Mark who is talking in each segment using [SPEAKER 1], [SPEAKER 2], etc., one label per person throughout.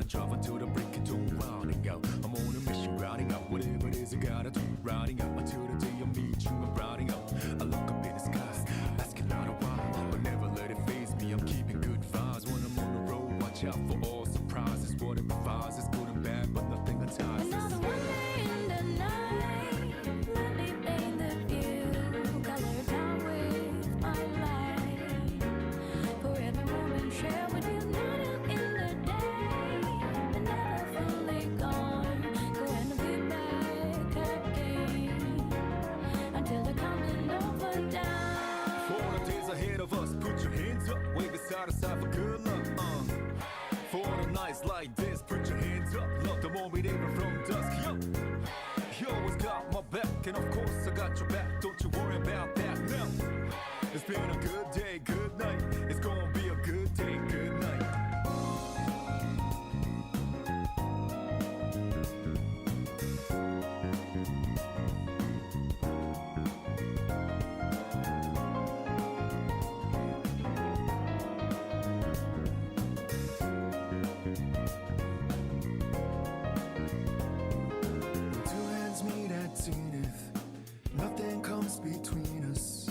[SPEAKER 1] drive until the break of dawn, riding out. I'm on a mission, riding out. Whatever it is I gotta do, riding out until the day I meet you. I'm riding out. I look up in the skies, asking out a why, but never let it faze me. I'm keeping good vibes when I'm on the road. Watch out for all surprises. What it provides is good and bad, but nothing entices.
[SPEAKER 2] Another one day in the night, let me paint the view, color down with my light. For every moment share with you, not out in the day, but never fully gone. Go and be back again until the coming over down.
[SPEAKER 1] For all the days ahead of us, put your hands up, wave it side to side for good luck. For all the nights like this, put your hands up. Love the moment even from dusk. Yo, you always got my back, and of course I got your back. Don't you worry about that now. It's been a good day, good night. It's gonna be a good day, good night.
[SPEAKER 3] Nothing comes between us,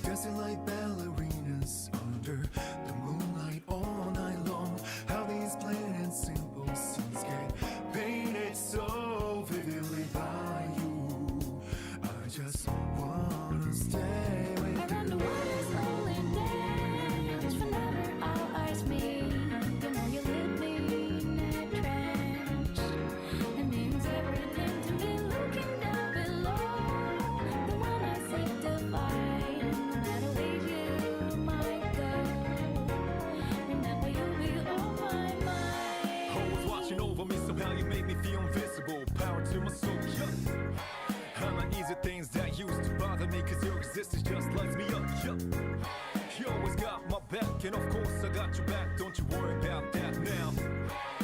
[SPEAKER 3] dancing like ballerinas under the moonlight all night long. How these plain and simple scenes get painted so vividly by you. I just wanna stay with you.
[SPEAKER 2] Around the world is lonely dance, whenever our eyes meet. You know you leave me in a trance. It means everything to me looking down below. The one I seek to find, no matter where you might go. Remember you'll be on my mind.
[SPEAKER 1] Always watching over me, somehow you make me feel invisible. Power to my soul, yeah. How my easy things that used to bother me, cause your existence just lights me up, yeah. You always got my back, and of course I got your back. Don't you worry about that now.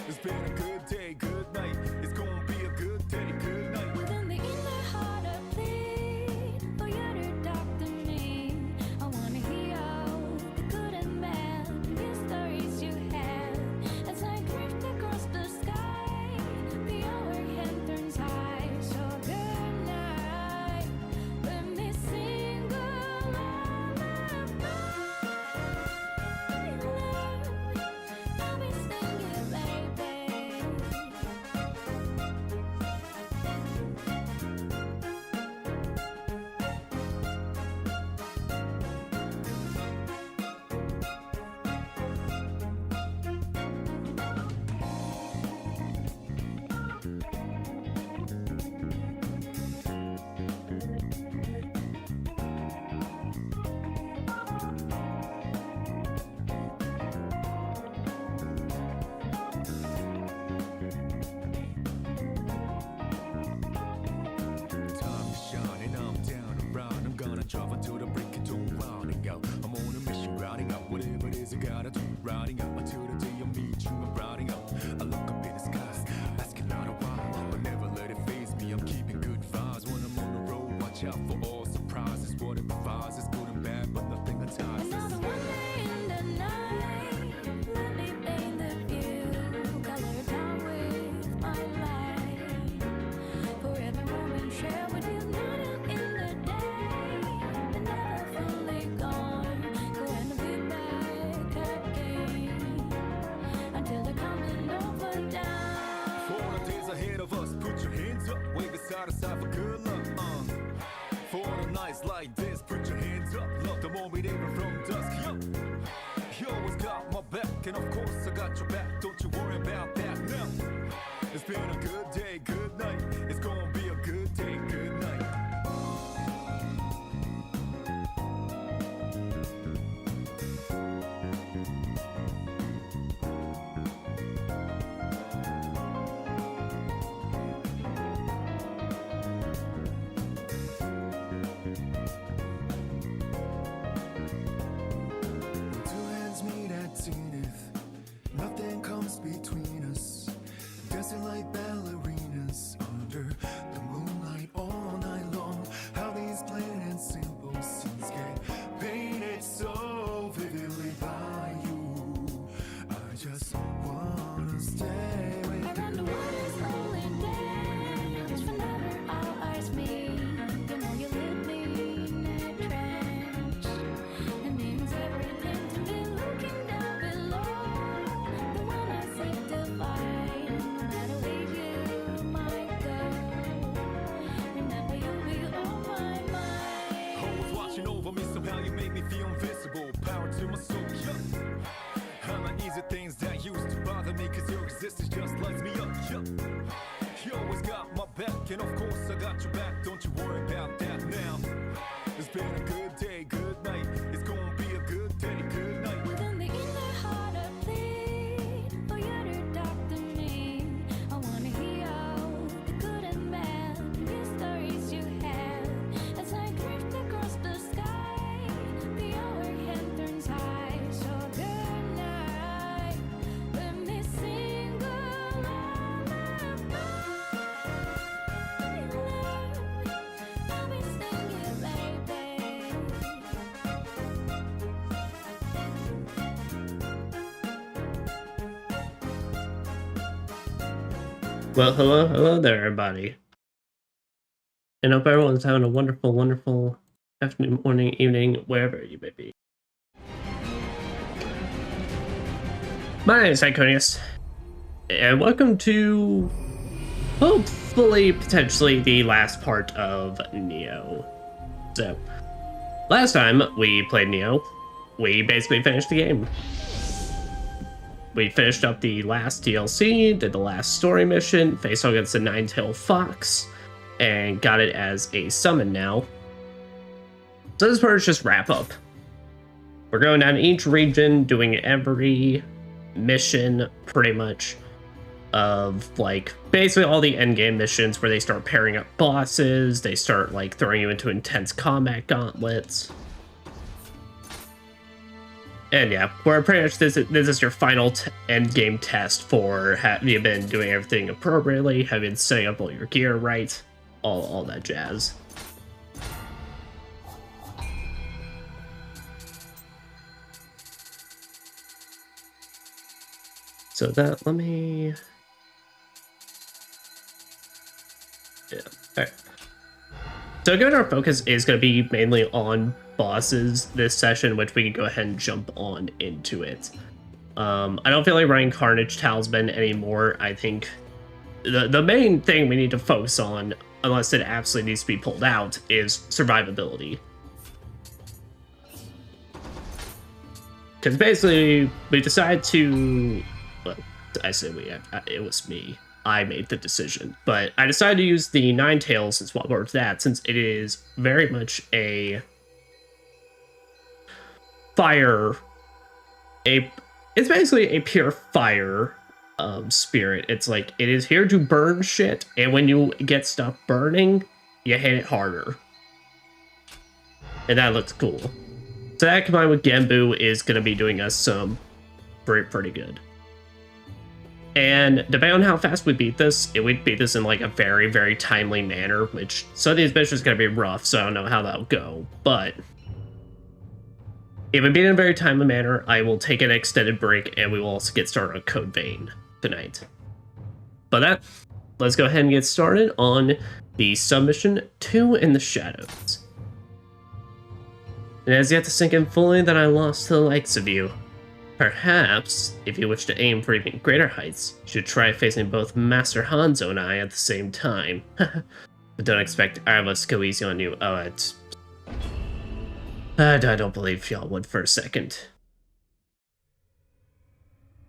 [SPEAKER 1] It's been a good day, good night. It's gonna be a good day, good night.
[SPEAKER 2] Within the inner heart I plead for you to talk to me. I wanna hear all the good and bad, the stories you have. As I drift across the sky, the overhead turns high. So good night, let me sing a lullaby. I'll be singing, baby.
[SPEAKER 1] Time to shine and I'm down and round. I'm gonna drive until the break of dawn, riding out. I'm on a mission, riding out. Whatever it is I gotta do, riding out until the day I meet you. I'm riding out. I look up in the skies, asking out a why, but never let it faze me. I'm keeping good vibes when I'm on the road. Watch out for all surprises. What it provides is good and bad, but nothing entices.
[SPEAKER 2] Another one day in the night, let me paint the view, color down with my light. For every moment share with you, not out in the day, but never fully gone. Go and be back again until the coming over down.
[SPEAKER 1] For all the days ahead of us, put your hands up, wave it side to side for good luck. For all the nights like this, put your hands up. Love the moment even from dusk, yo. You always got my back, and of course I got your back. Don't you worry about that now. It's been a good day, good night. It's gonna be a good day, good night.
[SPEAKER 3] Nothing comes between us, dancing like ballerinas
[SPEAKER 1] cause your existence just lights me up. Yeah. You always got my back, and of course I got your back. Don't you worry about that now. It's been a good day, good night. It's gonna be a good day, good night.
[SPEAKER 2] Within the inner heart I plead for you to talk to me. I wanna hear all the good and bad news stories you have. As I drift across the sky, the hour hand turns high. So good night, let me sing a lullaby. I'll be singing, baby.
[SPEAKER 4] Well, hello there, everybody. And hope everyone's having a wonderful, wonderful afternoon, morning, evening, wherever you may be. My name is Sychonias, and welcome to, hopefully, potentially, the last part of Nioh. So, last time we played Nioh, we basically finished the game. We finished up the last DLC, did the last story mission, faced off against the Nine-Tailed Fox, and got it as a summon now. So this part is just wrap up. We're going down each region, doing every mission, pretty much, of, like, basically all the endgame missions where they start pairing up bosses, they start, like, throwing you into intense combat gauntlets. And yeah, we're pretty much this is your final end game test for have you been doing everything appropriately, have you been setting up all your gear right, all that jazz. So that let me alright. So given our focus is going to be mainly on bosses this session, which we can go ahead and jump on into it. I don't feel like running Carnage Talisman anymore. I think the main thing we need to focus on, unless it absolutely needs to be pulled out, is survivability. Because basically, we decided to... Well, I say we, it was me. I made the decision. But I decided to use the Nine-Tails and swap over to that, since it is very much a... it's basically a pure fire spirit. It's like, it is here to burn shit, and when you get stuff burning, you hit it harder. And that looks cool. So that combined with Genbu is going to be doing us some pretty good. And depending on how fast we beat this, we'd beat this in like a very timely manner, which some of these missions are going to be rough, so I don't know how that'll go, but if we beat in a very timely manner, I will take an extended break, and we will also get started on Code Vein tonight. But let's go ahead and get started on the submission 2 in the Shadows. It has yet to sink in fully that I lost to the likes of you. Perhaps, if you wish to aim for even greater heights, you should try facing both Master Hanzo and I at the same time. But don't expect either of us to go easy on you. Oh, it's... I don't believe y'all would for a second.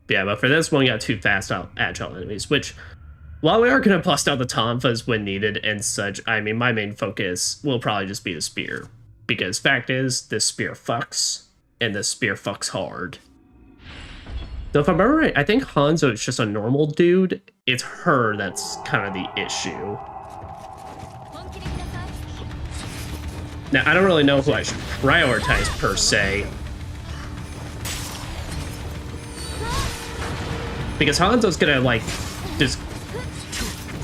[SPEAKER 4] Yeah, but for this one, we got 2 fast, agile enemies, which, while we are going to bust out the tonfas when needed and such, I mean, my main focus will probably just be the spear. Because fact is, this spear fucks, and this spear fucks hard. So if I remember right, I think Hanzo is just a normal dude. It's her that's kind of the issue. Now, I don't really know who I should prioritize, per se. Because Hanzo's gonna, like, just...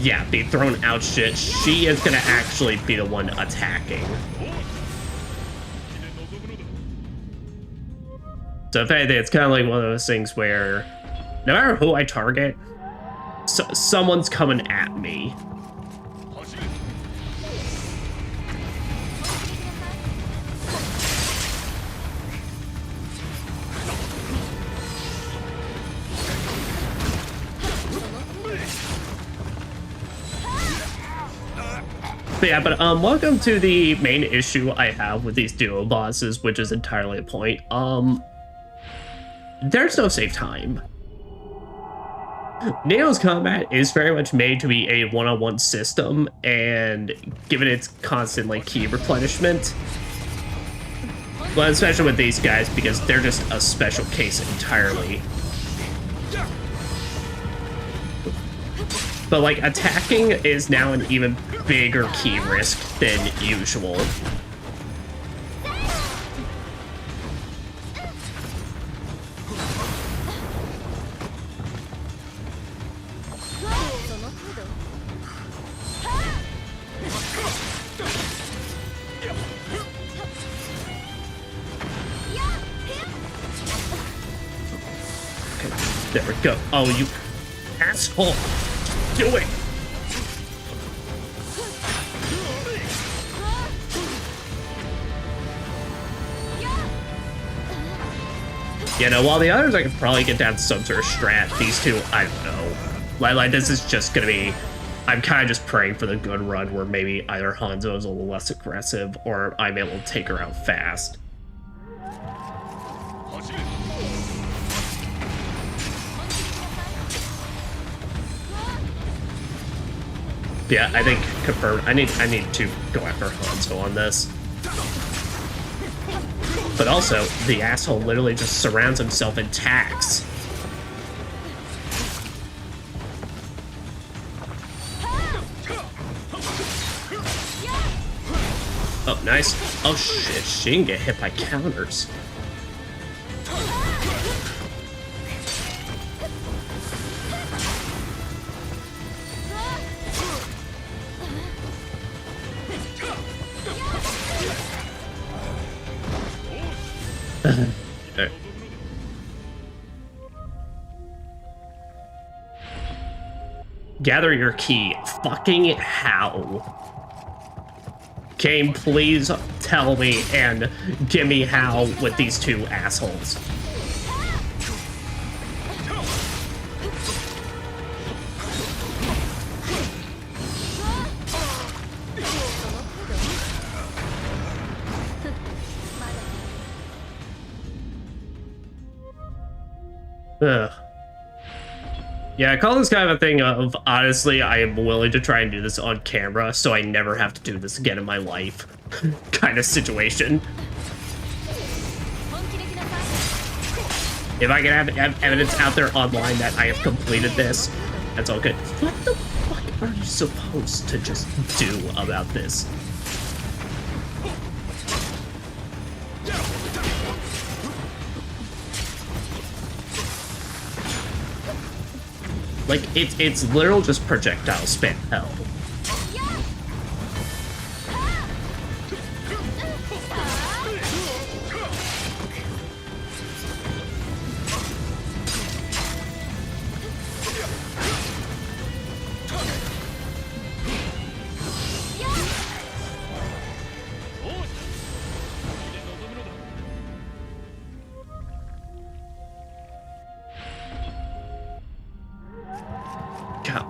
[SPEAKER 4] yeah, be thrown out shit. She is gonna actually be the one attacking. So if anything, it's kind of like one of those things where no matter who I target, someone's coming at me. But yeah, but welcome to the main issue I have with these duo bosses, which is entirely a point. There's no save time. Nioh's combat is very much made to be a one-on-one system, and given its constant like key replenishment, well, especially with these guys because they're just a special case entirely. But like attacking is now an even bigger key risk than usual. There we go. Oh, you asshole. Do it. You know, while the others I could probably get down some sort of strat, these two, I don't know. Like this is just gonna be... I'm kind of just praying for the good run where maybe either Hanzo is a little less aggressive or I'm able to take her out fast. Yeah, I think confirmed. I need to go after Hanzo on this. But also, the asshole literally just surrounds himself in tags. Oh, nice. Oh shit, she can get hit by counters. Gather your key. Fucking how? Game, please tell me and give me how with these two assholes. Ugh. Yeah, I call this kind of a thing of, honestly, I am willing to try and do this on camera so I never have to do this again in my life kind of situation. If I can have evidence out there online that I have completed this, that's all good. What the fuck are you supposed to just do about this? Like, it's literal just projectile spam hell.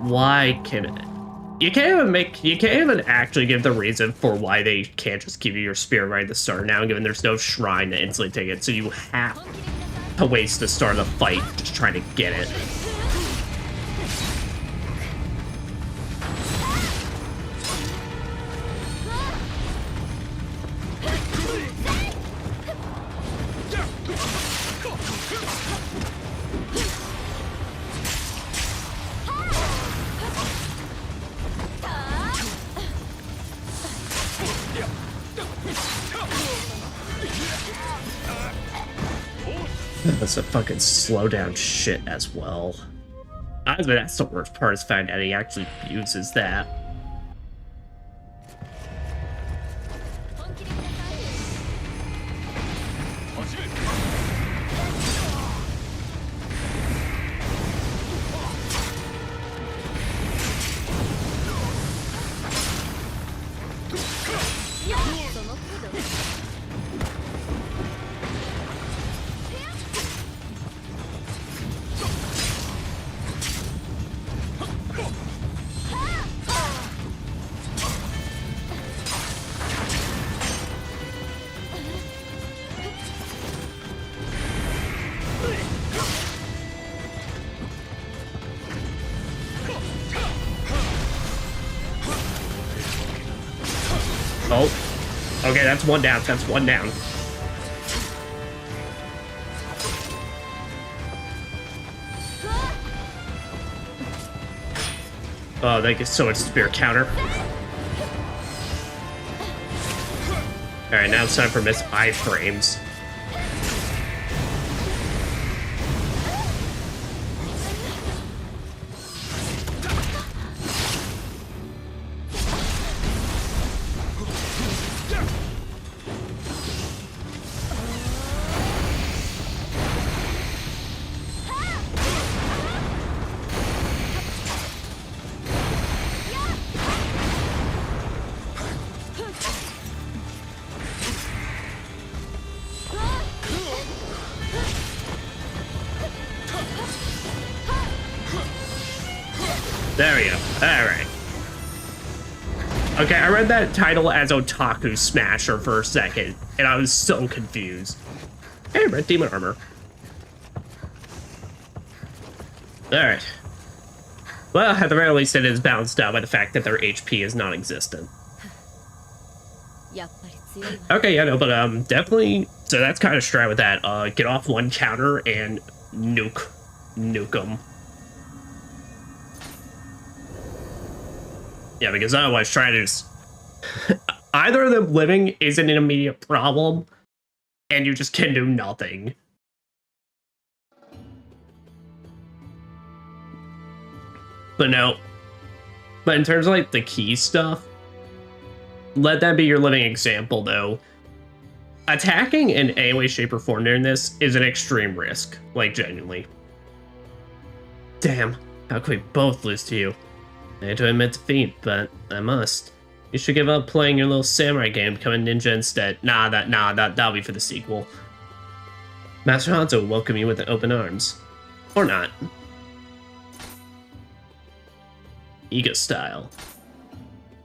[SPEAKER 4] Why can it? You can't even actually give the reason for why they can't just give you your spirit right at the start now, given there's no shrine to instantly take it, so you have to waste the start of the fight just trying to get it. That's a fucking slow down shit as well. Honestly, that's the worst part, is finding out he actually uses that. Oh. Okay, that's one down. That's one down. Oh, they get so much spear counter. Alright, now it's time for Miss iframes. There we go. Alright. Okay, I read that title as Otaku Smasher for a second, and I was so confused. Hey, red demon armor. Alright. Well, at the very least, it is balanced out by the fact that their HP is non-existent. Okay, yeah, no, but definitely. So that's kind of strat with that. Get off one counter and nuke them. Yeah, because otherwise, trying to just either of them living isn't an immediate problem, and you just can do nothing. But no. But in terms of like the key stuff, let that be your living example, though. Attacking in any way, shape, or form during this is an extreme risk. Like, genuinely. Damn, how could we both lose to you? I hate to admit defeat, but I must. You should give up playing your little samurai game, become a ninja instead. That'll be for the sequel. Master Hanzo will welcome you with open arms. Or not. Ego style.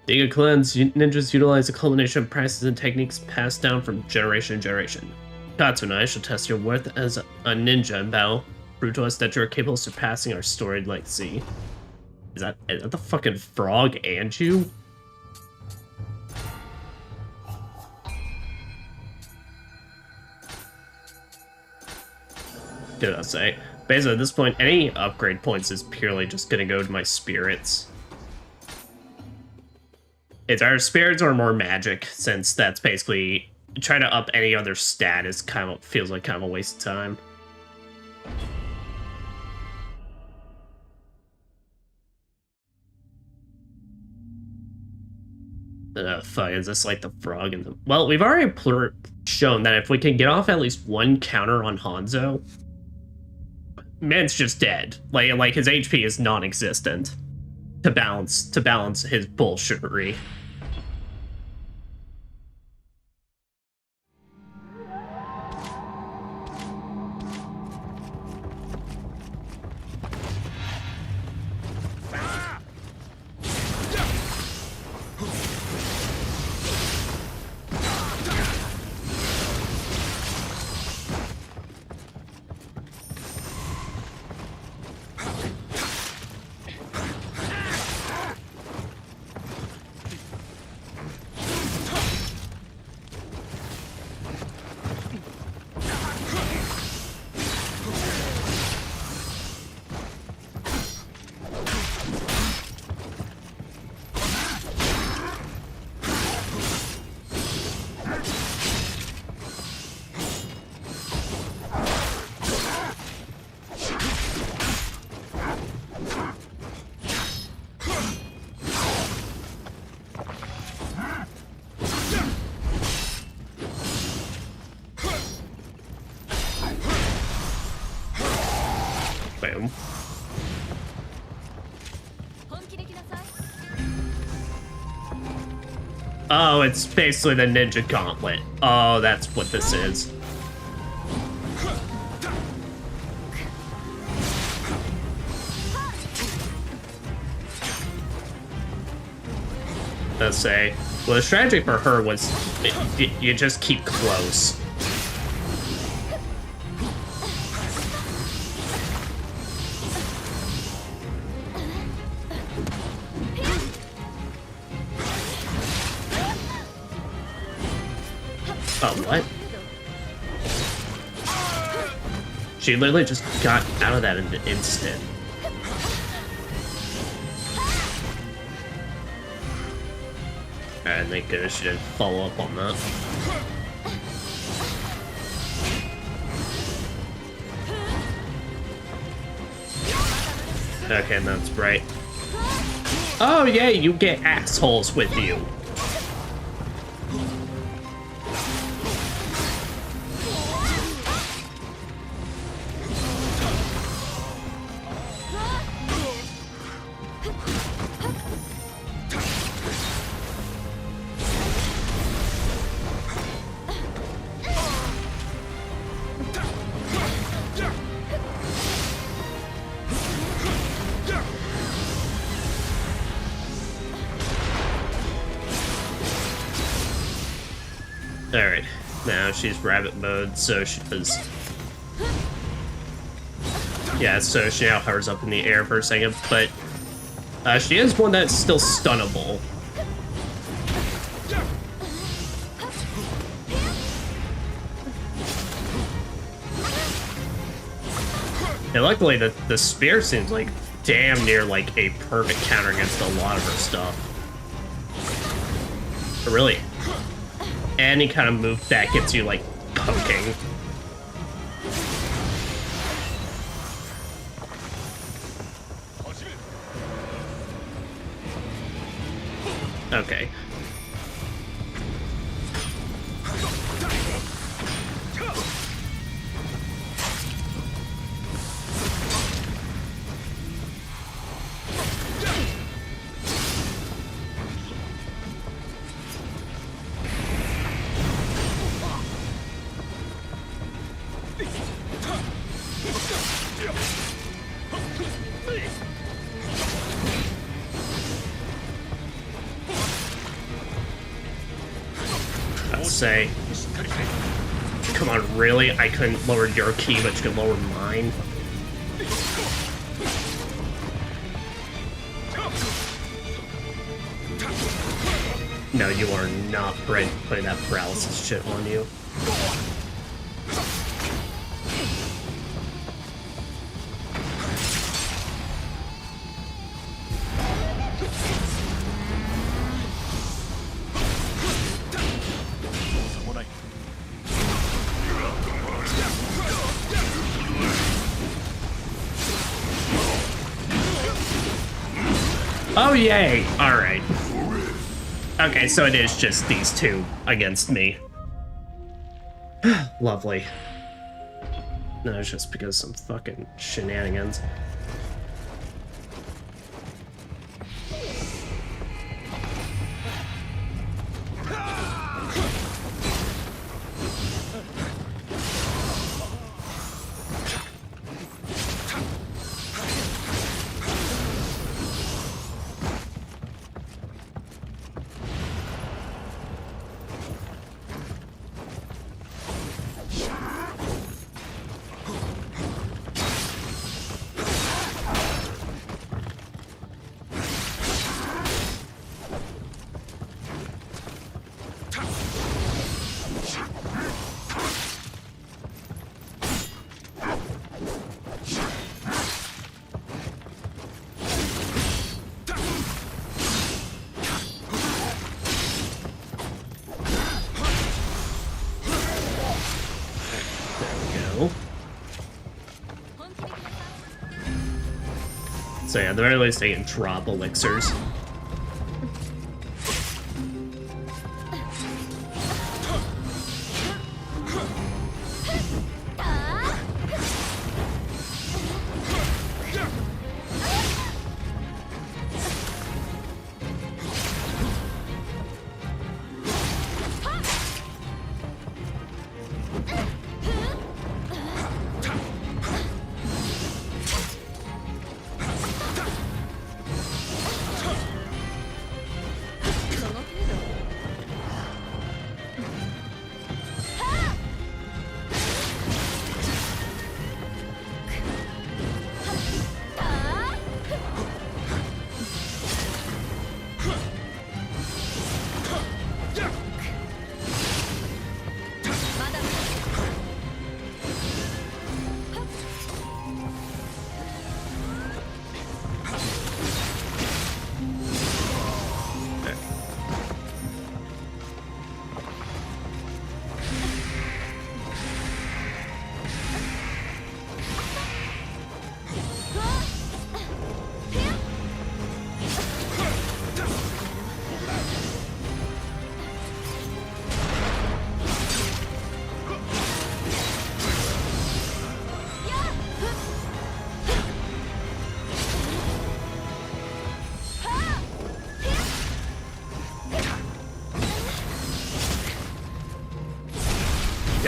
[SPEAKER 4] The Ego clans ninjas utilize a culmination of practices and techniques passed down from generation to generation. Katsu and I shall test your worth as a ninja in battle. Prove to us that you are capable of surpassing our storied legacy. Is that the fucking frog and you? Did I say? Basically, at this point, any upgrade points is purely just gonna go to my spirits. It's either spirits or more magic, since that's basically trying to up any other stat is kind of feels like kind of a waste of time. Fuck, is this like the frog in the... Well, we've already shown that if we can get off at least one counter on Hanzo, man's just dead. Like his HP is non-existent to balance his bullshittery. Boom. Oh, it's basically the ninja gauntlet. Oh, that's what this is. Let's say, well, the strategy for her was you just keep close. Oh, what? She literally just got out of that in an instant. Alright, thank goodness she didn't follow up on that. Okay, that's right. Oh yeah, you get assholes with you. Alright, now she's rabbit mode, so she does... Yeah, so she now hovers up in the air for a second, but she is one that's still stunnable. And luckily, the spear seems like damn near like a perfect counter against a lot of her stuff. But really, any kind of move that gets you like poking. Okay. Say, come on, really? I couldn't lower your key, but you could lower mine? No, you are not putting that paralysis shit on you. Oh, yay! Alright. Okay, so it is just these two against me. Lovely. No, it's just because some fucking shenanigans. So yeah, at the very least they can drop elixirs.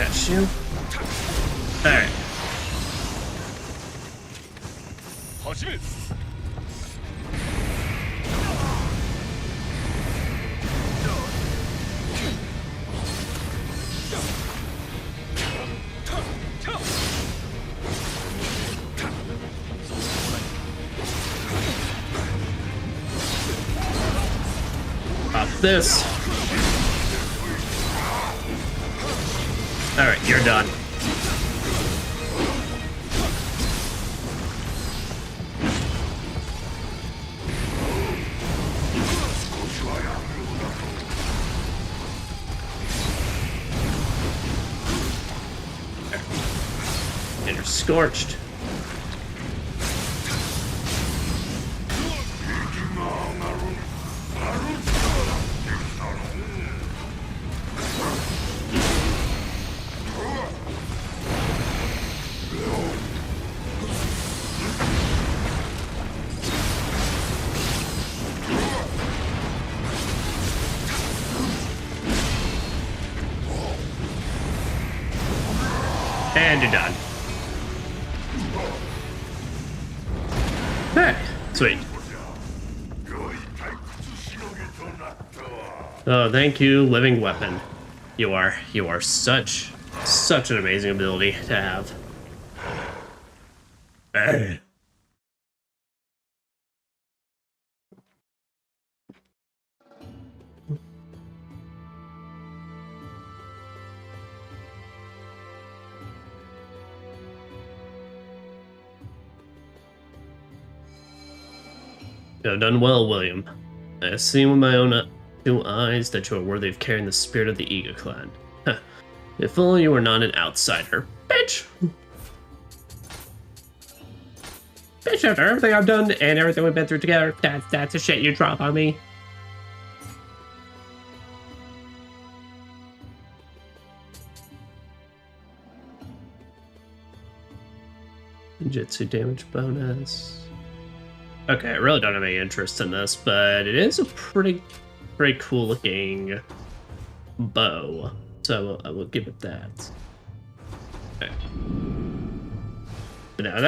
[SPEAKER 4] Got you. Alright. Pop this. Alright, you're done. And you're scorched. And you're done. Hey, sweet. Oh, thank you, living weapon. You are such an amazing ability to have. You have done well, William. I have seen with my own two eyes that you are worthy of carrying the spirit of the Eagle clan. Huh. If only you were not an outsider. Bitch! Bitch, after everything I've done and everything we've been through together, that's a shit you drop on me. Jitsu damage bonus. Okay, I really don't have any interest in this, but it is a pretty cool looking bow. So I will give it that. Okay. But now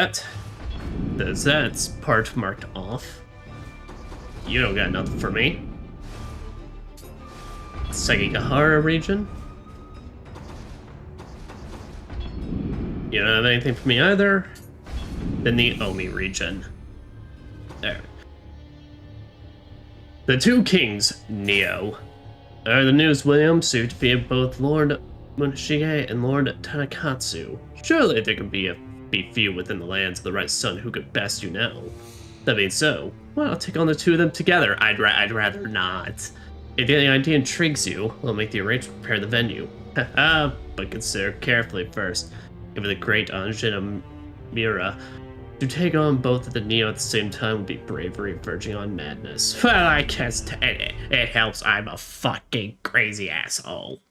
[SPEAKER 4] that's part marked off. You don't got nothing for me. Sekigahara region. You don't have anything for me either. Then the Omi region. There. The two kings, Nioh. The news, William, soon to be both Lord Munashige and Lord Tanakatsu. Surely there could be few within the lands of the right son who could best you now. That being so, well, I'll take on the two of them together. I'd rather not. If the idea intrigues you, we'll make the arrangement, prepare the venue. But consider carefully first. If the great Anjin Mira to take on both of the Nioh at the same time would be bravery verging on madness. Well, I guess it helps I'm a fucking crazy asshole.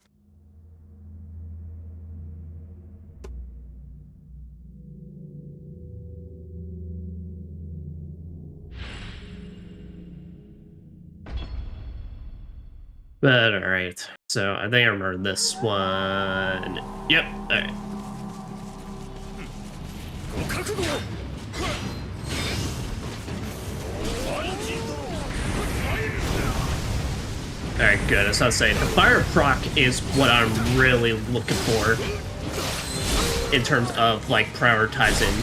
[SPEAKER 4] But alright, so I think I remember this one. Yep, alright. Alright, good. As I was saying, the fire proc is what I'm really looking for in terms of, like, prioritizing.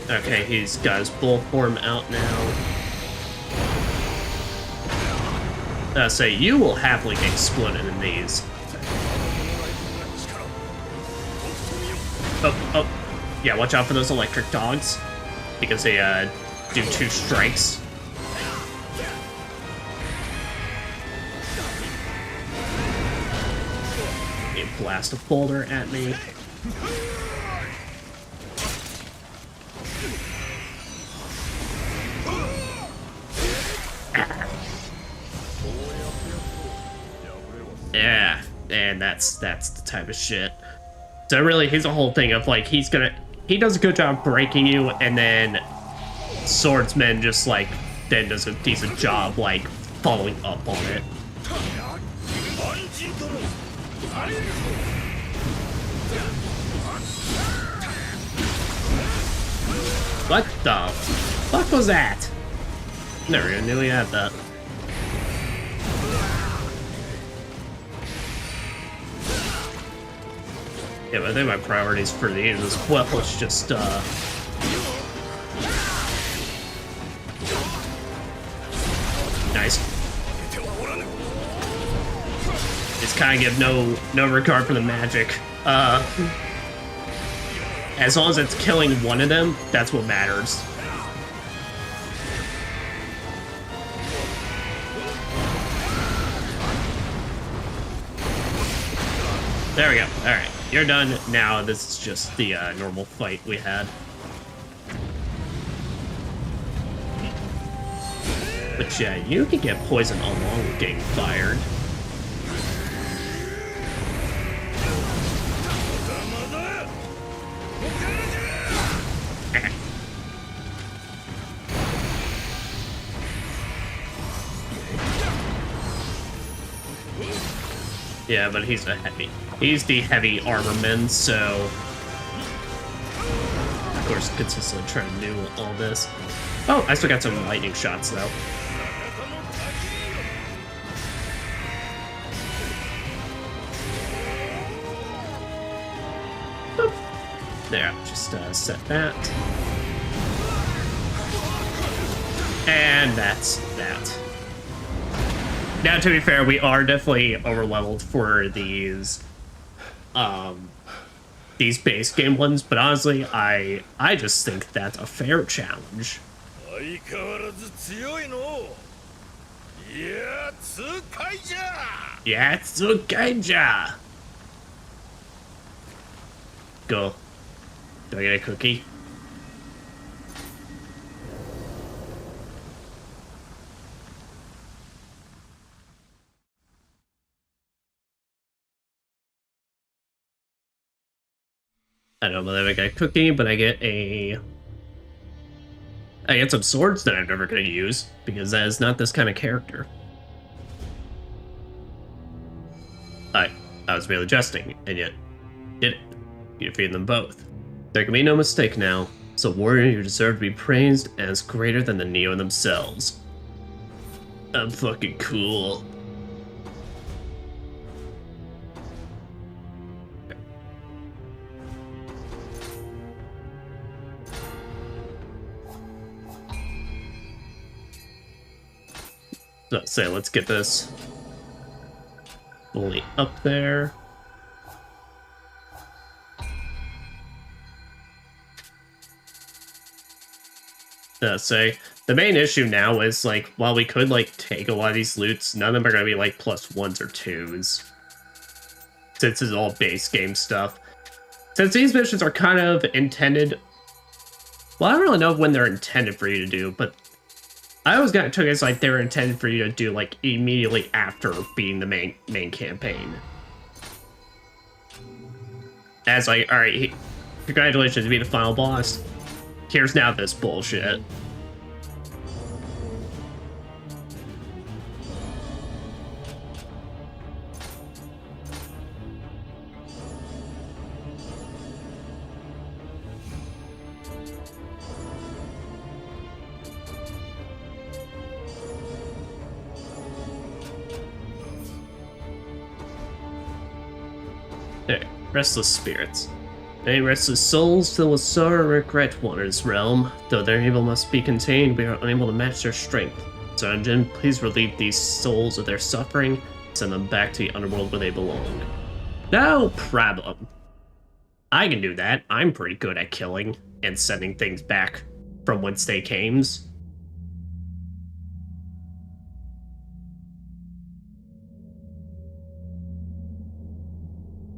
[SPEAKER 4] Okay, he's got his bull form out now. Say, you will happily get exploded in these. Oh. Yeah, watch out for those electric dogs, because they do 2 strikes. You blast a boulder at me. Yeah, and that's the type of shit. So really, he's a whole thing of like he does a good job breaking you, and then swordsmen just like then does a decent job, like, following up on it. What the fuck was that? Never even knew we had that. Yeah, but I think my priorities for these as well is just, nice. Just kind of give no regard for the magic. As long as it's killing one of them, that's what matters. There we go. Alright, you're done. Now this is just the normal fight we had. But yeah, you can get poisoned along with getting fired. Yeah, but he's the heavy armorman, so of course consistently trying to do all this. Oh, I still got some lightning shots though. Boop. There, just set that. And that's that. Now, to be fair, we are definitely over-leveled for these base game ones, but honestly, I just think that's a fair challenge. Yatsukaija! Go. Do I get a cookie? I don't believe I get a cookie, but I get some swords that I'm never going to use, because that is not this kind of character. I was merely jesting, and yet did it. You defeated them both. There can be no mistake now. It's a warrior you deserve to be praised as greater than the Nioh themselves. I'm fucking cool. So let's get this fully up there. Say the main issue now is like, while we could like take a lot of these loots, none of them are gonna be like +1s or 2s. Since it's all base game stuff. Since these missions are kind of intended, well, I don't really know when they're intended for you to do, but I always got took as like they were intended for you to do like immediately after beating the main campaign. As like, all right, congratulations, you beat the final boss. Here's now this bullshit. There, restless spirits. Many restless souls filled with sorrow and regret wander this realm. Though their evil must be contained, we are unable to match their strength. So, Dungeon, please relieve these souls of their suffering and send them back to the underworld where they belong. No problem. I can do that. I'm pretty good at killing and sending things back from whence they came.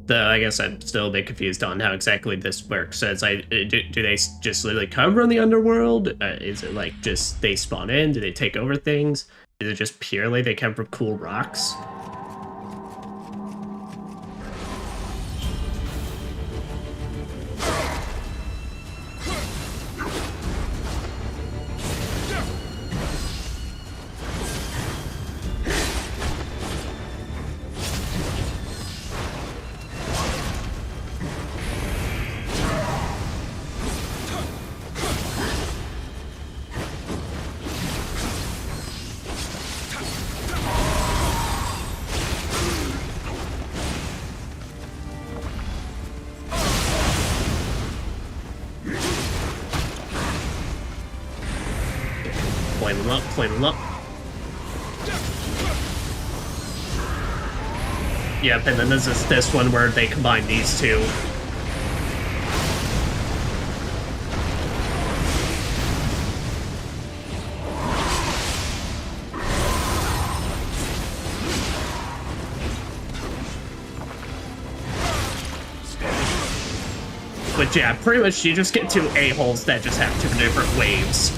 [SPEAKER 4] Though I guess I'm still a bit confused on how exactly this works. As do they just literally come from the underworld? Is it like just they spawn in? Do they take over things? Is it just purely they come from cool rocks? him up, flame him up. Yep, and then there's this one where they combine these two. But yeah, pretty much you just get two a-holes that just have two different waves.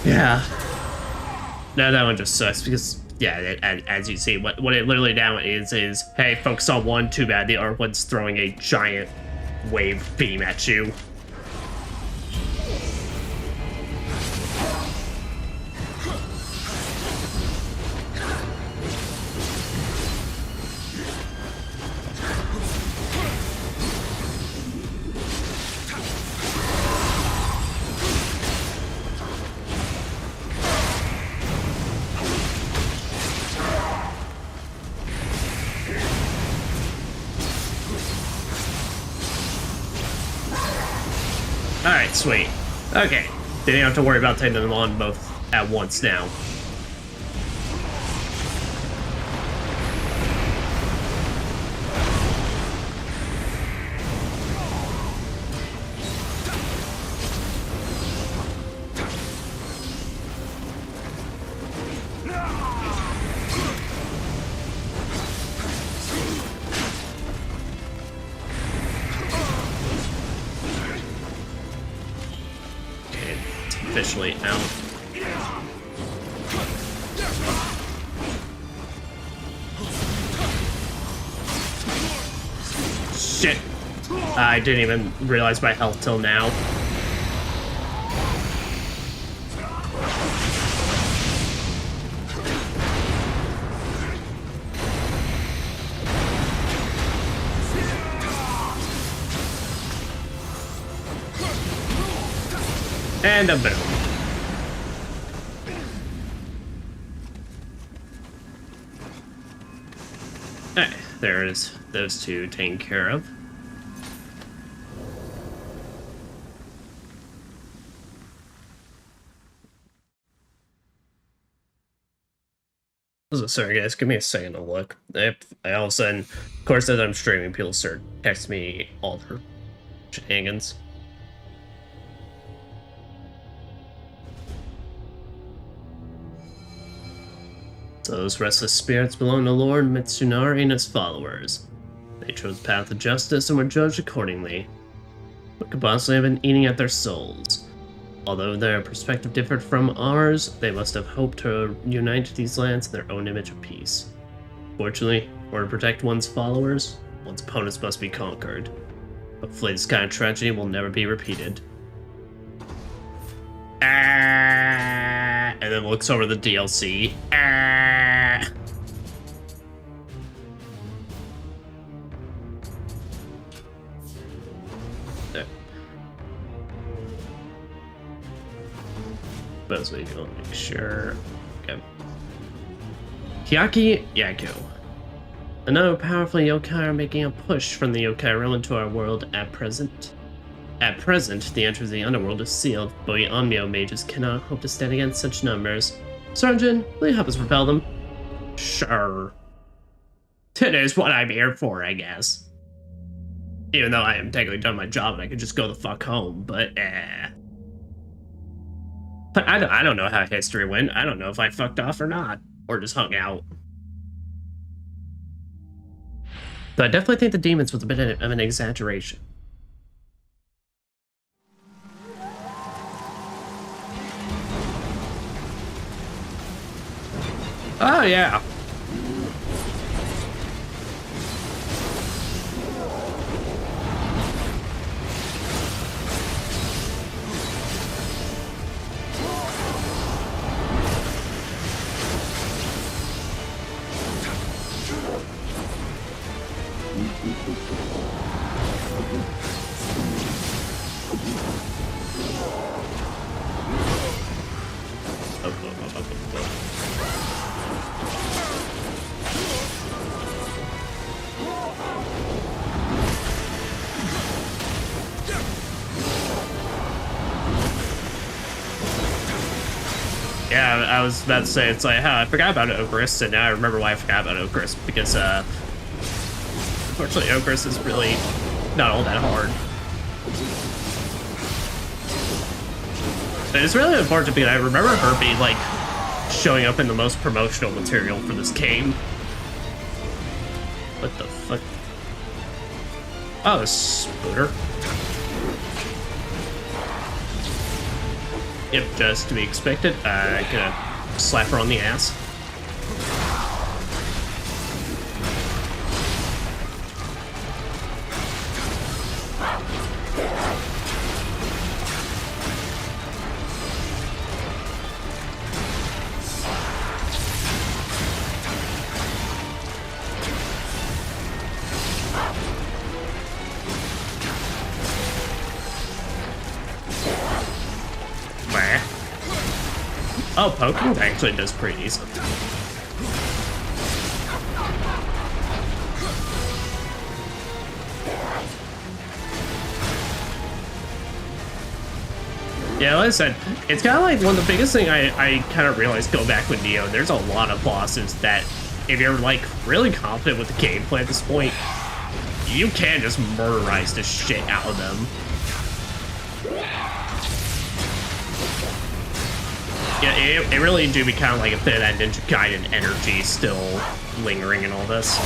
[SPEAKER 4] Yeah. No, that one just sucks because, yeah, as you see, what it literally now is, hey, focus on one, too bad the other one's throwing a giant wave beam at you. Alright, sweet. Okay. Didn't have to worry about taking them on both at once now. Officially out. Shit. I didn't even realize my health till now. And a boom. Alright, there's those two taken care of. Sorry guys, give me a second to look. I all of a sudden, of course as I'm streaming, people start texting me all their shenanigans. Those restless spirits belong to Lord Mitsunari and his followers. They chose the path of justice and were judged accordingly. What could possibly have been eating at their souls? Although their perspective differed from ours, they must have hoped to unite these lands in their own image of peace. Fortunately, in order to protect one's followers, one's opponents must be conquered. Hopefully this kind of tragedy will never be repeated. And then looks over the DLC. There. Best way to make sure. Okay. Hyaki Yaku. Another powerful yokai are making a push from the yokai realm into our world at present. At present, the entrance of the underworld is sealed, but we Onmyo mages cannot hope to stand against such numbers. Sergeant, will you help us repel them? Sure. That is what I'm here for, I guess. Even though I am technically done my job and I could just go the fuck home, but But I don't know how history went. I don't know if I fucked off or not. Or just hung out. But I definitely think the demons was a bit of an exaggeration. Oh, yeah. Yeah, I was about to say, it's like, I forgot about Ogris, and now I remember why I forgot about Ogris, because, unfortunately, Ogris is really not all that hard. And it's really unfortunate because I remember her being, like, showing up in the most promotional material for this game. What the fuck? Oh, a spooter. Yep, just to be expected. Gonna slap her on the ass. Oh, poking actually does pretty easily. Yeah, like I said, it's kind of like one of the biggest thing I kind of realized going back with Nioh. There's a lot of bosses that, if you're like really confident with the gameplay at this point, you can just murderize the shit out of them. Yeah, it really do be kind of like a bit of that Ninja Gaiden energy still lingering in all this.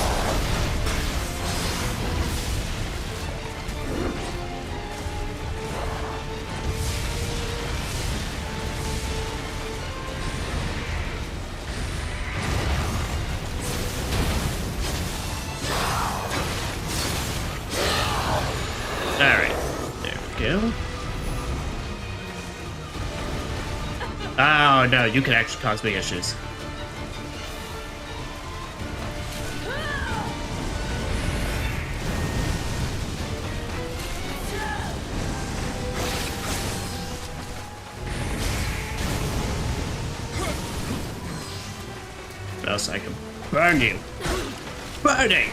[SPEAKER 4] Alright, there we go. Oh no, you can actually cause me issues. What else I can burn you? Burning!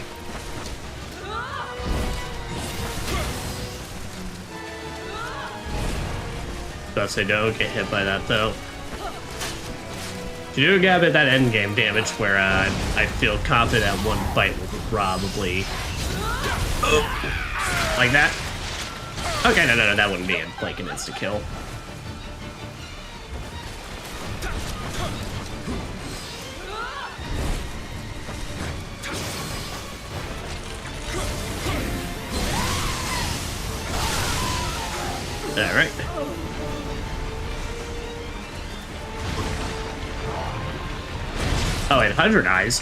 [SPEAKER 4] Thus I don't get hit by that though. You do get a bit of that end game damage where I feel confident that one fight will probably... Oh. Like that? Okay, no, that wouldn't be like an insta-kill. Alright. Oh, and 100 Eyes?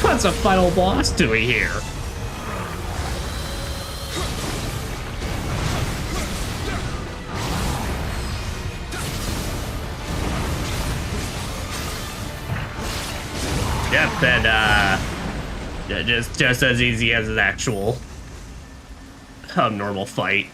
[SPEAKER 4] What's a final boss doing here? Yep, and just as easy as an actual normal fight.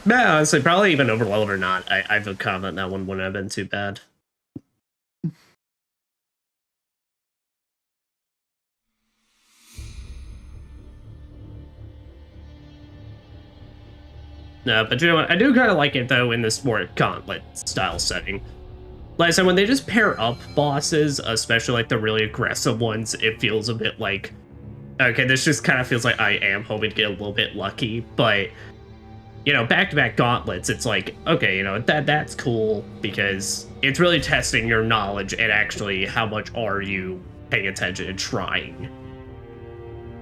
[SPEAKER 4] Yeah, honestly, probably even overload or not, I feel confident that one wouldn't have been too bad. No, but you know what? I do kind of like it, though, in this more gauntlet-style setting. Like I said, when they just pair up bosses, especially like the really aggressive ones, it feels a bit like... Okay, this just kind of feels like I am hoping to get a little bit lucky, but... You know, back-to-back gauntlets, it's like, okay, you know, that's cool, because it's really testing your knowledge and actually how much are you paying attention and trying.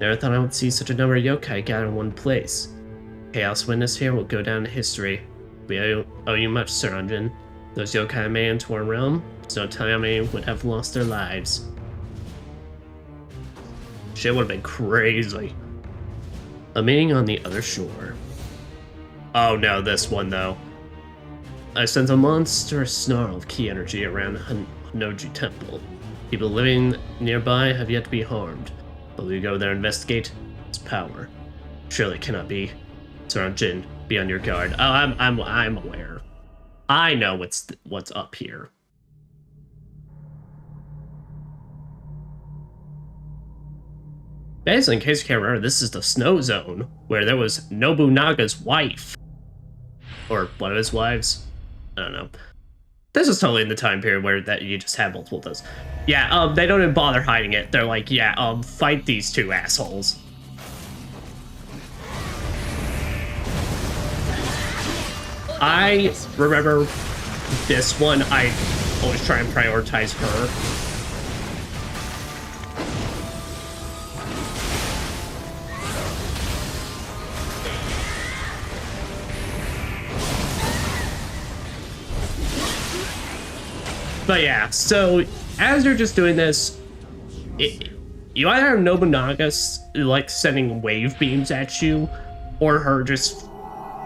[SPEAKER 4] Never thought I would see such a number of yokai gathered in one place. Chaos Witness here will go down in history. We owe you much, Sir Unjin. Those yokai made into our realm, there's no telling how many would have lost their lives. Shit would have been crazy. A meeting on the other shore. Oh no, this one though. I sense a monstrous snarl of ki energy around Hanoji Temple. People living nearby have yet to be harmed, but we go there and investigate its power. Surely it cannot be. Sir Jin, be on your guard. Oh, I'm aware. I know what's up here. Basically, in case you can't remember, this is the snow zone where there was Nobunaga's wife. Or one of his wives. I don't know. This is totally in the time period where that you just have multiple of those. Yeah, they don't even bother hiding it. They're like, yeah, fight these two assholes. I remember this one, I always try and prioritize her. But yeah, so as you're just doing this, you either have Nobunaga like sending wave beams at you, or her just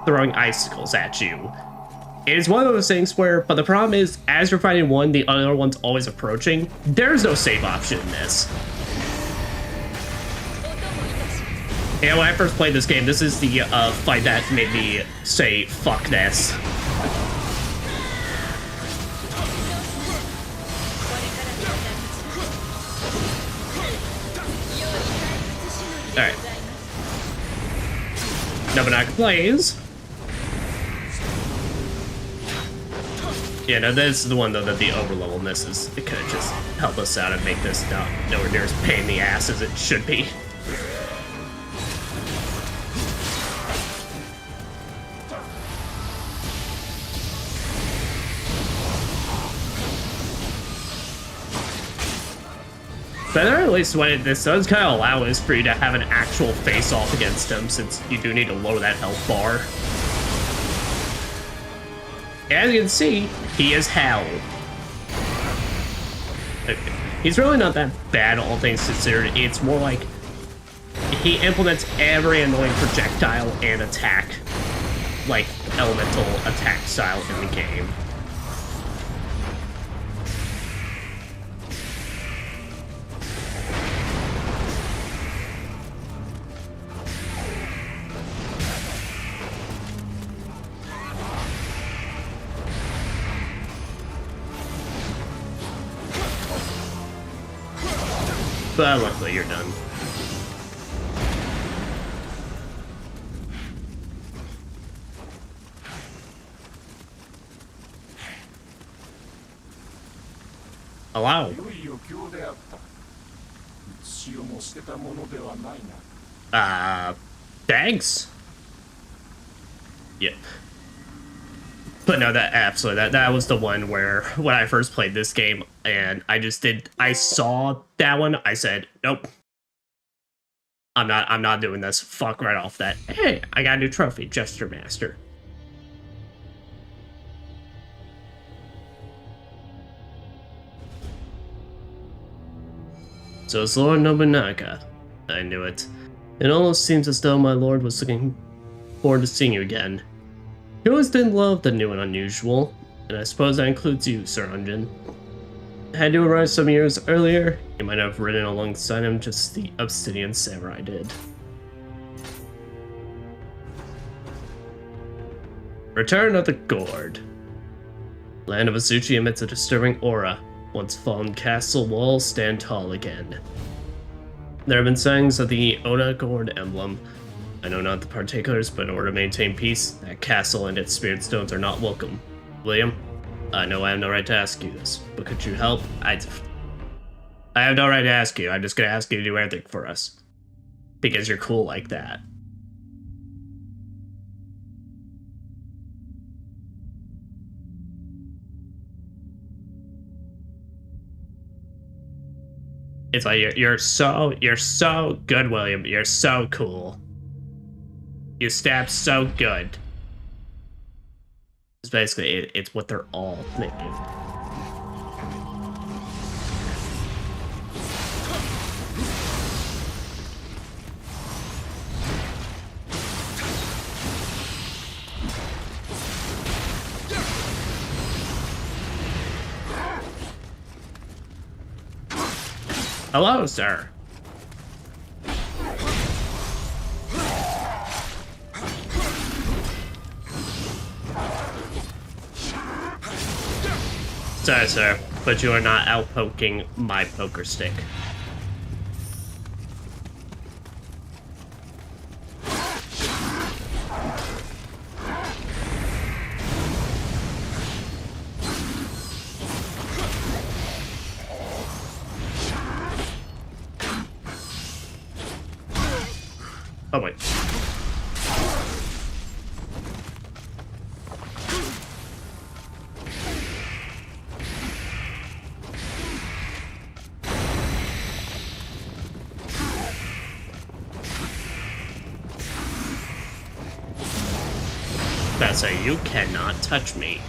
[SPEAKER 4] throwing icicles at you. It's one of those things where, but the problem is, as you're fighting one, the other one's always approaching. There's no save option in this. And when I first played this game, this is the fight that made me say, fuck this. Alright. Nobunaga plays. Yeah, no, this is the one, though, that the overlevel misses. It could just help us out and make this nowhere near as pain in the ass as it should be. But at least what this does kind of allow is for you to have an actual face-off against him, since you do need to lower that health bar. As you can see, he is hell. He's really not that bad, all things considered. It's more like he implements every annoying projectile and attack, like elemental attack style in the game. But luckily you're done. Allow. Thanks. Yeah. But no, that absolutely, that was the one where when I first played this game and I saw that one, I said, nope. I'm not doing this. Fuck right off that. Hey, I got a new trophy, Gesture Master. So it's Lord Nobunaga. I knew it. It almost seems as though my lord was looking forward to seeing you again. He always did love the new and unusual, and I suppose that includes you, Sir Unjin. Had you arrived some years earlier, you might have ridden alongside him just the Obsidian Samurai did. Return of the Gourd. Land of Azuchi emits a disturbing aura. Once fallen castle walls stand tall again. There have been sightings of the Oda Gourd emblem. I know not the particulars, but in order to maintain peace, that castle and its spirit stones are not welcome. William, I know I have no right to ask you this, but could you help? I have no right to ask you. I'm just gonna ask you to do everything for us. Because you're cool like that. It's like you're so good, William. You're so cool. You stab so good. It's basically it's what they're all thinking. Hello, sir. Sorry, sir, but you are not out poking my poker stick. That's how you cannot touch me.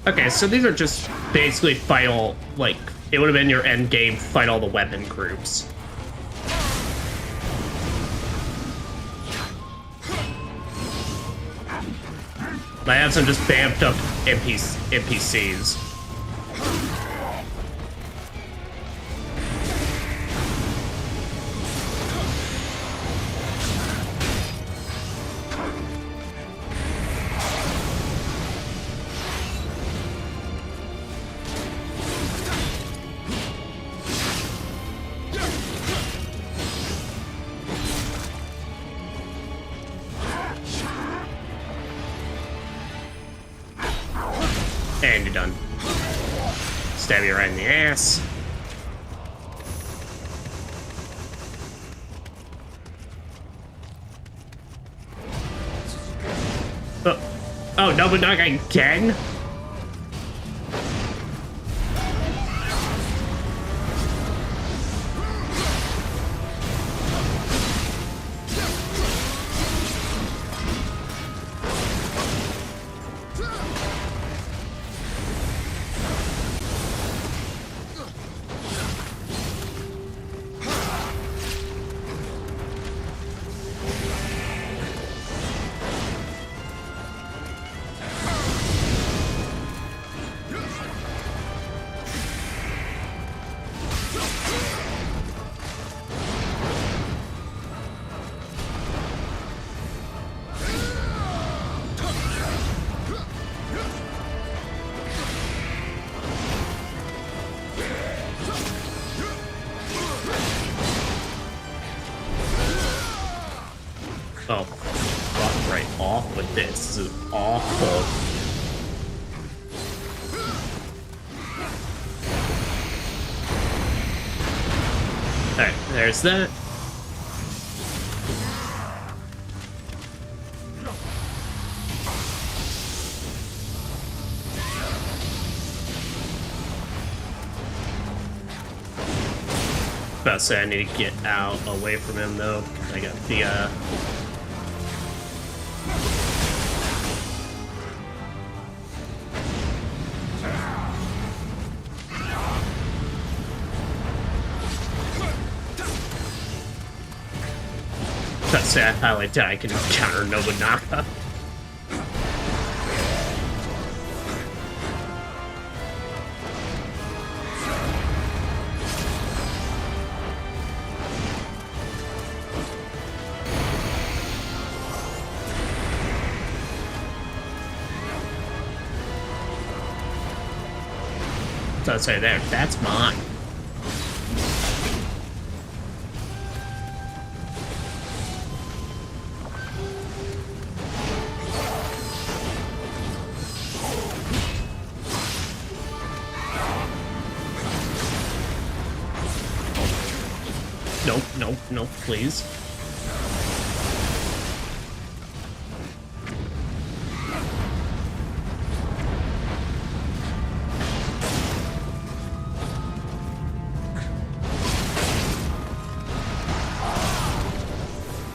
[SPEAKER 4] Okay, so these are just basically fight all, like, it would have been your end game, fight all the weapon groups. I have some just vamped up NPCs. And you're done. Stab you right in the ass. Oh, Nobunaga again? Oh, fuck right off with this. This is awful. Alright, there's that. About to say I need to get out away from him though. I got the Let's say I highlight that I can counter Nobunaga. So I'd say there, that's mine. Nope, nope, nope, please.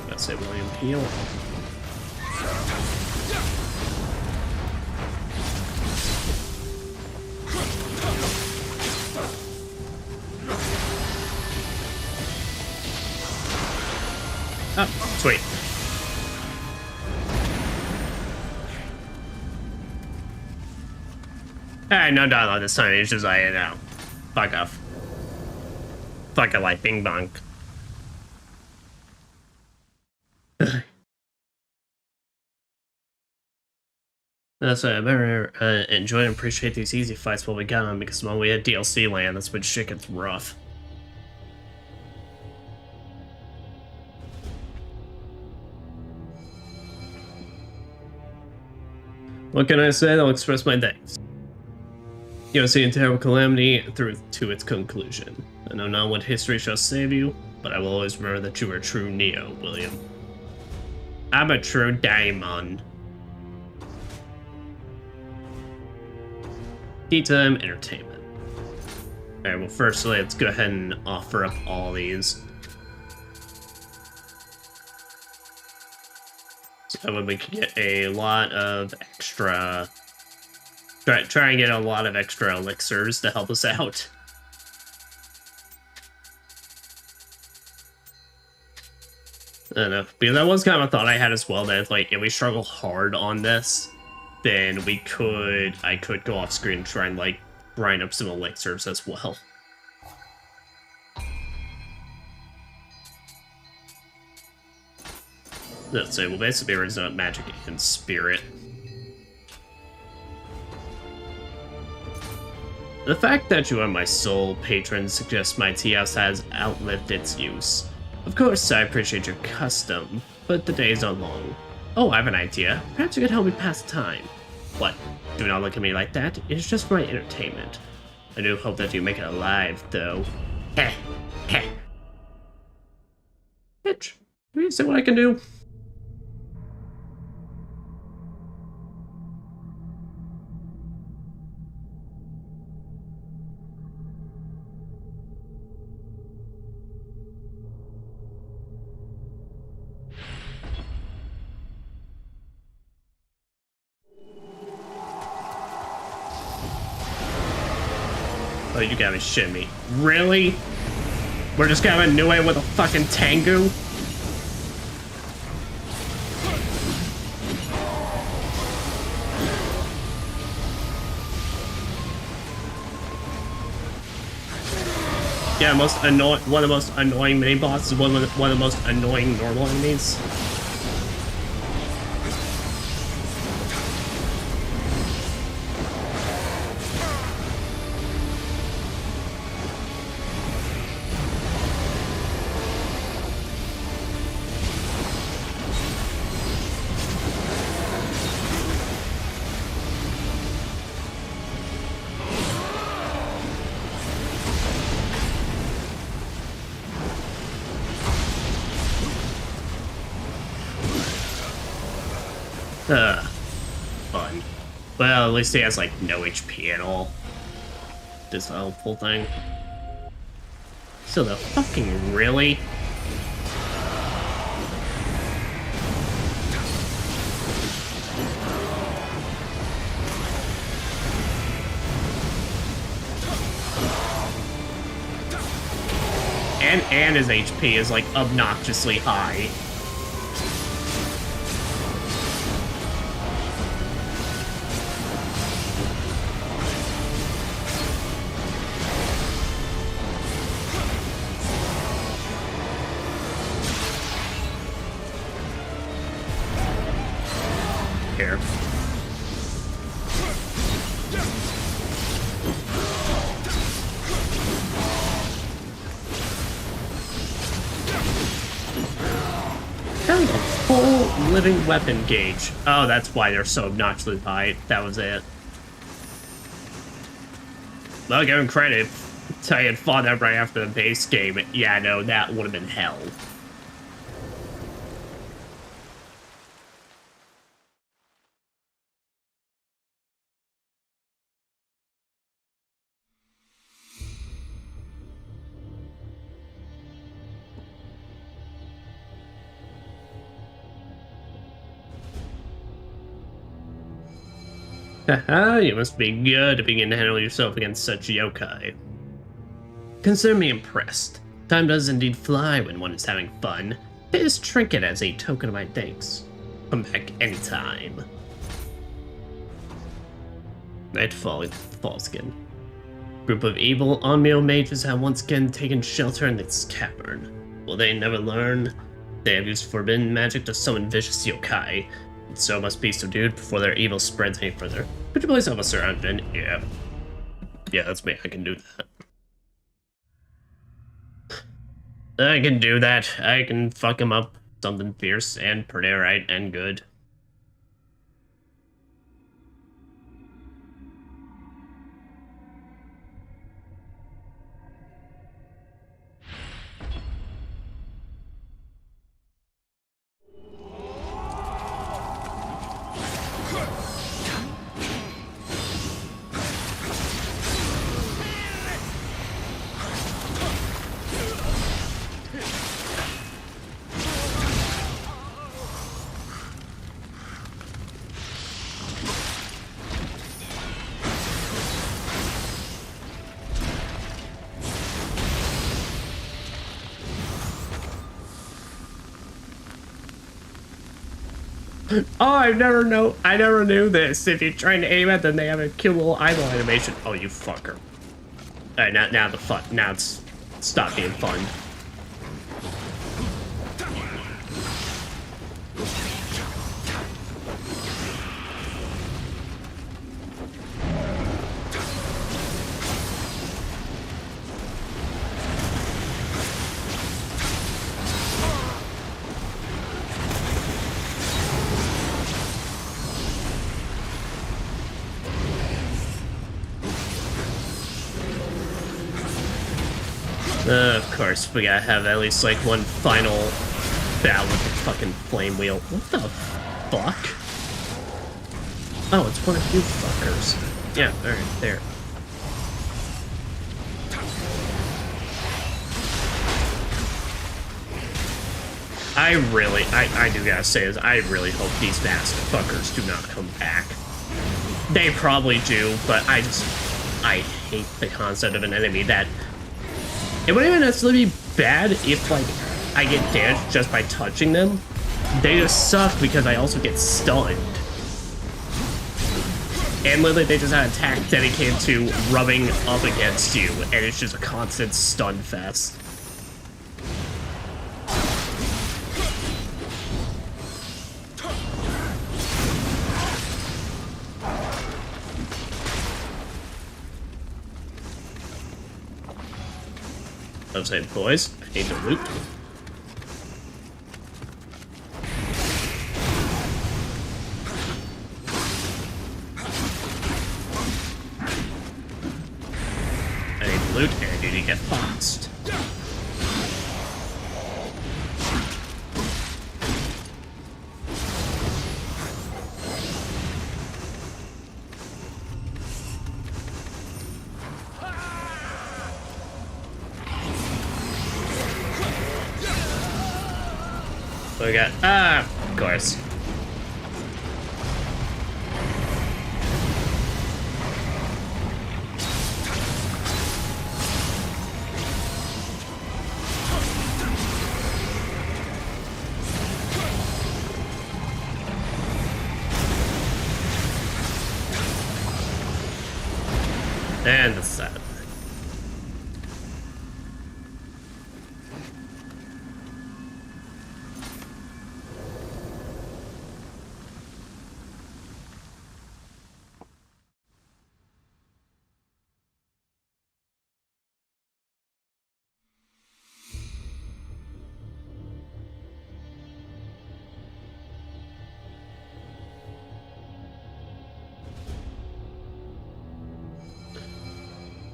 [SPEAKER 4] Let's say William Peel. Oh, sweet. Alright, no dialogue this time. It's just like, you know, fuck off. Fuck it like Bing Bong. That's why I better enjoy and appreciate these easy fights while we got them, because when we hit DLC land, that's when shit gets rough. What can I say? I'll express my thanks. You have seen terrible calamity through to its conclusion. I know not what history shall save you, but I will always remember that you are a true Nioh, William. I'm a true diamond. Tea time, entertainment. Alright, well firstly, let's go ahead and offer up all these. So when we can get a lot of extra... Try and get a lot of extra elixirs to help us out. I don't know, because that was kind of a thought I had as well, that like, if we struggle hard on this, then I could go off screen and try and like grind up some elixirs as well. So we'll basically result magic and spirit. The fact that you are my sole patron suggests my tea house has outlived its use. Of course, I appreciate your custom, but the days are long. Oh, I have an idea. Perhaps you could help me pass time. What? Do not look at me like that. It is just for my entertainment. I do hope that you make it alive, though. Heh. Heh. Bitch, do you see what I can do? Oh, you gotta be shitting me. Really? We're just gonna have a Nioh with a fucking Tengu? Yeah, one of the most annoying mini bosses, one of the most annoying normal enemies. Fun. Well, at least he has, like, no HP at all. This helpful thing. So the fucking really? And his HP is, like, obnoxiously high. Here. Having a full living weapon gauge. Oh, that's why they're so obnoxiously high. That was it. Well, give him credit. If I had fought that right after the base game, yeah, no, that would have been hell. Haha, you must be good to begin to handle yourself against such yokai. Consider me impressed. Time does indeed fly when one is having fun. Take this trinket as a token of my thanks. Come back anytime. Nightfall, Fallskin. Group of evil Onmyo mages have once again taken shelter in this cavern. Will they never learn? They have used forbidden magic to summon vicious yokai. So must be subdued before their evil spreads any further. Could you please help us around, Jen? Yeah. Yeah, that's me. I can do that. I can do that. I can fuck him up something fierce and pretty right and good. Oh, I never knew this. If you're trying to aim at them, they have a cute little eyeball animation. Oh, you fucker. Alright, now the fun. Now it's stop being fun. Of course, we gotta have at least like one final battle with the fucking flame wheel. What the fuck? Oh, it's one of you fuckers. Yeah, alright, there. I do gotta say is I really hope these masked fuckers do not come back. They probably do, but I hate the concept of an enemy that it wouldn't even necessarily be bad if, like, I get damaged just by touching them. They just suck because I also get stunned. And literally, they just have an attack dedicated to rubbing up against you, and it's just a constant stun fest. I was saying, boys, I need to loot. I need to loot, and I need to get boxed. We got, of course. And the set.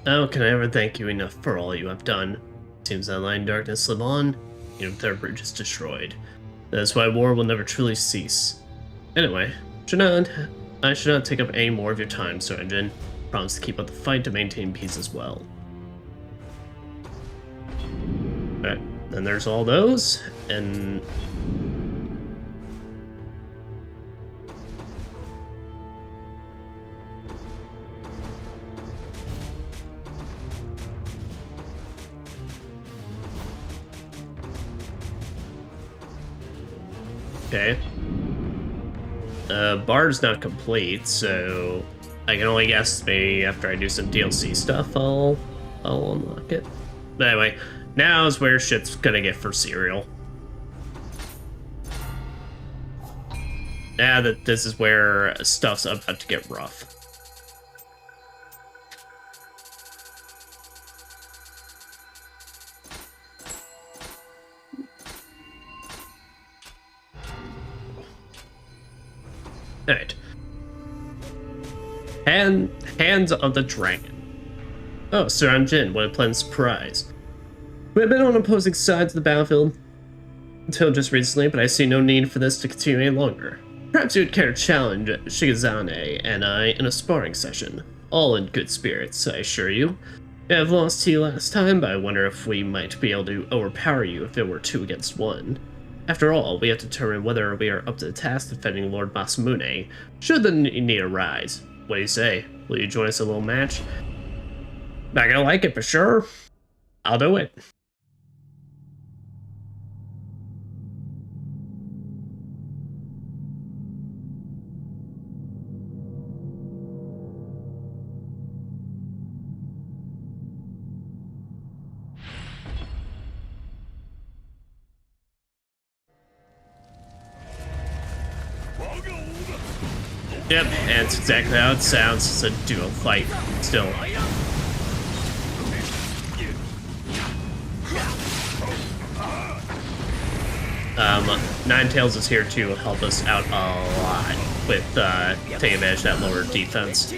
[SPEAKER 4] How can I ever thank you enough for all you have done? Seems that line darkness live on, even if their bridge is destroyed. That's why war will never truly cease. Anyway, I should not take up any more of your time, Sir Engine. Promise to keep up the fight to maintain peace as well. Alright, then there's all those, and... Okay. Bar's not complete, so I can only guess maybe after I do some DLC stuff, I'll unlock it. But anyway, now is where shit's gonna get for cereal. Now that this is where stuff's about to get rough. Alright. Hands of the Dragon. Oh, Sir, I'm Jin. What a pleasant surprise. We've been on opposing sides of the battlefield until just recently, but I see no need for this to continue any longer. Perhaps you'd care to challenge Shigazane and I in a sparring session. All in good spirits, I assure you. I've lost to you last time, but I wonder if we might be able to overpower you if it were 2 against 1. After all, we have to determine whether we are up to the task defending Lord Masamune, should the need arise. What do you say? Will you join us in a little match? Not gonna like it for sure. I'll do it. Yep, and it's exactly how it sounds. It's a duo fight still. Ninetales is here to help us out a lot with taking advantage of that lower defense.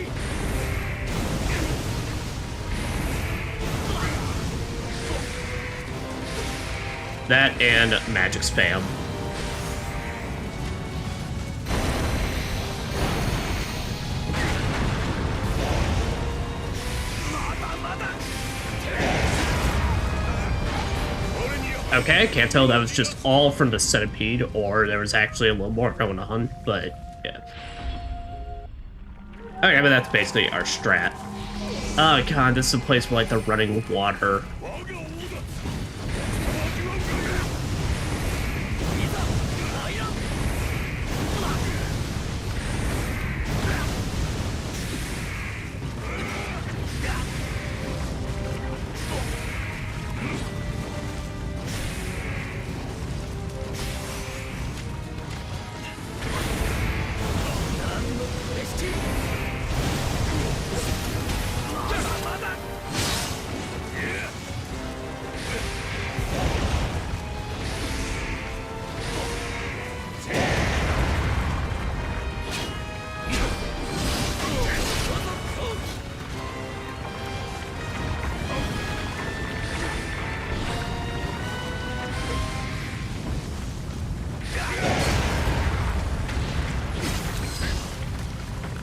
[SPEAKER 4] That and magic spam. Okay, can't tell if that was just all from the centipede or there was actually a little more going on, but yeah. Okay, but that's basically our strat. Oh god, this is a place where like they're running with water.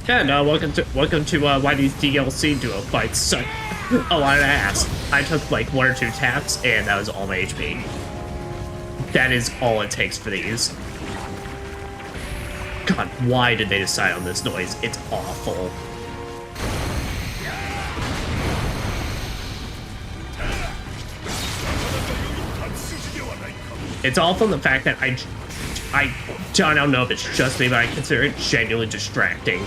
[SPEAKER 4] Yeah, no, welcome to why these DLC duo fights suck a lot of ass. I took like 1 or 2 taps and that was all my HP. That is all it takes for these. God, why did they decide on this noise? It's awful. It's awful in the fact that I don't know if it's just me, but I consider it genuinely distracting.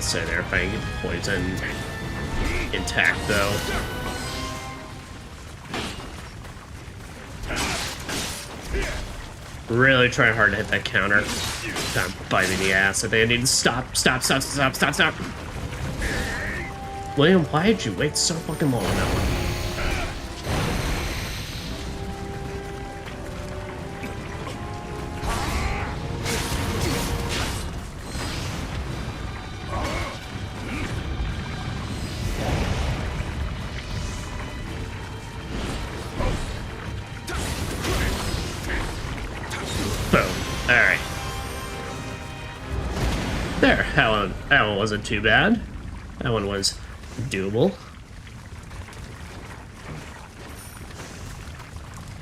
[SPEAKER 4] Say there if I can get the poison intact though. Really trying hard to hit that counter. Kind of biting the ass. I think I need to stop. William, why did you wait so fucking long on that one? Alright. There, that one wasn't too bad. That one was doable.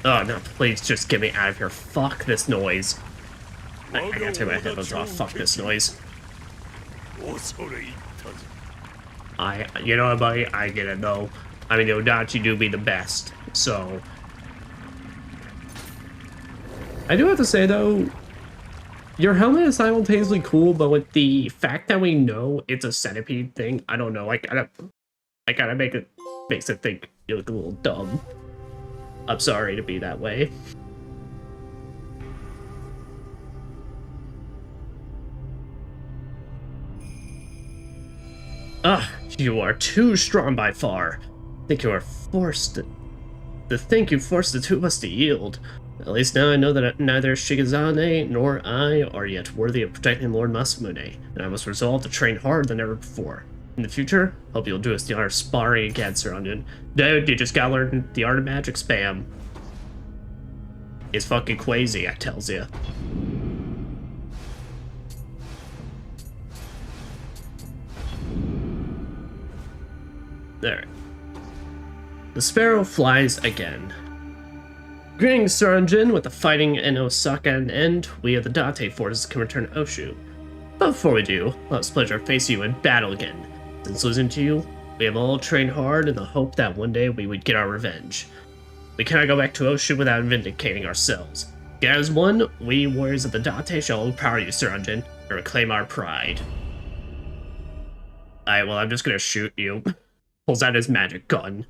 [SPEAKER 4] Oh no, please just get me out of here. Fuck this noise. I gotta take my headphones off. Fuck this noise. You know what, buddy? I get it though. I mean, Odachi do be the best, so. I do have to say though, your helmet is simultaneously cool, but with the fact that we know it's a centipede thing, I don't know. I gotta makes it think you look a little dumb. I'm sorry to be that way. Ugh, you are too strong by far. I think you are forced to think you forced the two of us to yield. At least now I know that neither Shigezane nor I are yet worthy of protecting Lord Masamune, and I must resolve to train harder than ever before. In the future, hope you'll do us the honor of sparring against her, Onion. Dude, you just gotta learn the art of magic spam. It's fucking crazy, I tells ya. . 」 . 。 . 。 . 。 . 」 . 」 . 」 . 」 . 」 . 」 . 」 . 」 . 」 . 」 . 」 . 」 . 」 . 」 . 」 . 」 . 」 」 . 」 」 . 」 」 . 」 」 . 」 . 」 . 」 . 」There. The sparrow flies again. Greetings, Suranjin. With the fighting in Osaka at an end, we of the Date forces can return to Oshu. But before we do, let us pledge our faith to you in battle again. Since losing to you, we have all trained hard in the hope that one day we would get our revenge. We cannot go back to Oshu without vindicating ourselves. Yet as one, we warriors of the Date shall overpower you, Suranjin, and reclaim our pride. Alright, well, I'm just gonna shoot you. Pulls out his magic gun.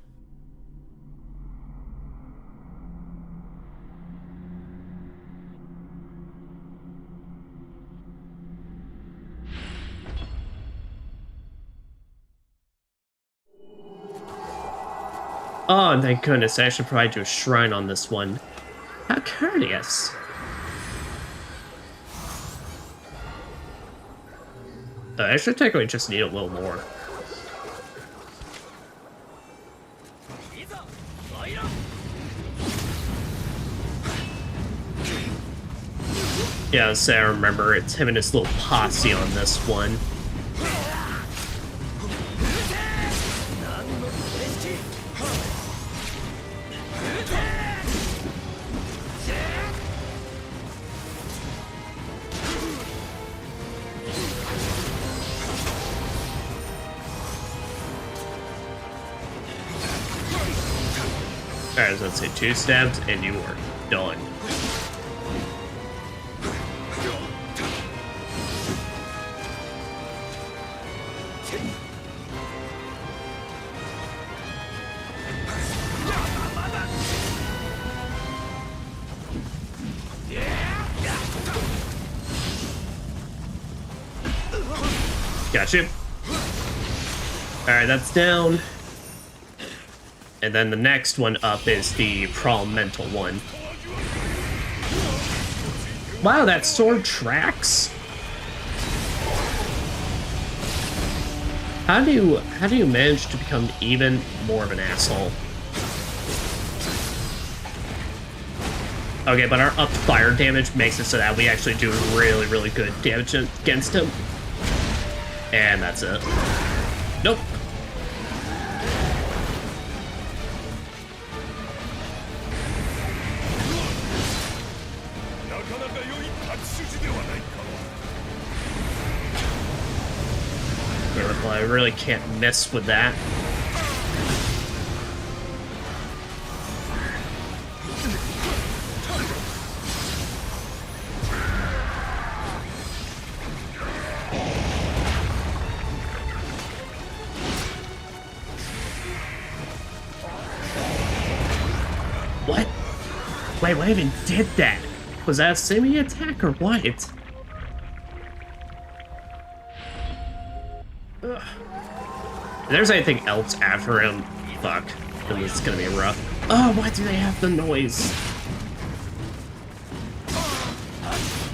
[SPEAKER 4] Oh, and thank goodness, I should probably do a shrine on this one. How courteous. I should technically just need a little more. Yeah, so I remember it's him and his little posse on this one. Alright, so let's say 2 stabs and you are done. Got you. Alright, that's down. And then the next one up is the Mental one. Wow, that sword tracks? How do you manage to become even more of an asshole? Okay, but our up fire damage makes it so that we actually do really, really good damage against him. And that's it. Nope. Well, I really can't mess with that. What? Wait, what even did that? Was that a semi-attack or what? Ugh. If there's anything else after him, fuck, then it's gonna be rough. Oh, why do they have the noise?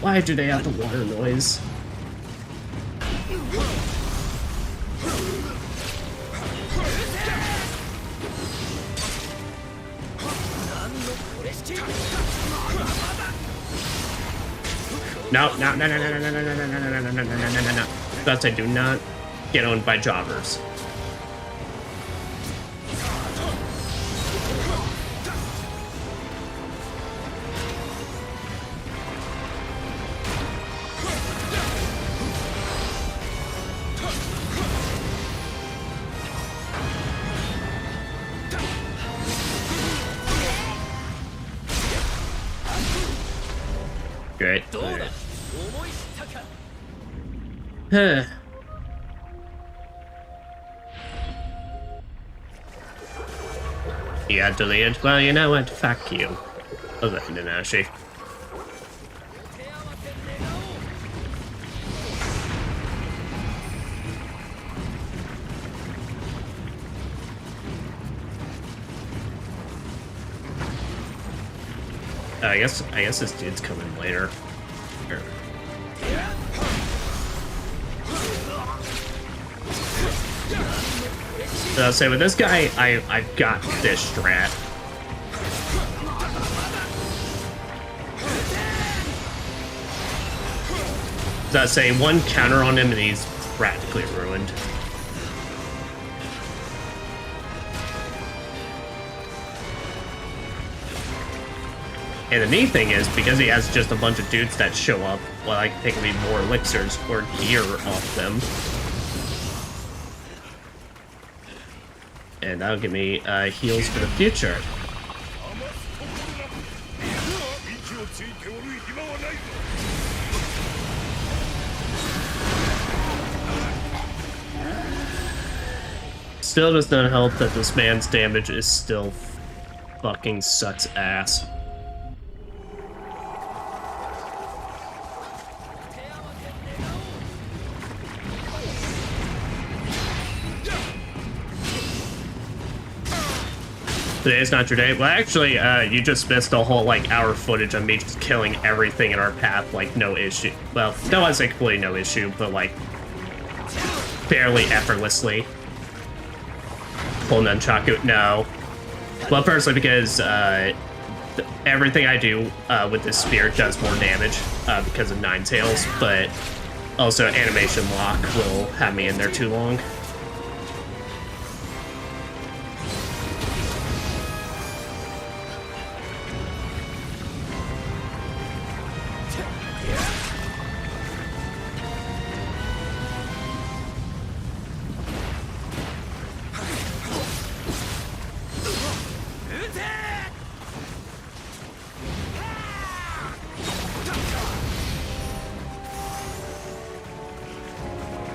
[SPEAKER 4] Why do they have the water noise? No, no, no, no, no, no, no, no, no, no, no, no, no, no, no, no, no. Thus I do not get owned by jobbers. Great. Huh. You got deleted? Well, you know what? Fuck you. Other than Nanashi. I guess this dude's coming later. Here. So I'll say with this guy, I've got this strat. So I'll say one counter on him and he's practically ruined. And the neat thing is, because he has just a bunch of dudes that show up, well, I can take me more elixirs or gear off them. And that'll give me heals for the future. Still does not help that this man's damage is still fucking sucks ass. Today's not your day. Well, actually, you just missed a whole, like, hour footage of me just killing everything in our path, like, no issue. Well, that wasn't completely no issue, but, like, fairly effortlessly. Full nunchaku, no. Well, personally, because, everything I do, with this spear does more damage, because of Nine Tails, but also animation lock will have me in there too long.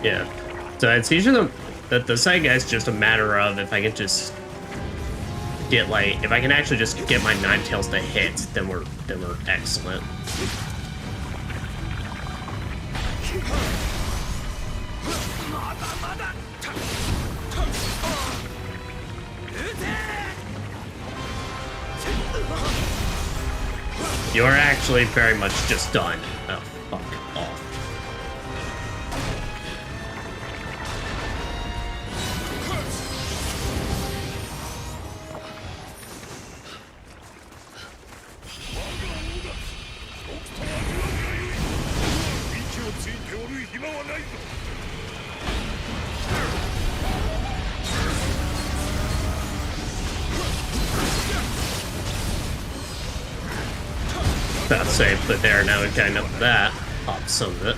[SPEAKER 4] Yeah, so it's usually the side guy's just a matter of if I can just get like if I can actually just get my Nine Tails to hit, then we're excellent. You're actually very much just done. Oh, fuck off. That's safe, but there, now we've got enough of that. Pop some of it.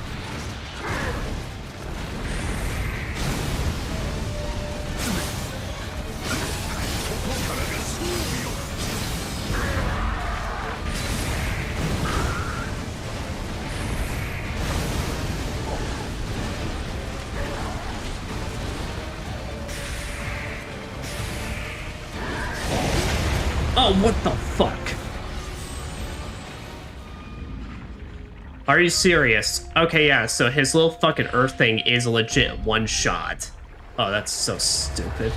[SPEAKER 4] Oh, what the fuck? Are you serious? Okay, yeah, so his little fucking earth thing is a legit one shot. Oh, that's so stupid.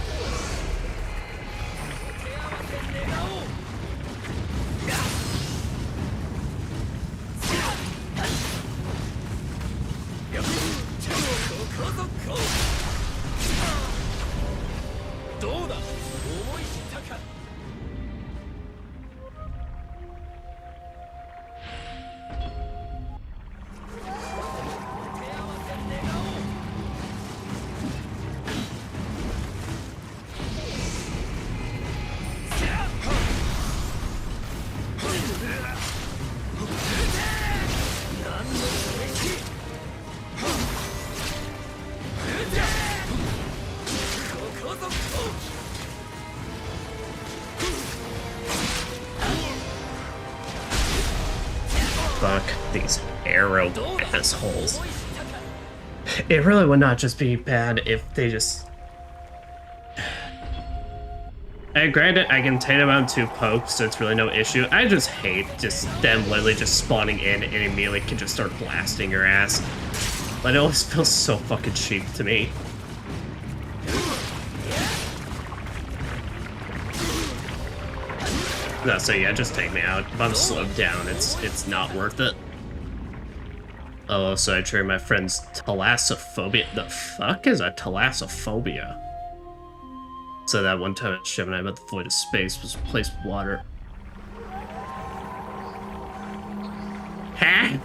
[SPEAKER 4] Fuck these arrow assholes. It really would not just be bad if they just... And granted, I can take them on 2 pokes, so it's really no issue. I just hate just them literally just spawning in and immediately can just start blasting your ass. But it always feels so fucking cheap to me. No, so yeah, just take me out. If I'm slowed down, it's not worth it. Oh, so I triggered my friend's thalassophobia. The fuck is a thalassophobia? So that one time at Gemini about the void of space was replaced with water. Huh?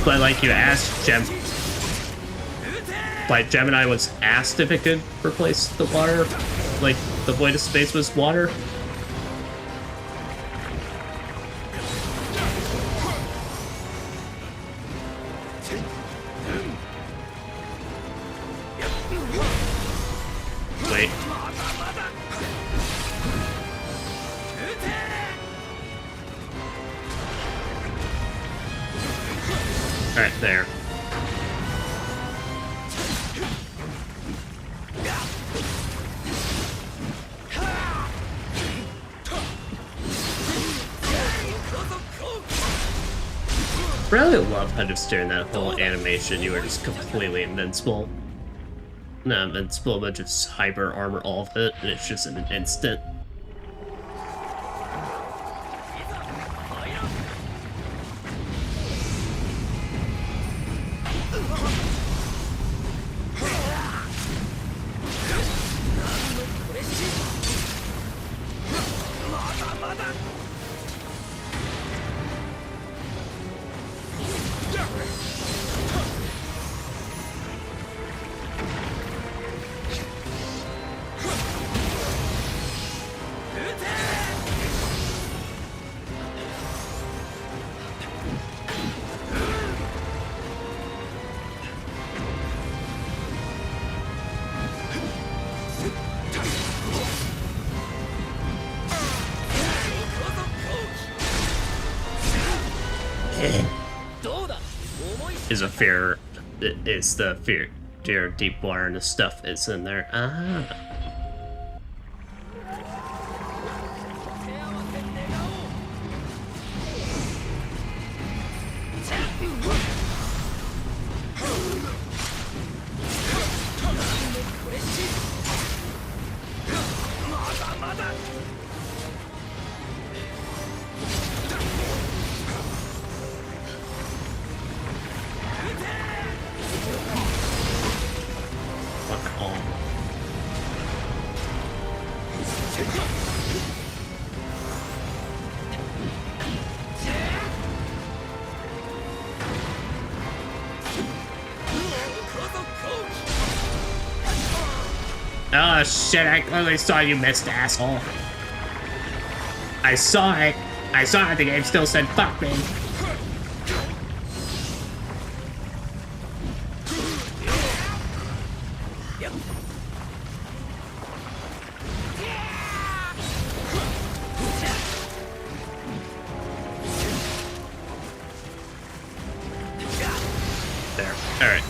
[SPEAKER 4] But like you asked like Gemini was asked if it could replace the water, like the void of space was water. Wait. Alright, there. Really love how just during that whole animation you were just completely invincible. Not invincible, but just hyper armor all of it, and it's just in an instant. Is a fear. It's the fear of deep water and the stuff is in there. Ah. Oh shit, I clearly saw you missed, asshole. I saw it. The game still said fuck me. There. Alright.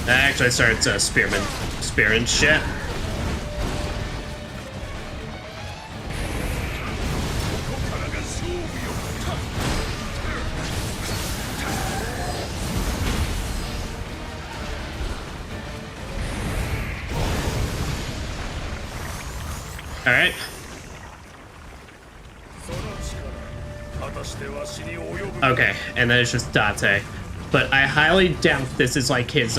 [SPEAKER 4] Actually, I started spearman shit. Alright. Okay, and then it's just Date. But I highly doubt this is like his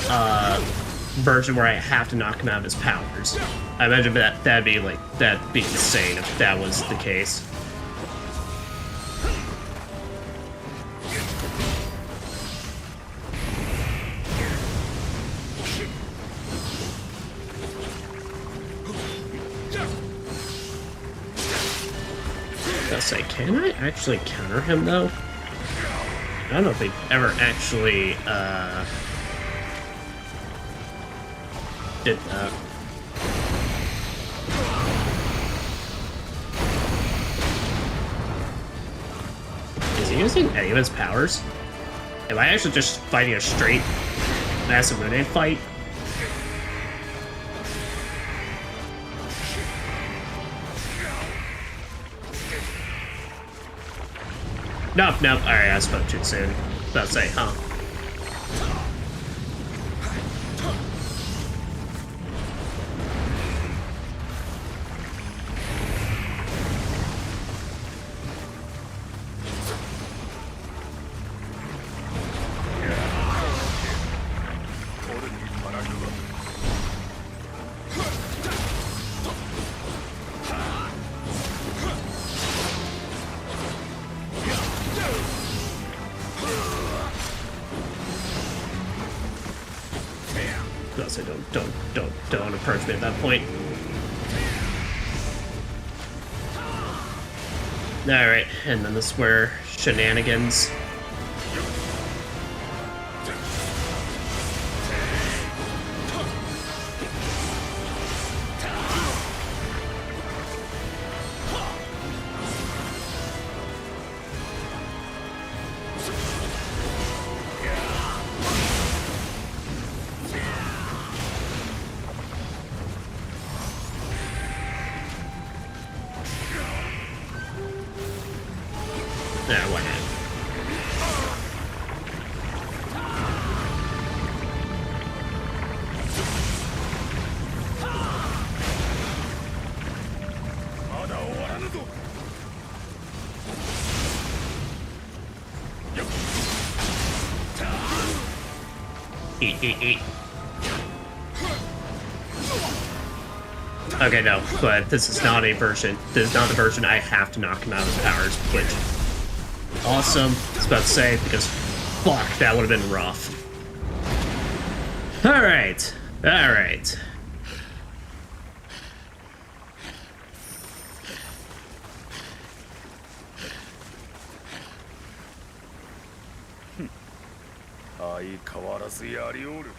[SPEAKER 4] version where I have to knock him out of his powers. I imagine that'd be insane if that was the case. I'll say, can I actually counter him though? I don't know if they ever actually did that. Is he using any of his powers? Am I actually just fighting a straight Masamune fight? Nope. Alright, I spoke too soon. About to say, huh? don't approach me at that point. Alright, and then this is where shenanigans. Nah, why not? Eat. Okay, no, but this is not a version. This is not the version I have to knock him out of his powers, which awesome. I was about to say, because fuck, that would have been rough. Alright. Alright.
[SPEAKER 5] 相変わらずやりおる。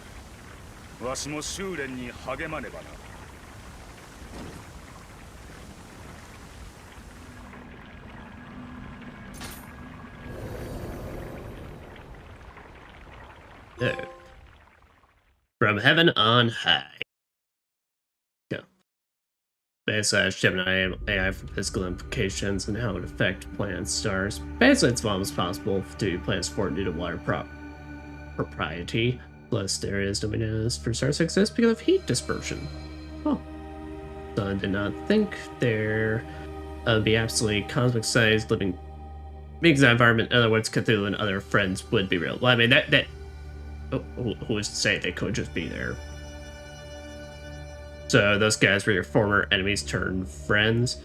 [SPEAKER 5] わしも修練に励まねばな。
[SPEAKER 4] From heaven on high. Go. Basically, Gemini AI for physical implications and how it would affect planets, stars. Basically, it's almost possible to planets formed due to water propriety. Plus, areas dominated for stars exist because of heat dispersion. Oh. So I did not think there would be absolutely cosmic-sized living beings in that environment. In other words, Cthulhu and other friends would be real. Well, I mean, that who is to say they could just be there? So those guys were your former enemies turned friends.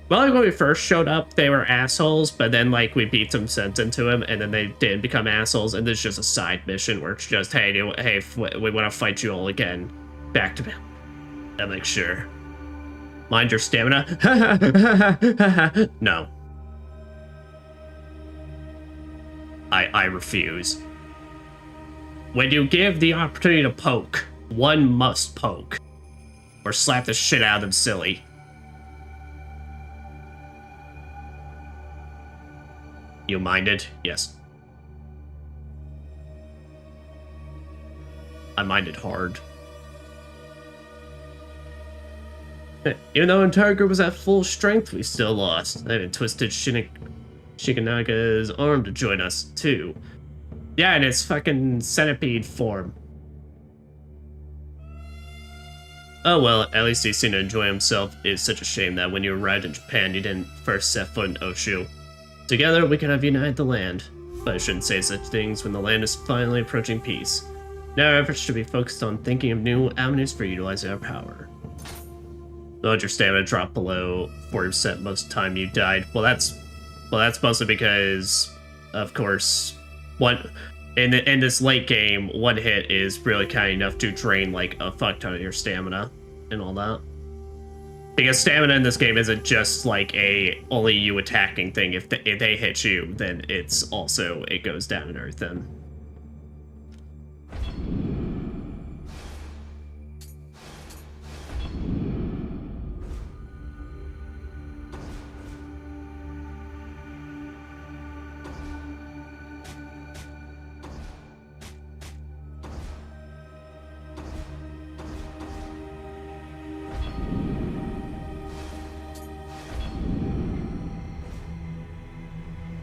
[SPEAKER 4] Well, like when we first showed up, they were assholes, but then like we beat some sense into them, and then they did become assholes. And this is just a side mission where it's just, hey, we want to fight you all again. Back to back. I'm like, sure. Mind your stamina. No. I refuse. When you give the opportunity to poke, one must poke. Or slap the shit out of them silly. You minded? Yes. I minded hard. Even though entire group was at full strength, we still lost. I even twisted Sychonias' arm to join us, too. Yeah, in its fucking centipede form. Oh well, at least he seemed to enjoy himself. It's such a shame that when you arrived in Japan, you didn't first set foot in Oshu. Together, we could have united the land. But I shouldn't say such things when the land is finally approaching peace. Now our efforts should be focused on thinking of new avenues for utilizing our power. Though your stamina dropped below 40% most of the time you died. Well, that's mostly because, of course, in this late game, one hit is really kind of enough to drain like a fuck ton of your stamina and all that. Because stamina in this game isn't just like a only you attacking thing. If they hit you, then it's also it goes down and everything.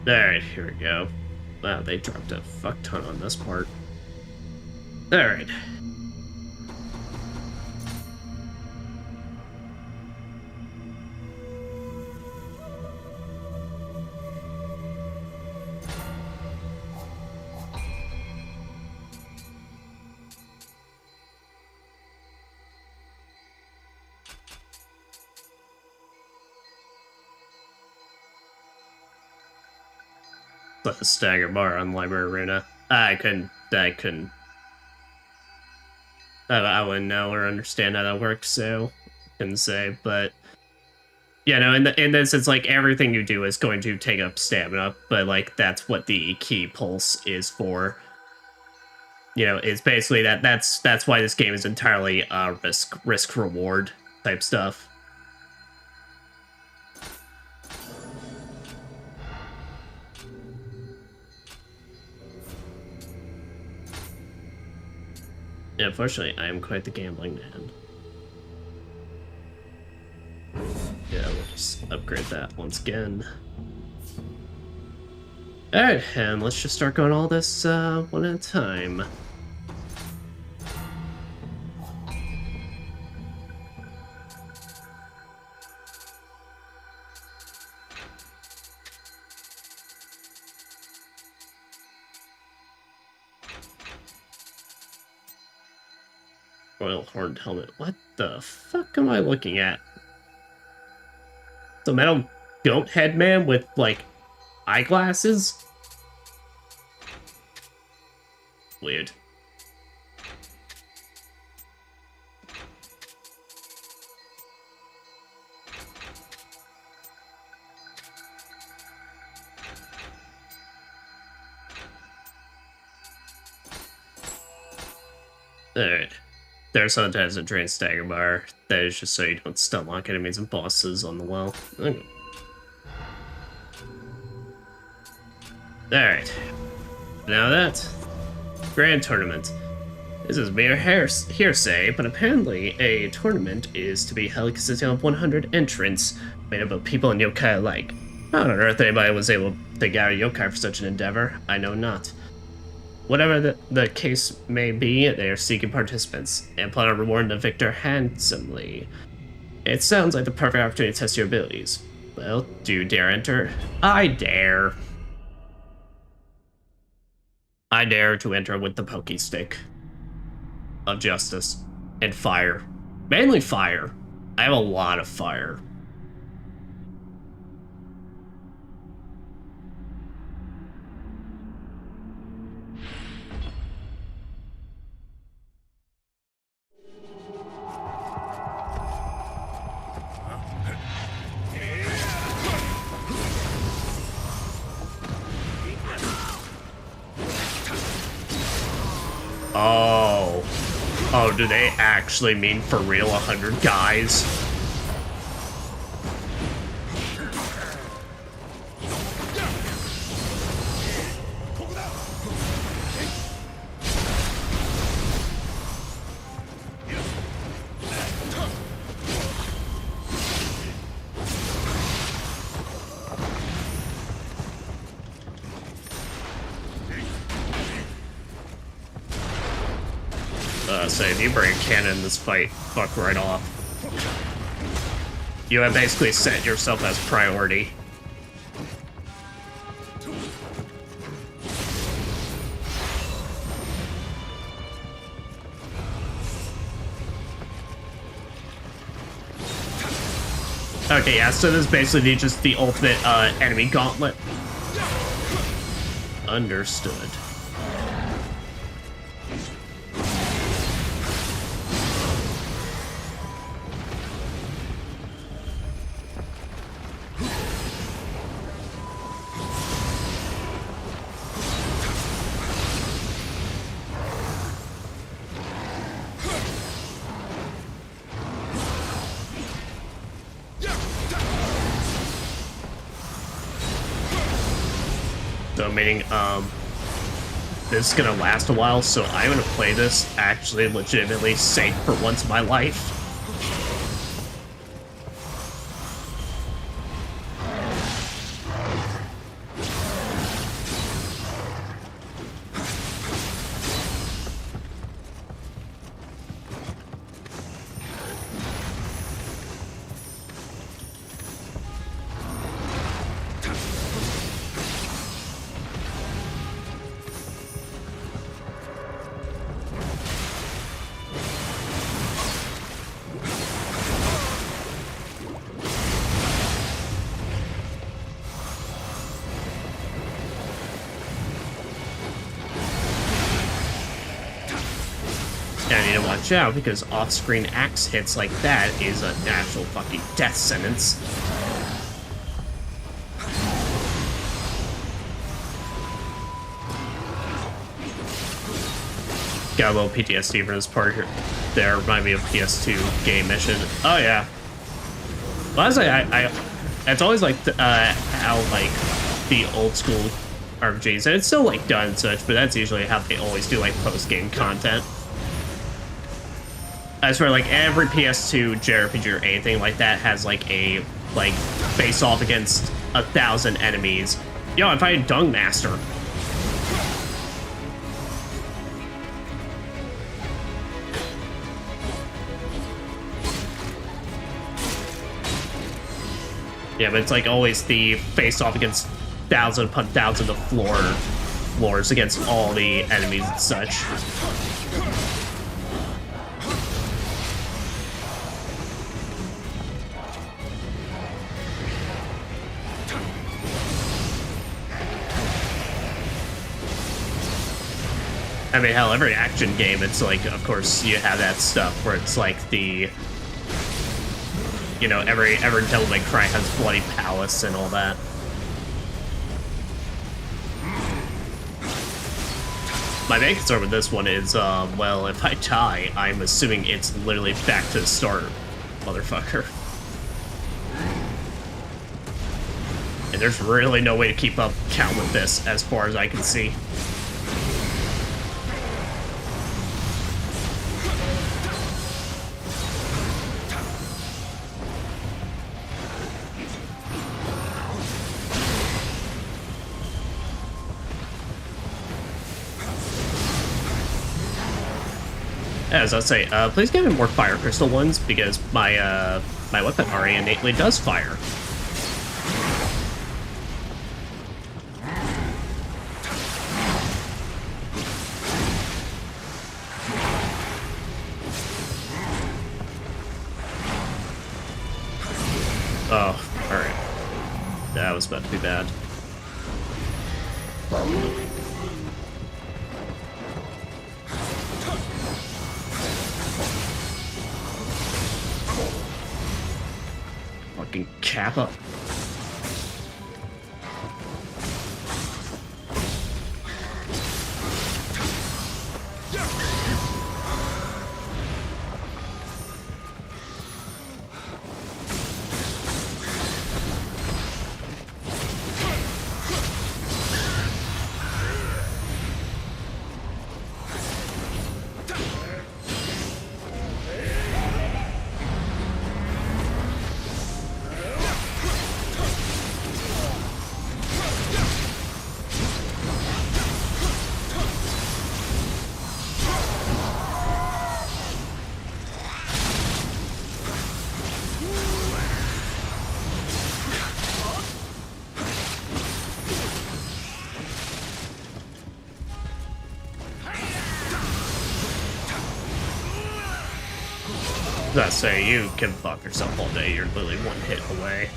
[SPEAKER 4] Alright, here we go. Wow, they dropped a fuck ton on this part. Alright. The stagger bar on Library Arena. I couldn't. I wouldn't know or understand how that works, so couldn't say. But yeah, no, in this, it's like everything you do is going to take up stamina, but like that's what the key pulse is for. You know, it's basically that's why this game is entirely risk reward type stuff. Yeah, unfortunately, I am quite the gambling man. Yeah, we'll just upgrade that once again. Alright, and let's just start going all this one at a time. Royal Horned Helmet. What the fuck am I looking at? The metal goat head man with, like, eyeglasses? Weird. Alright. There's sometimes a drain stagger bar. That is just so you don't stun lock enemies and bosses on the well. Okay. Alright. Now that. Grand Tournament. This is mere hearsay, but apparently a tournament is to be held consisting of 100 entrants, made up of people and yokai alike. How on earth anybody was able to gather yokai for such an endeavor, I know not. Whatever the case may be, they are seeking participants, and plan on rewarding the victor handsomely. It sounds like the perfect opportunity to test your abilities. Well, do you dare enter? I dare. I dare to enter with the pokey stick of justice and fire. Mainly fire. I have a lot of fire. Oh. Oh, do they actually mean for real 100 guys? So if you bring a cannon in this fight, fuck right off. You have basically set yourself as priority. Okay, yeah, so this is basically just the ultimate enemy gauntlet. Understood. So meaning, this is gonna last a while, so I'm gonna play this actually legitimately safe for once in my life. watch out, because off-screen axe hits like that is an actual fucking death sentence. Got a little PTSD for this part here. There, remind me of PS2 game mission. Oh yeah. Well, I it's always like how like the old school RPGs, and it's still like done and such, but that's usually how they always do like post-game content. I swear, like every PS2 JRPG or anything like that has like a face off against 1,000 enemies. Yo, I find Dung Master. Yeah, but it's like always the face off against 1,000 upon 1,000 of floors against all the enemies and such. I mean, hell, every action game, it's like, of course, you have that stuff where it's like the, you know, every Devil May Cry has Bloody Palace and all that. My main concern with this one is, well, if I die, I'm assuming it's literally back to the start, motherfucker. And there's really no way to keep up count with this, as far as I can see. As I say, please give me more fire crystal ones, because my my weapon already innately does fire. Oh, alright. That was about to be bad. Fucking Kappa. I say, you can fuck yourself all day. You're literally one hit away.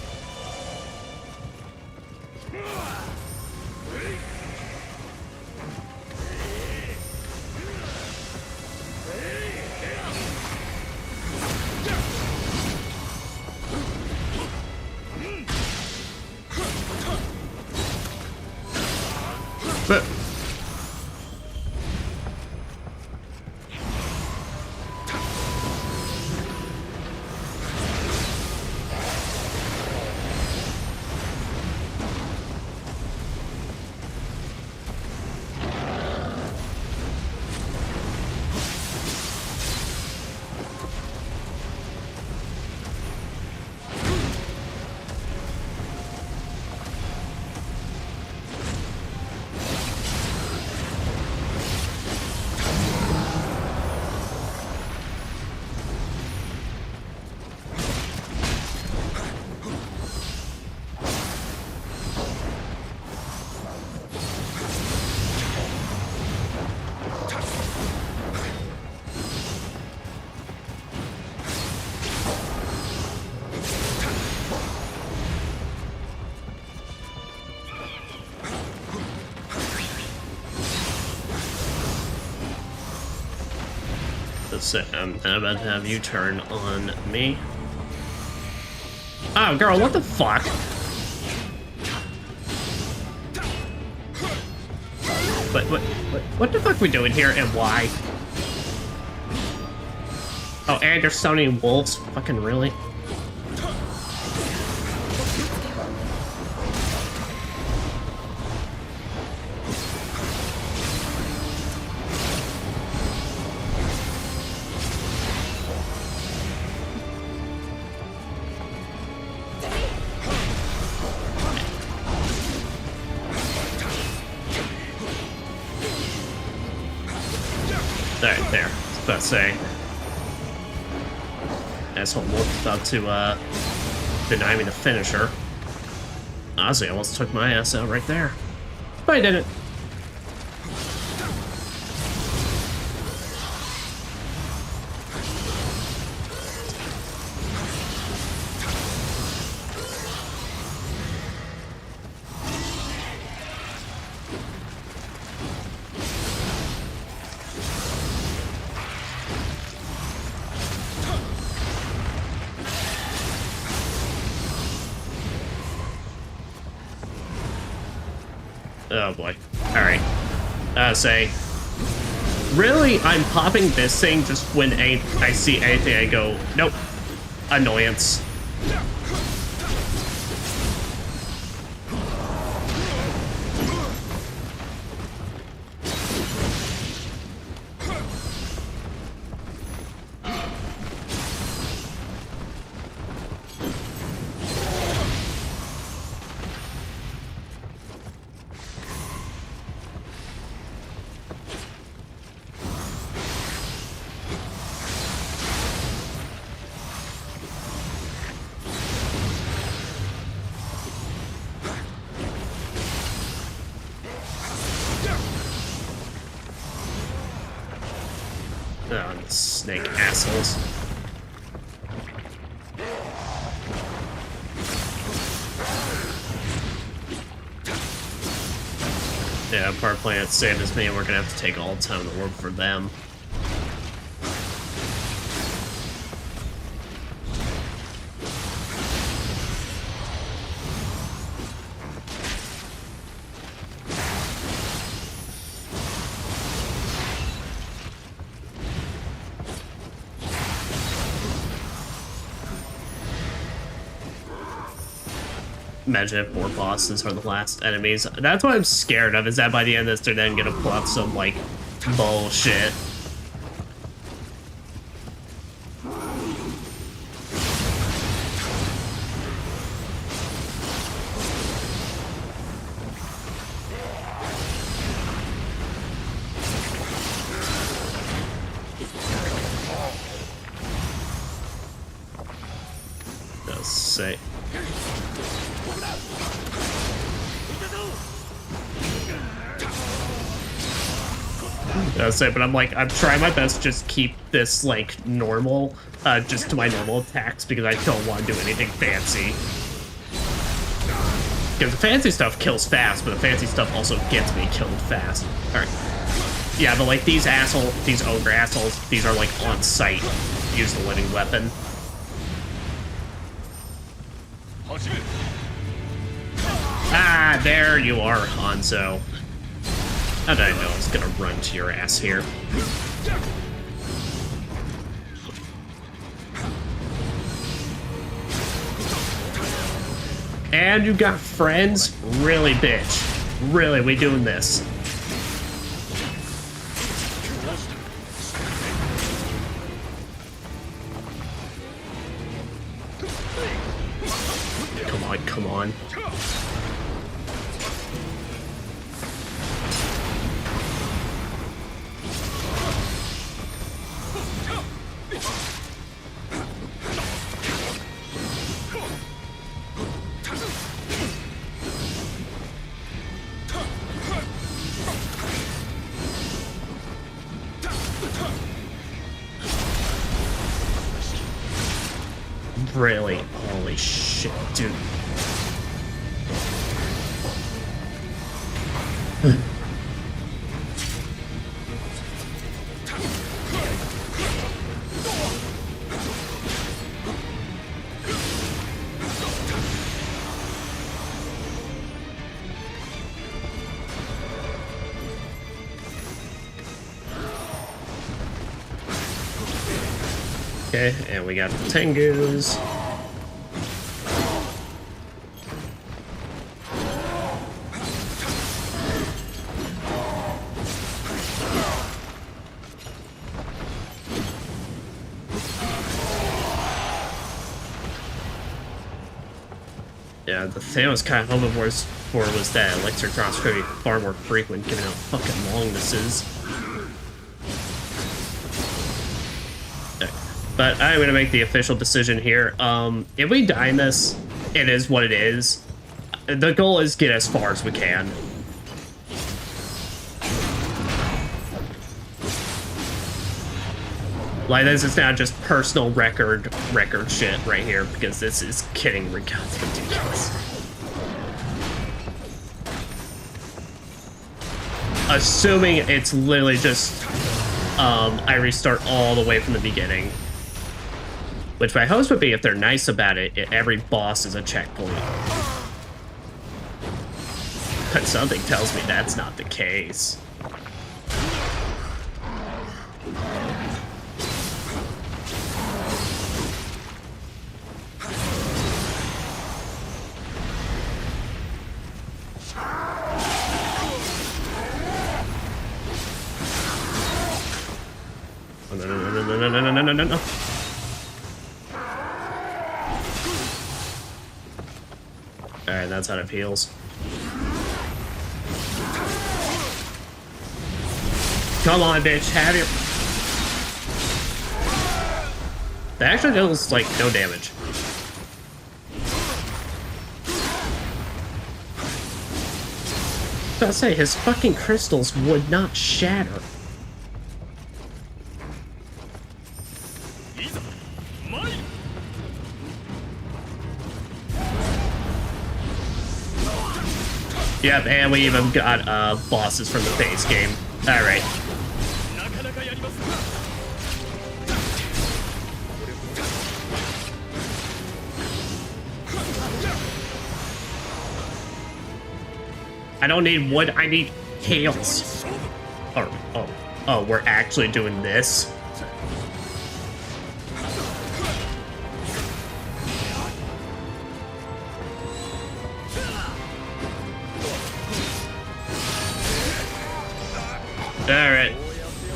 [SPEAKER 4] But So I'm about to have you turn on me. Oh, girl, what the fuck? What the fuck are we doing here and why? Oh, and you're summoning wolves? Fucking really? Alright, there. I was about to say. Asshole wolf's about to deny me the finisher. Honestly, I almost took my ass out right there. But I didn't. Oh boy. Alright. Say. Really, I'm popping this thing just when I see anything, I go, nope. Annoyance. Oh, snake assholes. Yeah, part playing it same as me, we're gonna have to take all the time in the world for them. Imagine if more bosses are the last enemies. That's what I'm scared of, is that by the end of this, they're then gonna pull out some, like, bullshit. Let's say. I was saying, but I'm trying my best to just keep this, like, normal, just to my normal attacks, because I don't want to do anything fancy. Because the fancy stuff kills fast, but the fancy stuff also gets me killed fast. Alright. Yeah, but, like, these ogre assholes, these are, like, on sight. Use the living weapon. Ah, there you are, Hanzo. How did I know I was gonna run to your ass here? And you got friends? Really, bitch? Really, we doing this? Come on, come on. Really? Holy shit, dude. Okay, and we got the Tengus. Yeah, the thing I was kind of hoping for was that elixir drops could be far more frequent, given how fucking long this is. Okay. But I'm gonna make the official decision here. If we die in this, it is what it is. The goal is get as far as we can. Like, this is not just personal record shit right here, because this is getting ridiculous. Assuming it's literally just, I restart all the way from the beginning. Which my hopes would be, if they're nice about it, every boss is a checkpoint. But something tells me that's not the case. No. Alright, that's how it feels. Come on, bitch, have it. That actually deals, like, no damage. I was about to say, his fucking crystals would not shatter. Yep, and we even got bosses from the base game. Alright. I don't need wood, I need heals. Oh, we're actually doing this? Alright,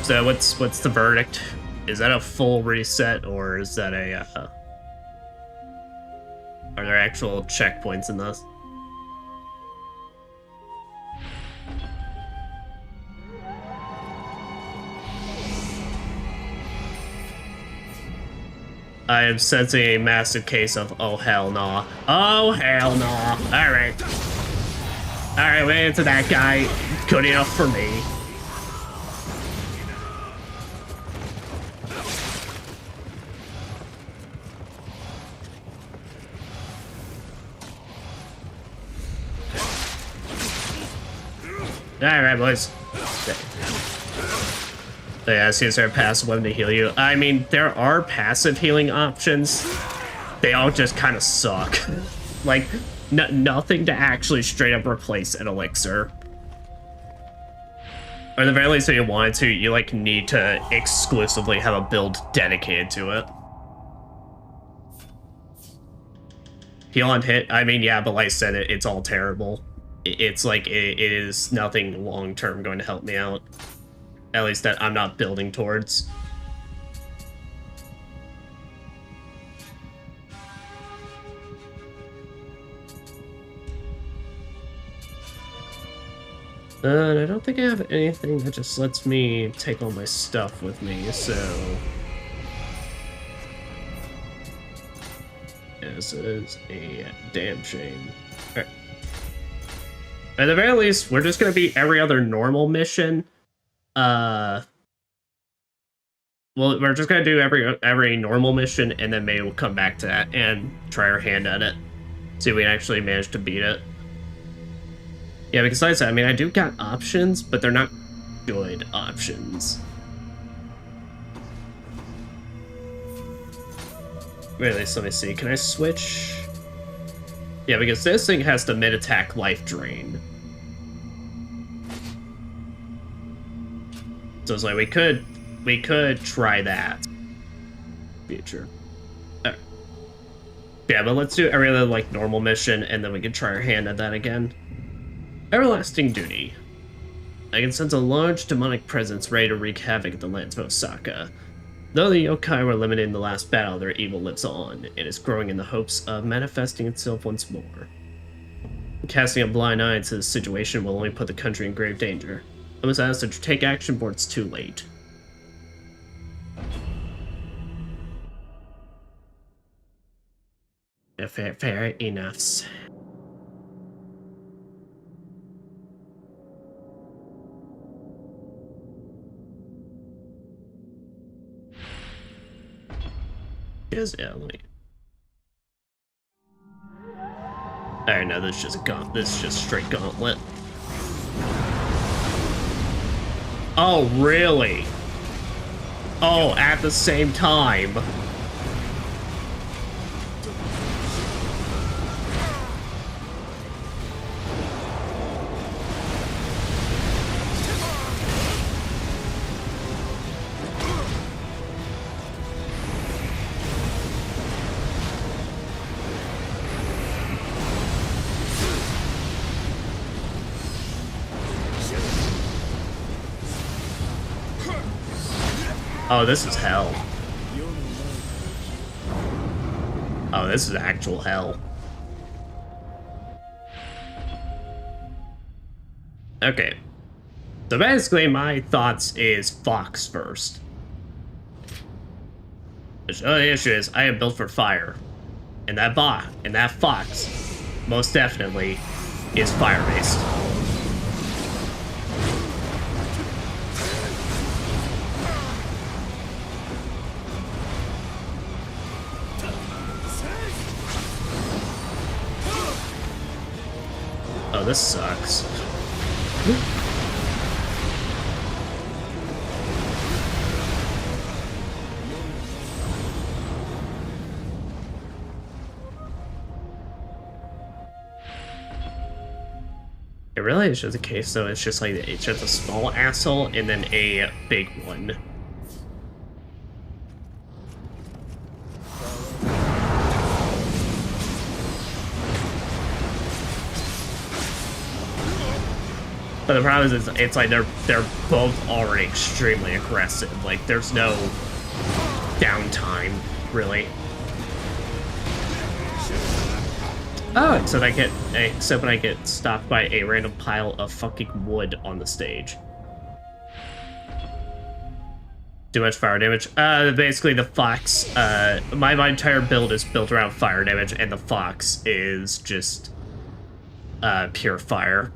[SPEAKER 4] so what's the verdict? Is that a full reset, or is that a, are there actual checkpoints in this? I am sensing a massive case of oh hell no. Oh hell no. Alright. Alright, we answered that guy. Good enough for me. Alright, boys. Yeah, see, is there a passive weapon to heal you? I mean, there are passive healing options. They all just kind of suck. Like, nothing to actually straight up replace an elixir. Or at the very least, if you wanted to, you, like, need to exclusively have a build dedicated to it. Heal on hit? I mean, yeah, but like I said, it's all terrible. It's like, it is nothing long-term going to help me out. At least that I'm not building towards. And I don't think I have anything that just lets me take all my stuff with me, so... This is a damn shame. Alright. At the very least, we're just gonna beat every other normal mission. Well, we're just gonna do every normal mission, and then maybe we'll come back to that and try our hand at it. See if we actually manage to beat it. Yeah, because like I said, I mean, I do got options, but they're not good options. Wait, at least let me see. Can I switch? Yeah, because this thing has the mid-attack life drain. So it's like we could try that. future. Alright. Yeah, but let's do a really like normal mission, and then we can try our hand at that again. Everlasting duty. I can sense a large demonic presence ready to wreak havoc at the lands of Osaka. Though the yokai were limited in the last battle, their evil lives on, and is growing in the hopes of manifesting itself once more. Casting a blind eye into this situation will only put the country in grave danger. I must ask to take action before it's too late. Fair enough. Is Ellie? Alright, no, this is just this is just straight gauntlet. Oh, really? Oh, at the same time. Oh, this is hell. Oh, this is actual hell. Okay. So basically, my thoughts is Fox first. The issue is, I am built for fire. And that Fox, most definitely, is fire-based. Oh, this sucks. It really is just a case, though. It's just like, it's just a small asshole and then a big one. But the problem is, it's like they're both already extremely aggressive. Like, there's no downtime, really. Oh, except when I get stopped by a random pile of fucking wood on the stage. Too much fire damage. Basically the Fox, my entire build is built around fire damage, and the Fox is just, pure fire.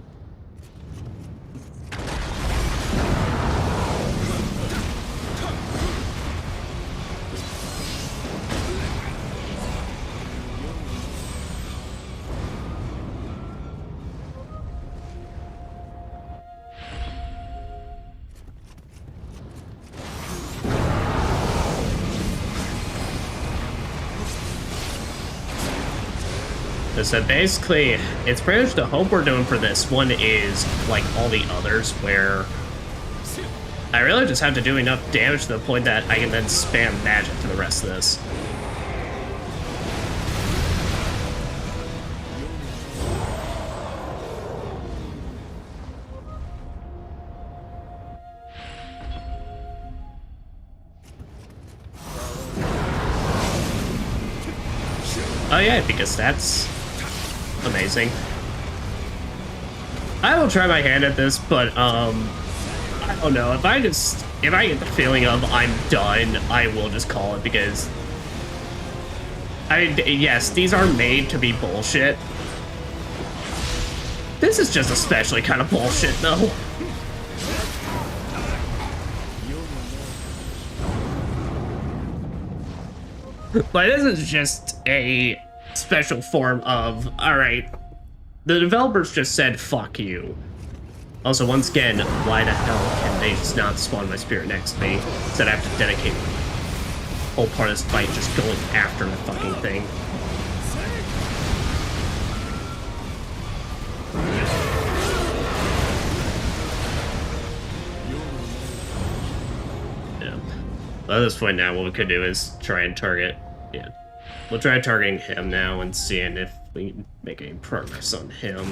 [SPEAKER 4] So basically, it's pretty much the hope we're doing for this one is like all the others, where I really just have to do enough damage to the point that I can then spam magic for the rest of this. Oh yeah, because that's amazing. I will try my hand at this, but I don't know. If I get the feeling of I'm done, I will just call it, because yes, these are made to be bullshit. This is just especially kind of bullshit, though. But this is just a special form of, alright, the developers just said, fuck you. Also, once again, why the hell can they just not spawn my spirit next to me? Instead I have to dedicate the whole part of this fight just going after the fucking thing. At this point now, what we could do is try and target... Yeah. We'll try targeting him now and seeing if we can make any progress on him.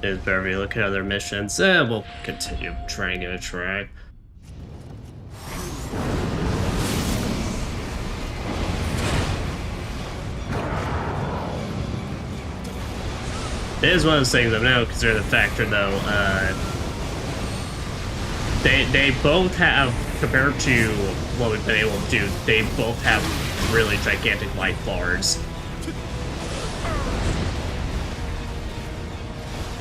[SPEAKER 4] Is better we look at other missions. We'll continue trying to give it a try. It is one of those things I'm now considering the factor though. They both have, compared to what we've been able to do, they both have really gigantic life bars.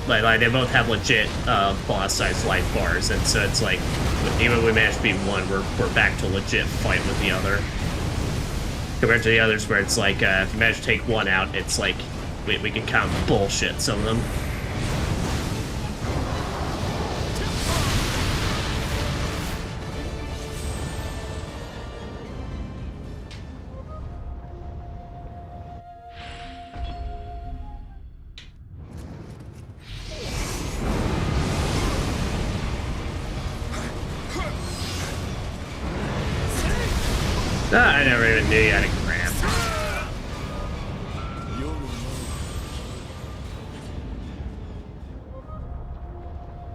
[SPEAKER 4] Like they both have legit boss-sized life bars, and so it's like, even if we manage to beat one, we're back to a legit fight with the other. Compared to the others, where it's like, if you manage to take one out, it's like, we can kind of bullshit some of them. I never even knew you had a grab.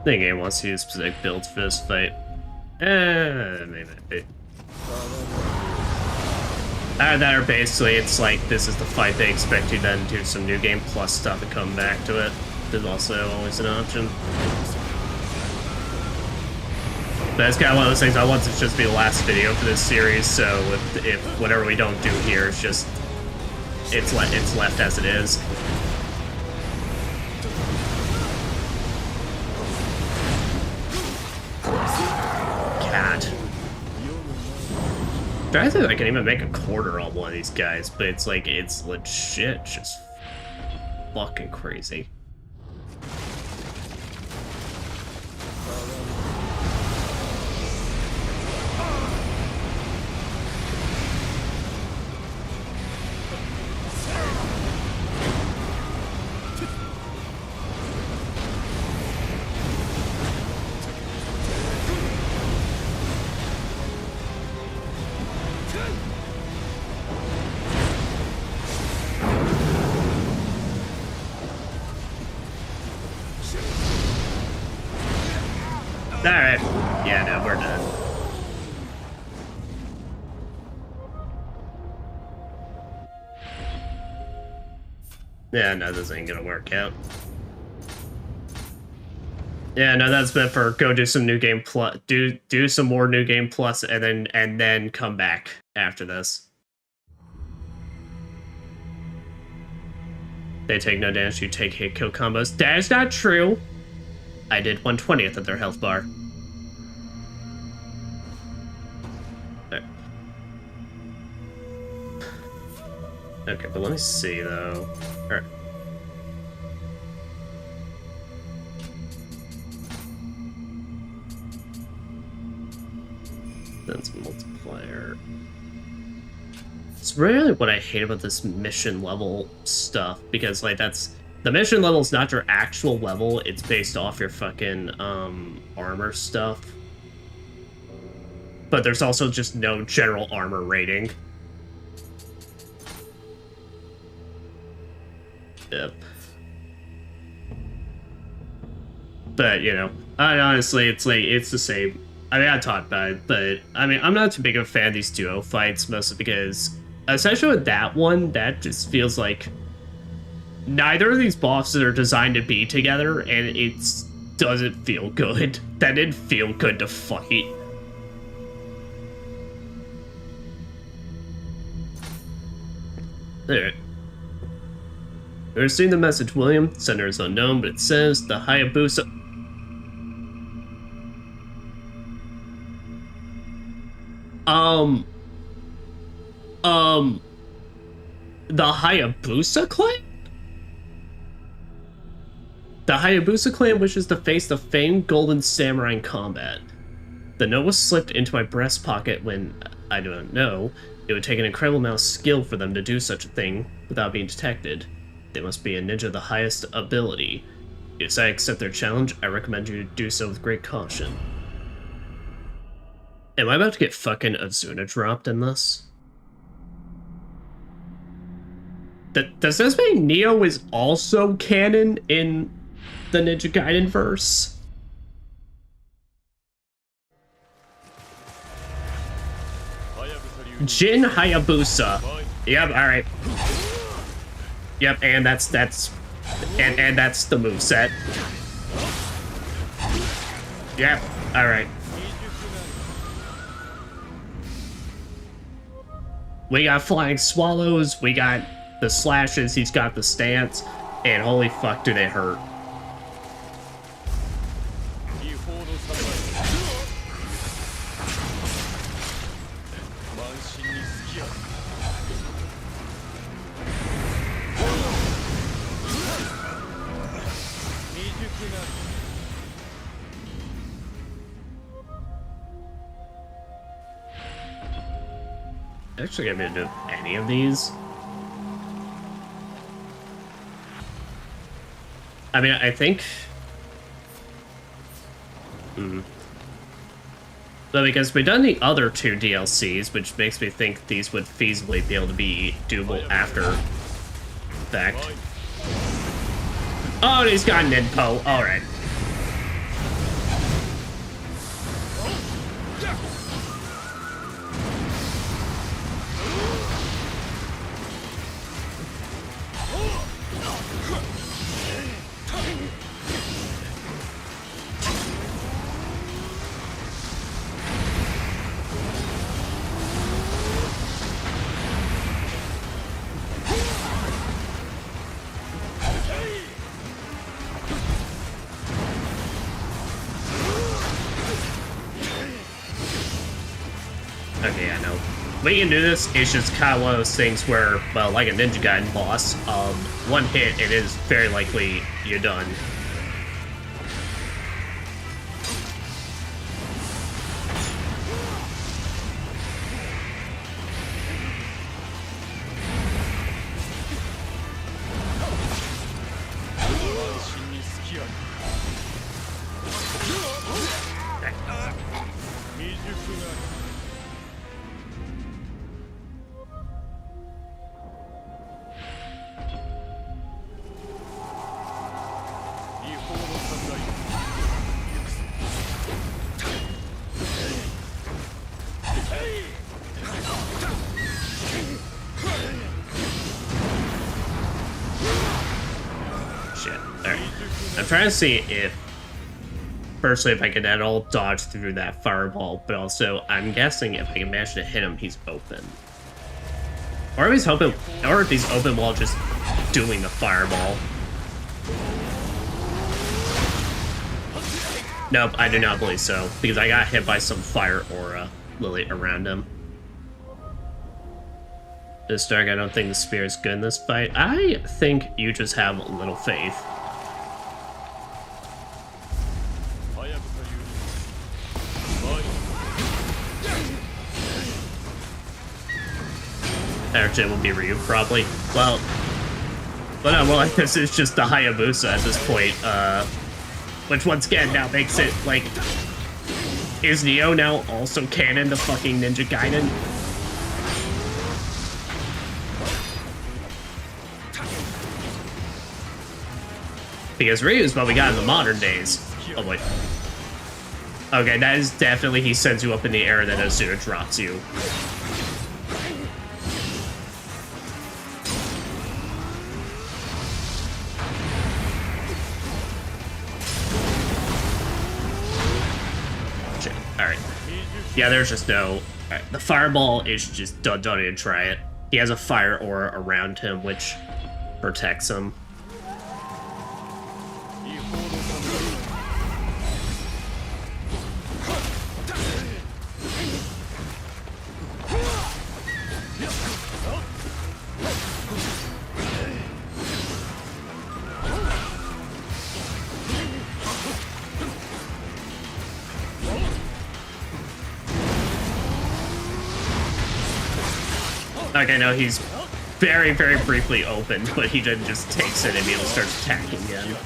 [SPEAKER 4] I think he wants to use specific builds for this fight. Maybe. That or basically, it's like, this is the fight they expect you then do some New Game Plus stuff and come back to it. There's also always an option. But it's kind of one of those things, I want it to just be the last video for this series, so if whatever we don't do here is just, it's left as it is. Cat. I'm trying to think if I can even make a quarter on one of these guys, but it's like, it's legit just fucking crazy. Alright. Yeah, no, we're done. Yeah, no, this ain't gonna work out. Yeah, no, that's meant for go do some New Game Plus, do some more New Game Plus, and then come back after this. They take no damage, you take hit kill combos. That is not true. I did 1/20th of their health bar. Right. Okay, but let me see though. Alright. That's multiplier. It's really what I hate about this mission level stuff, because like that's the mission level is not your actual level, it's based off your fucking armor stuff. But there's also just no general armor rating. Yep. But you know, honestly, it's like it's the same. I mean, I talked about it, but I mean, I'm not too big of a fan of these duo fights, mostly because, especially with that one, that just feels like neither of these bosses are designed to be together, and it doesn't feel good. That didn't feel good to fight. Alright. We received the message, William. Sender is unknown, but it says the Hayabusa. The Hayabusa clan? The Hayabusa clan wishes to face the famed Golden Samurai in combat. The note was slipped into my breast pocket when, I don't know, it would take an incredible amount of skill for them to do such a thing without being detected. They must be a ninja of the highest ability. If I accept their challenge, I recommend you do so with great caution. Am I about to get fucking Azuna dropped in this? Does this mean Nioh is also canon in the Ninja Gaiden verse? Jin Hayabusa. Yep, alright. Yep, and that's the moveset. Yep, alright. We got flying swallows, we got the slashes, he's got the stance, and holy fuck do they hurt. Actually, get me to do any of these. I mean, I think. But because we've done the other two DLCs, which makes me think these would feasibly be able to be doable after fact. Oh, and he's got Ninpo. Alright. Okay, I know. We can do this. It's just kind of one of those things where, well, like a Ninja Gaiden boss, one hit, it is very likely you're done. I'm trying to see if, firstly, if I can at all dodge through that fireball, but also, I'm guessing if I can manage to hit him, he's open. Or if he's open, or if he's open while just doing the fireball. Nope, I do not believe so, because I got hit by some fire aura lily around him. This Dark, I don't think the spear is good in this fight. I think you just have a little faith. Actually, it will be Ryu, probably. Well, but no, more like this is just the Hayabusa at this point, which once again now makes it, like, is Nioh now also canon to fucking Ninja Gaiden? Because Ryu is what we got in the modern days. Oh boy. Okay, that is definitely he sends you up in the air and then Azuna drops you. Alright. Yeah, there's just no... Alright, the fireball is just... Don't even try it. he has a fire aura around him, which protects him. Okay, no, he's very, very briefly open, but he then just takes it and immediately starts attacking again.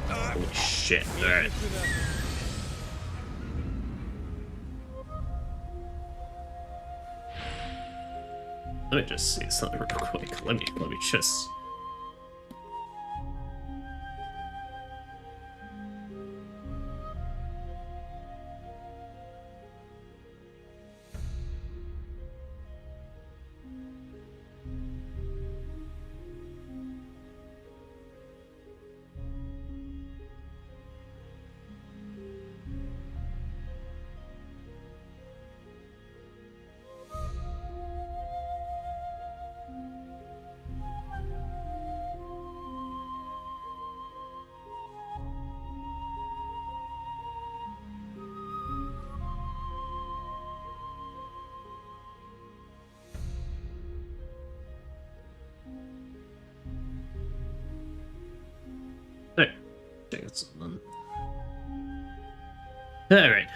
[SPEAKER 4] Holy shit, alright. Let me just see something real quick. Let me just... Alright.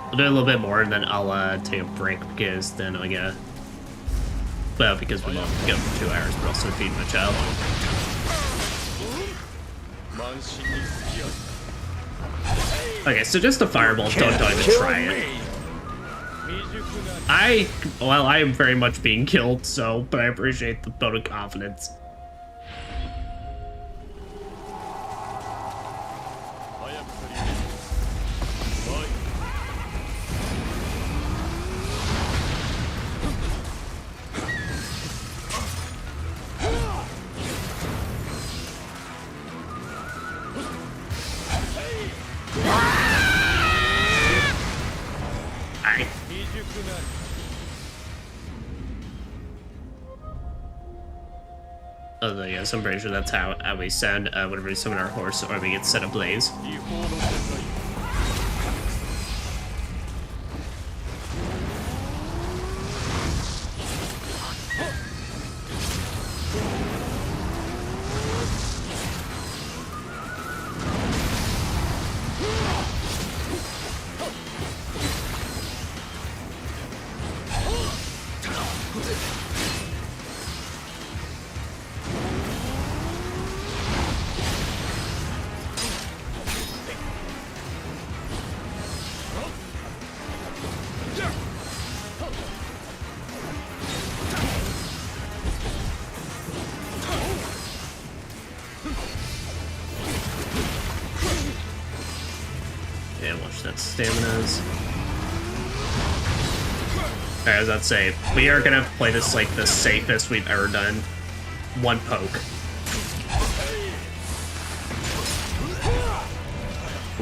[SPEAKER 4] I'll do a little bit more and then I'll take a break because then I gotta... Well, because we won't go for 2 hours, but also feed my child. Okay, so just a fireball, don't even try it. Well, I am very much being killed, so, but I appreciate the vote of confidence. Oh, yes, I'm pretty sure that's how we sound whenever we summon our horse or we get set ablaze. Staminas. Alright, I was about to say, we are gonna play this like the safest we've ever done. 1 poke.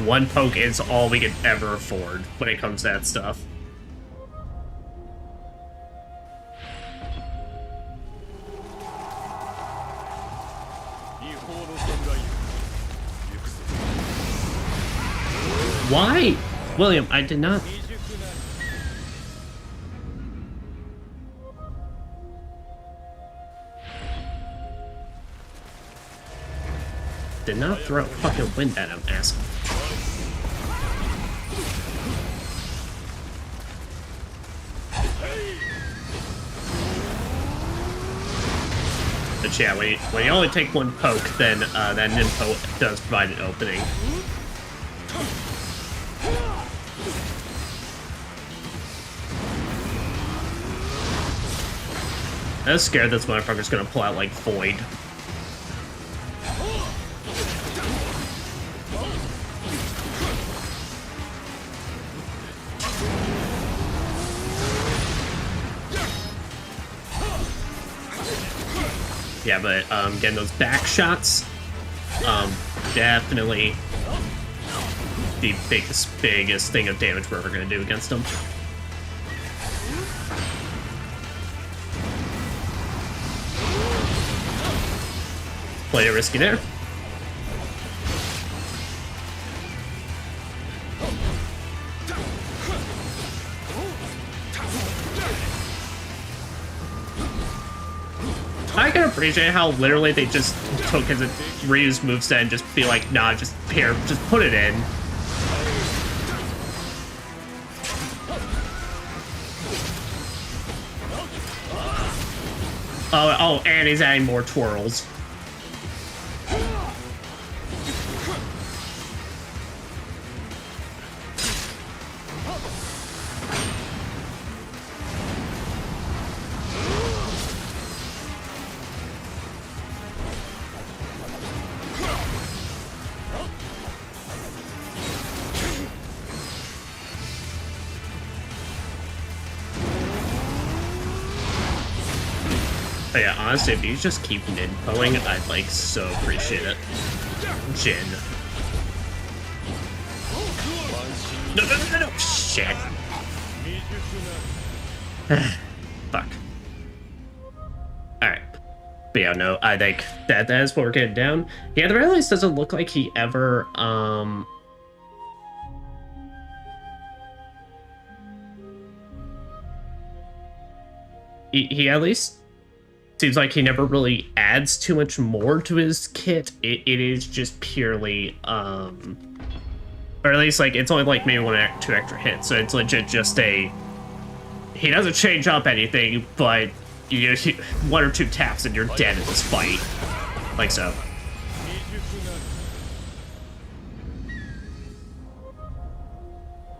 [SPEAKER 4] 1 poke is all we can ever afford when it comes to that stuff. Why? William, I did not... Did not throw fucking wind at him, asshole. But yeah, when you only take one poke, then that Ninpo does provide an opening. I was scared this motherfucker's gonna pull out like Void. Yeah, but getting those back shots, definitely the biggest thing of damage we're ever gonna do against him. Played it risky there. I can appreciate how literally they just took his Ryu's moveset and just be like, nah, just here, just put it in. Oh, and he's adding more twirls. But yeah, honestly, if you just keep ninpoing, I'd like so appreciate it. Jin. No. Shit. Fuck. Alright. But yeah, no, I think that is what we're getting down. Yeah, at the very least doesn't look like he ever, He at least seems like he never really adds too much more to his kit. It is just purely, or at least like it's only like maybe 1 or 2 extra hits, so it's legit just a. He doesn't change up anything, but you 1 or 2 taps and you're dead in this fight, like so.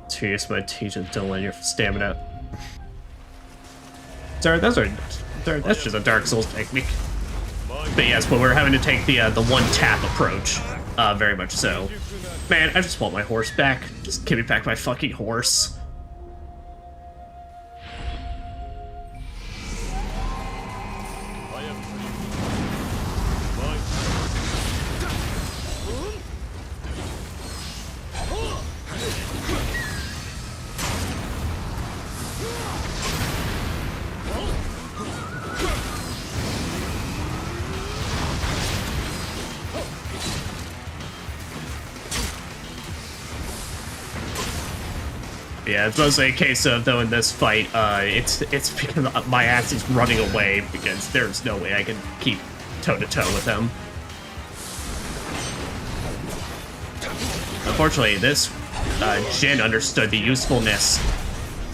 [SPEAKER 4] Serious, but teach and don't let your stamina. Sorry, that's just a Dark Souls technique. But yes, but we're having to take the one tap approach, very much so. Man, I just want my horse back. Just give me back my fucking horse. Yeah, it's mostly a case of, though, in this fight, it's because my ass is running away because there's no way I can keep toe-to-toe with him. Unfortunately, this Jin understood the usefulness.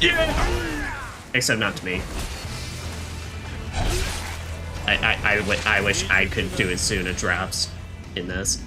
[SPEAKER 4] Yeah! Except not to me. I wish I could do it soon it drops in this.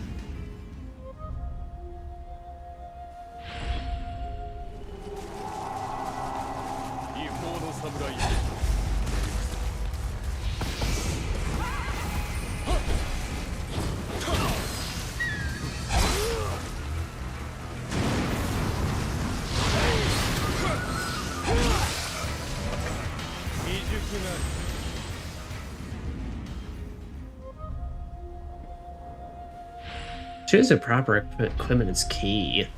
[SPEAKER 4] Choose the proper equipment is key.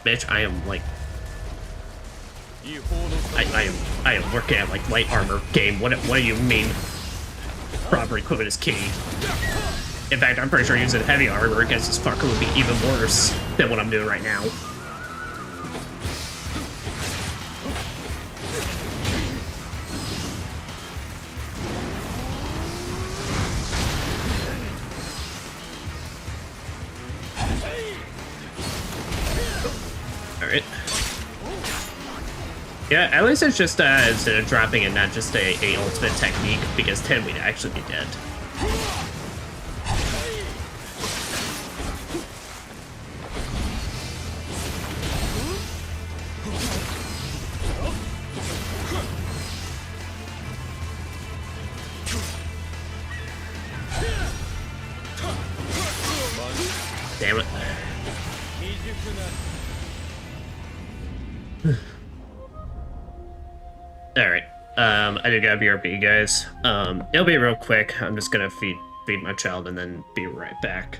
[SPEAKER 4] Bitch, I am like I am working at like light armor game. What do you mean? Proper equipment is key. In fact, I'm pretty sure using heavy armor against this fucker would be even worse than what I'm doing right now. Alright. Yeah, at least it's just instead of dropping it, not just a ultimate technique, because then we'd actually be dead. Damn it. Alright. I do gotta BRB, guys. It'll be real quick. I'm just gonna feed my child and then be right back.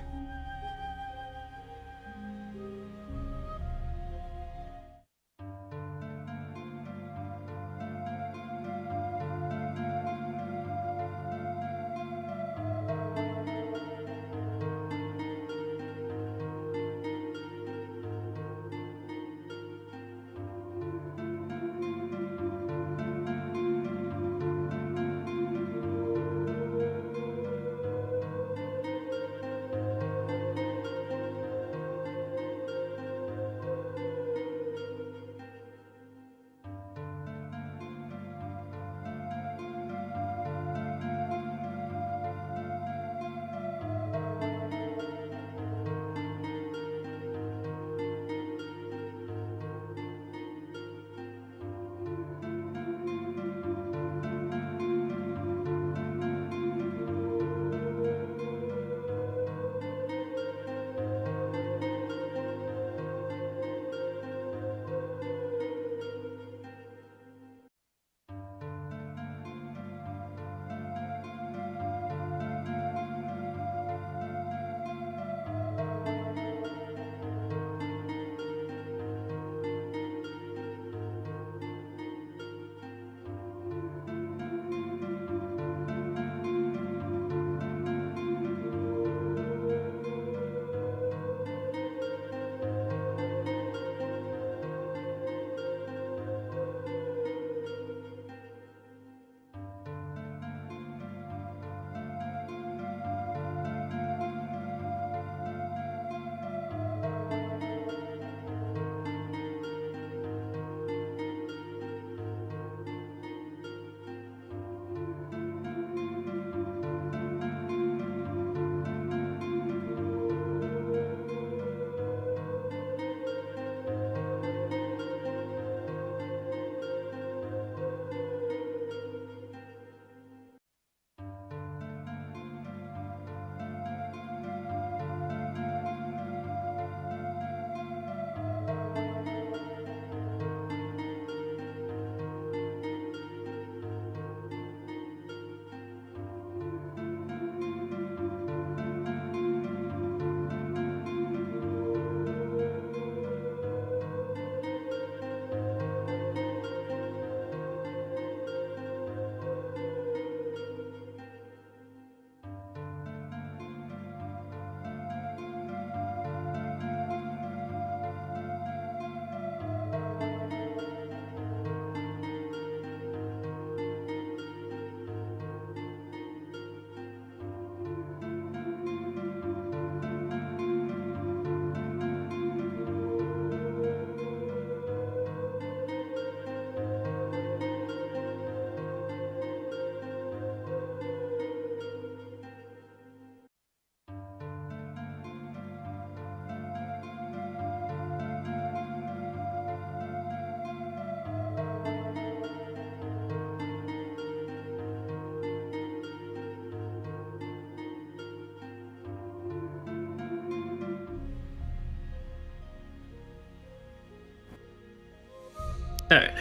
[SPEAKER 4] Alright.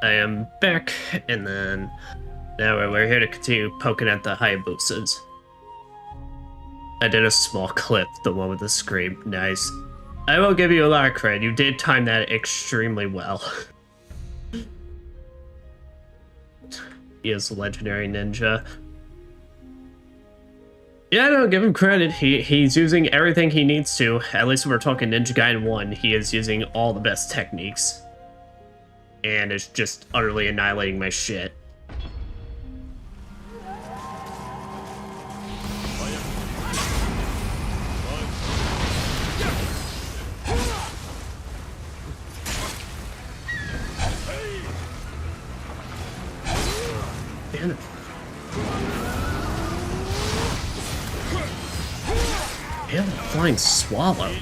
[SPEAKER 4] I am back, and then now we're here to continue poking at the Hayabusas. I did a small clip, the one with the scream. Nice. I will give you a lot of credit. You did time that extremely well. He is a legendary ninja. Yeah, no, give him credit. He's using everything he needs to. At least when we're talking Ninja Gaiden 1, he is using all the best techniques. And it's just utterly annihilating my shit. Damn it. Damn it, flying swallow.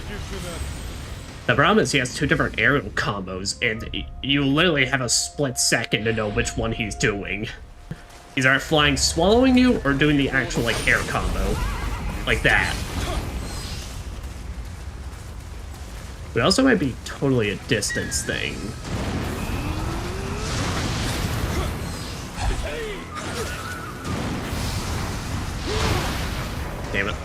[SPEAKER 4] The problem is he has two different aerial combos, and you literally have a split second to know which one he's doing. He's either flying swallowing you, or doing the actual, like, air combo. Like that. But it also might be totally a distance thing. Damn it.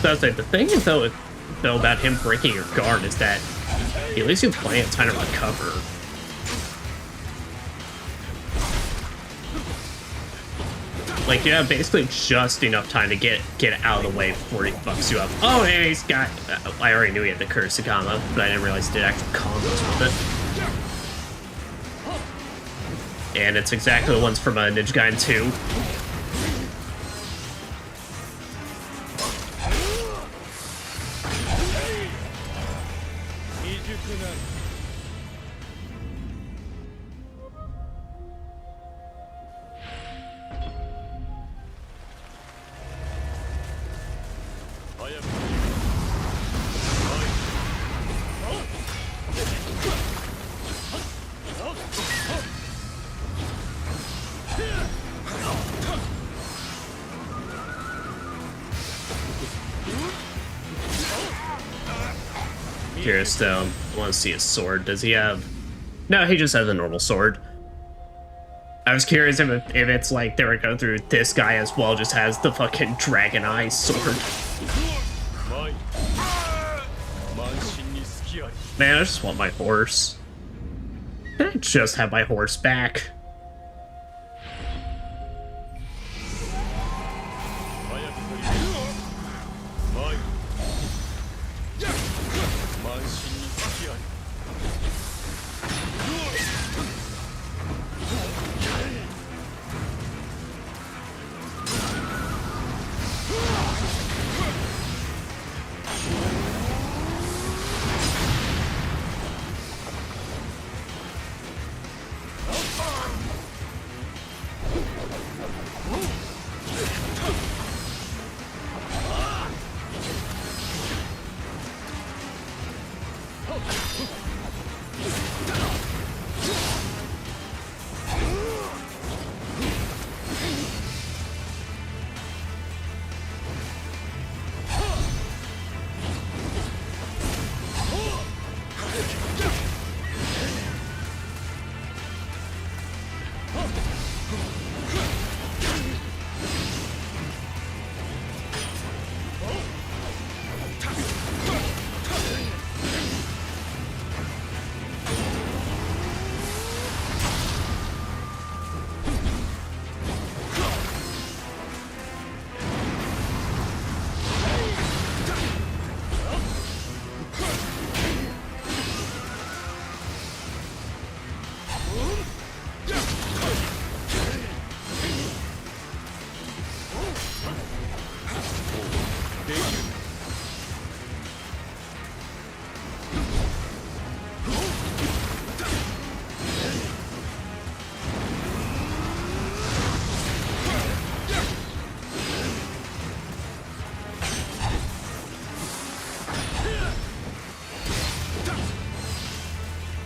[SPEAKER 4] So the thing is though about him breaking your guard is that he leaves you plenty of time to recover. Like you have basically just enough time to get out of the way before he fucks you up. Oh, hey, he's got. I already knew he had the curse Sakama, but I didn't realize he did actual combos with it. And it's exactly the ones from Ninja Gaiden 2. Curious though, I want to see his sword. Does he have? No, he just has a normal sword. I was curious if it's like they were going through this guy as well, just has the fucking dragon eye sword. Man, I just want my horse. Can I just have my horse back?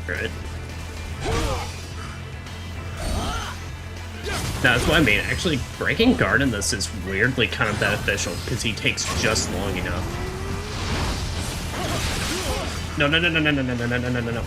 [SPEAKER 4] Right. That's what I mean. Actually, breaking guard in this is weirdly kind of beneficial because he takes just long enough. No, no, no, no, no, no, no, no, no, no, no, no.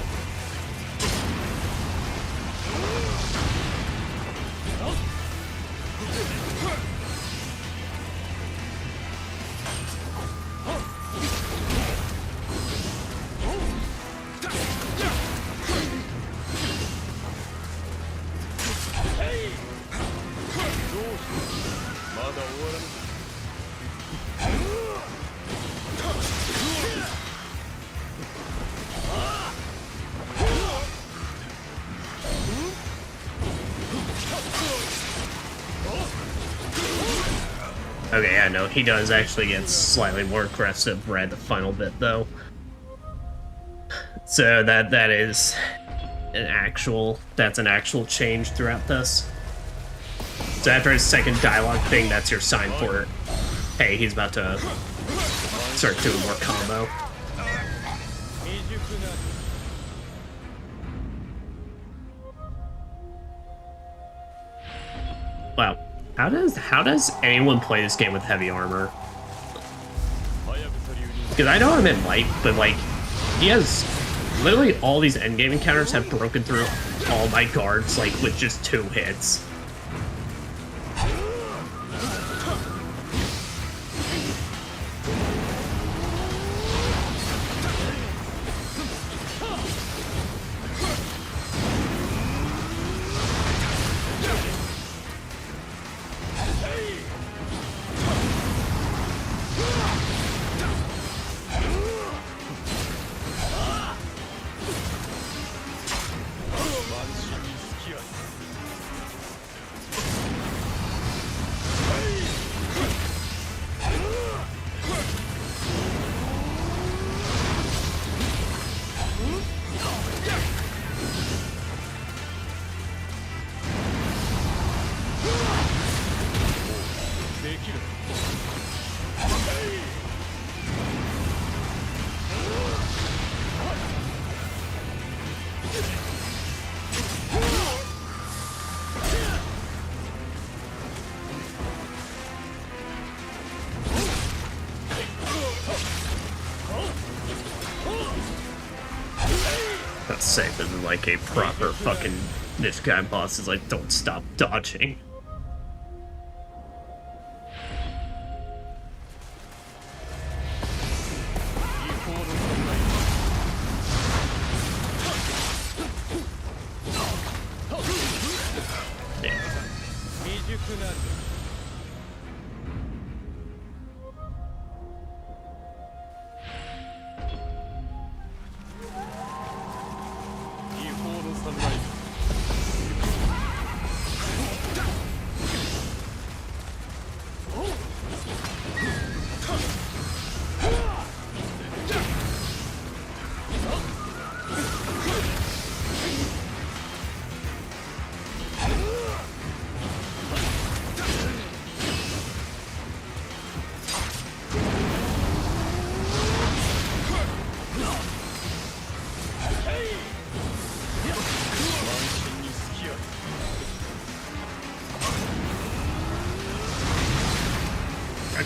[SPEAKER 4] Okay, yeah, no, he does actually get slightly more aggressive right at the final bit, though. So that is an actual change throughout this. So after his second dialogue thing, that's your sign for, hey, he's about to start doing more combo. Wow. How does anyone play this game with heavy armor? Because I know I'm in light, but like, he has literally all these endgame encounters have broken through all my guards like with just 2 hits. That's safe, this is like a proper fucking this guy boss is like, don't stop dodging.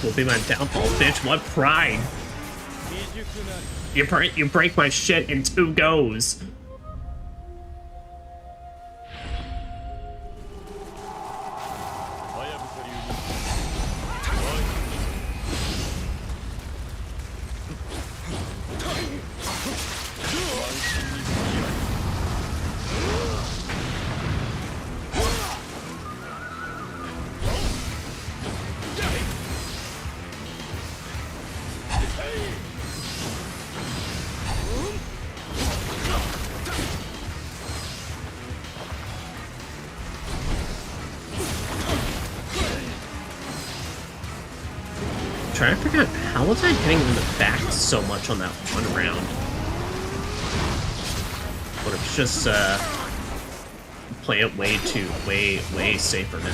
[SPEAKER 4] Will be my downfall, bitch. What pride? You break my shit in 2 goes. Trying to figure out how was I hitting him in the back so much on that one round. But it's just play it way safer now.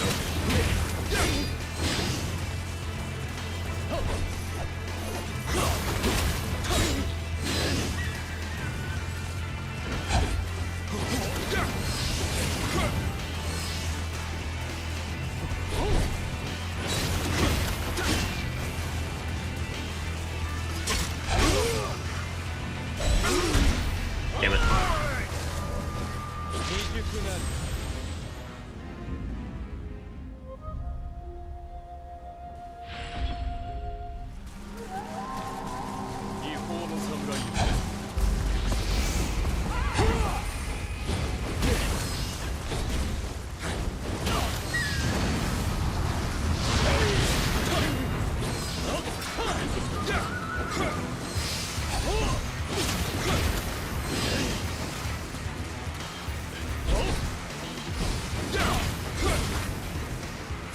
[SPEAKER 4] Damn it.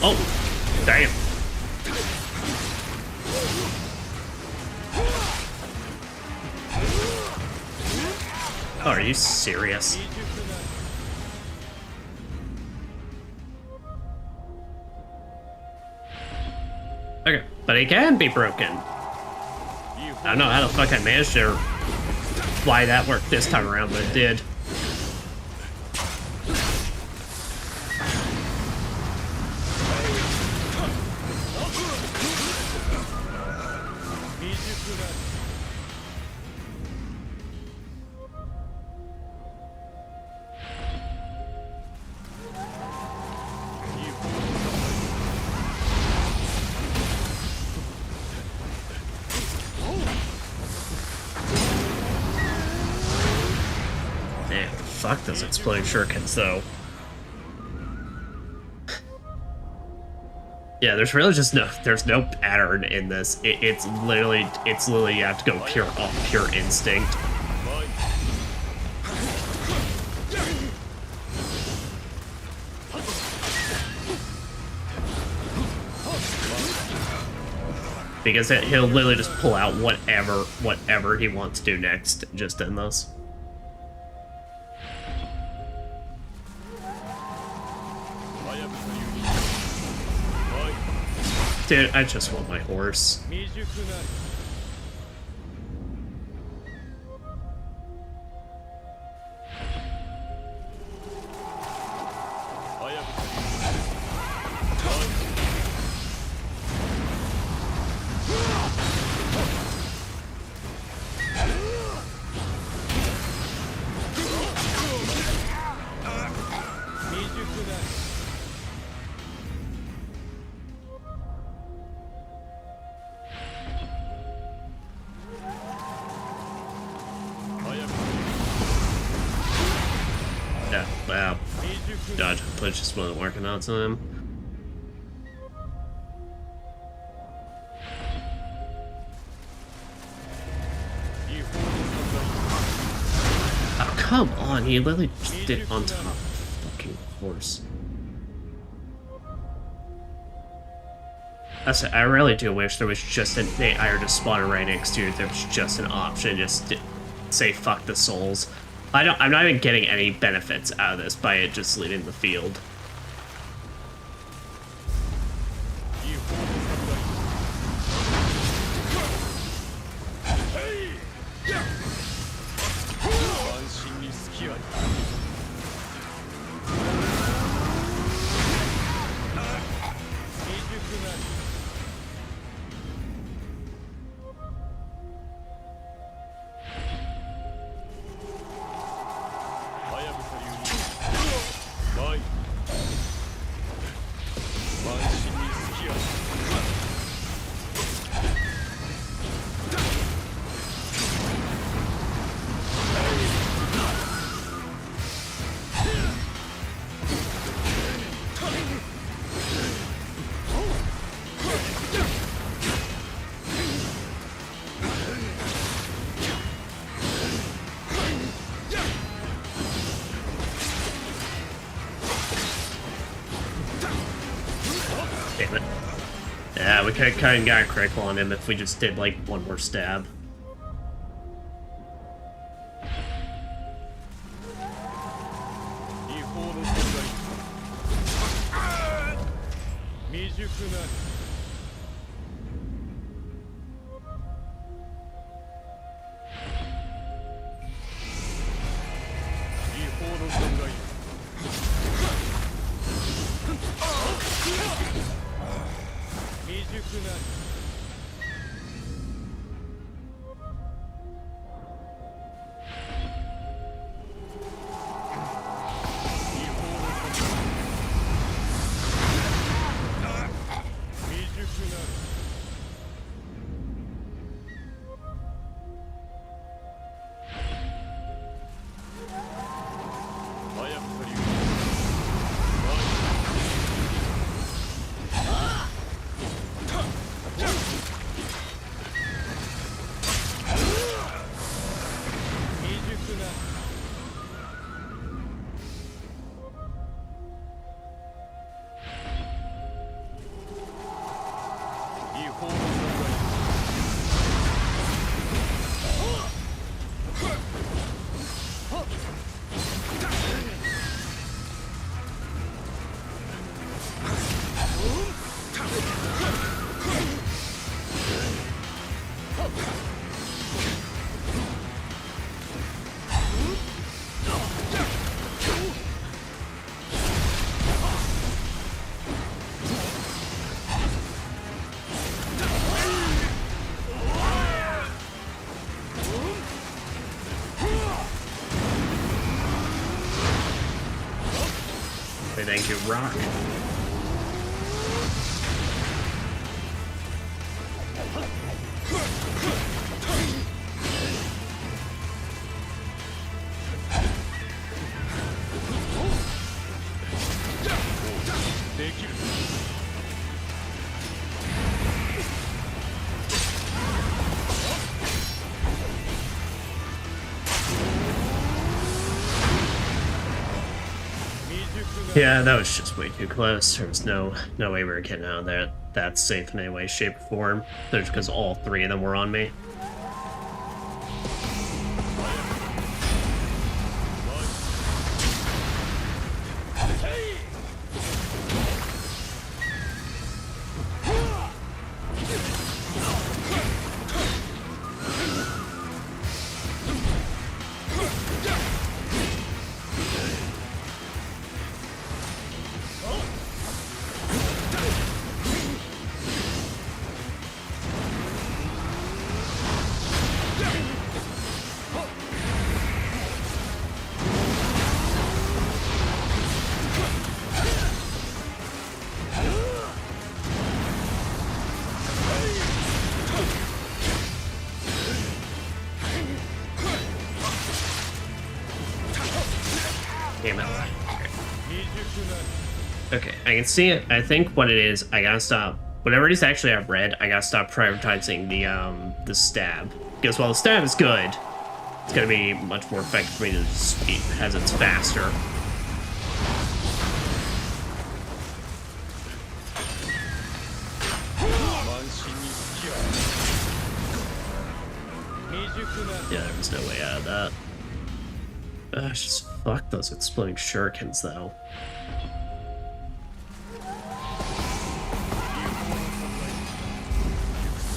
[SPEAKER 4] Oh, damn. Oh, are you serious? But it can be broken. I don't know how the fuck I managed to why that worked this time around, but it did. Fuck those exploding shurikens, though. Yeah, there's really just there's no pattern in this. It's literally you have to go off pure instinct. Because he'll literally just pull out whatever he wants to do next, just in this. Dude, I just want my horse. Yeah, wow. Dodge push just wasn't working out to him. Oh, come on, he literally just did on top of the fucking horse. I really do wish there was just an AI just spawning right next to it. There was just an option, just to say fuck the souls. I'm not even getting any benefits out of this by it just leaving the field. Damn it. Yeah, we could have kind of got a critical on him if we just did like one more stab. Hey, thank you, Rock. Yeah, that was just way too close. There was no way we were getting out of there. That's safe in any way, shape, or form. That's because all three of them were on me. Damn it. Okay, I can see it. I think what it is, I gotta stop. Whatever it is actually I've read, I gotta stop prioritizing the stab. Because while the stab is good, it's gonna be much more effective for me to speed as it's faster. Yeah, there was no way out of that. Just fuck those exploding shurikens, though.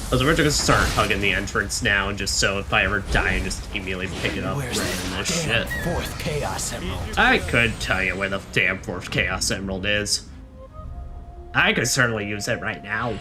[SPEAKER 4] I was originally gonna start hugging the entrance now, just so if I ever die, I just immediately pick it up right in this shit.
[SPEAKER 6] Fourth Chaos Emerald.
[SPEAKER 4] I could tell you where the damn fourth Chaos Emerald is. I could certainly use it right now.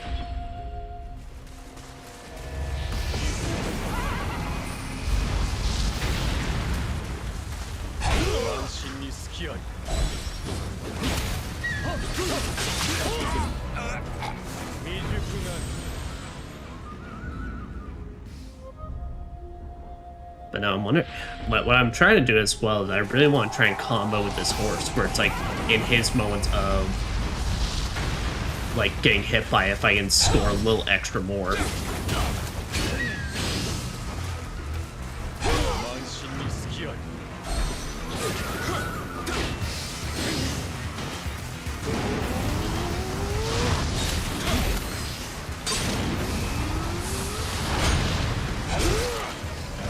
[SPEAKER 4] But no, I'm wondering, what I'm trying to do as well is I really want to try and combo with this horse, where it's like in his moments of like getting hit by, if I can score a little extra more.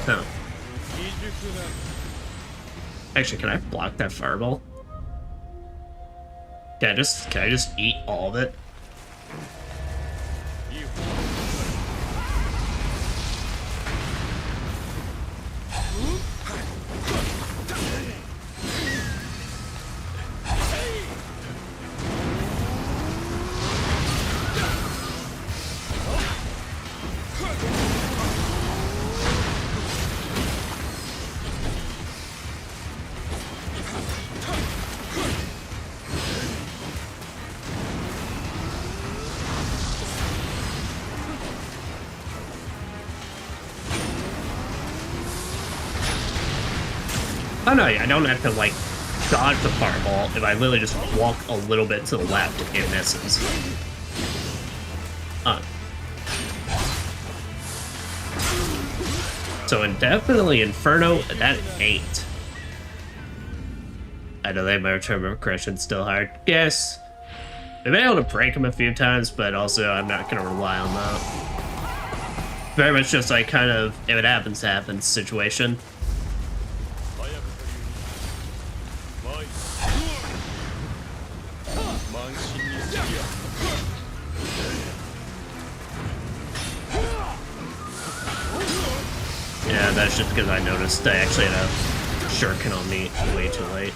[SPEAKER 4] Huh. Actually, can I block that fireball? Can I just eat all of it? Oh no, yeah, I don't have to like dodge the fireball. If I literally just walk a little bit to the left, it misses. So indefinitely Inferno, that ain't. I know they might remember Christian's still hard. Yes. I've been able to break him a few times, but also I'm not gonna rely on that. Very much just like kind of, if it happens, it happens situation. Yeah, that's just because I noticed I actually had a shuriken on me way too late.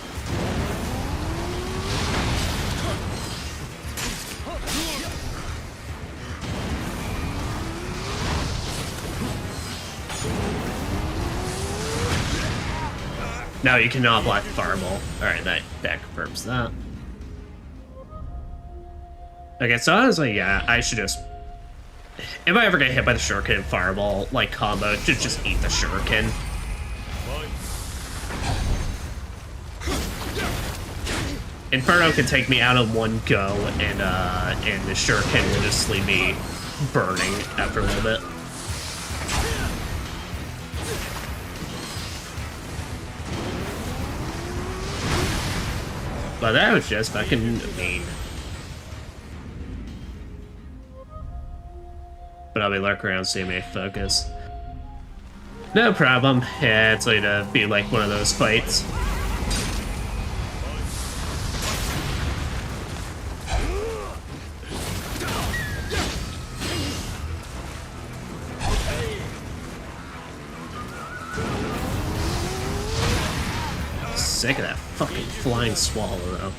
[SPEAKER 4] No, you cannot block the fireball. Alright, that confirms that. Okay, so honestly, yeah, I should just... If I ever get hit by the shuriken and fireball, like, combo, just eat the shuriken. Inferno can take me out in one go, and the shuriken will just leave me burning after a little bit. But that was just fucking mean. But I'll be lurking around seeing me focus. No problem. Yeah, it's going to be like one of those fights. Sick of that fucking flying swallow, though.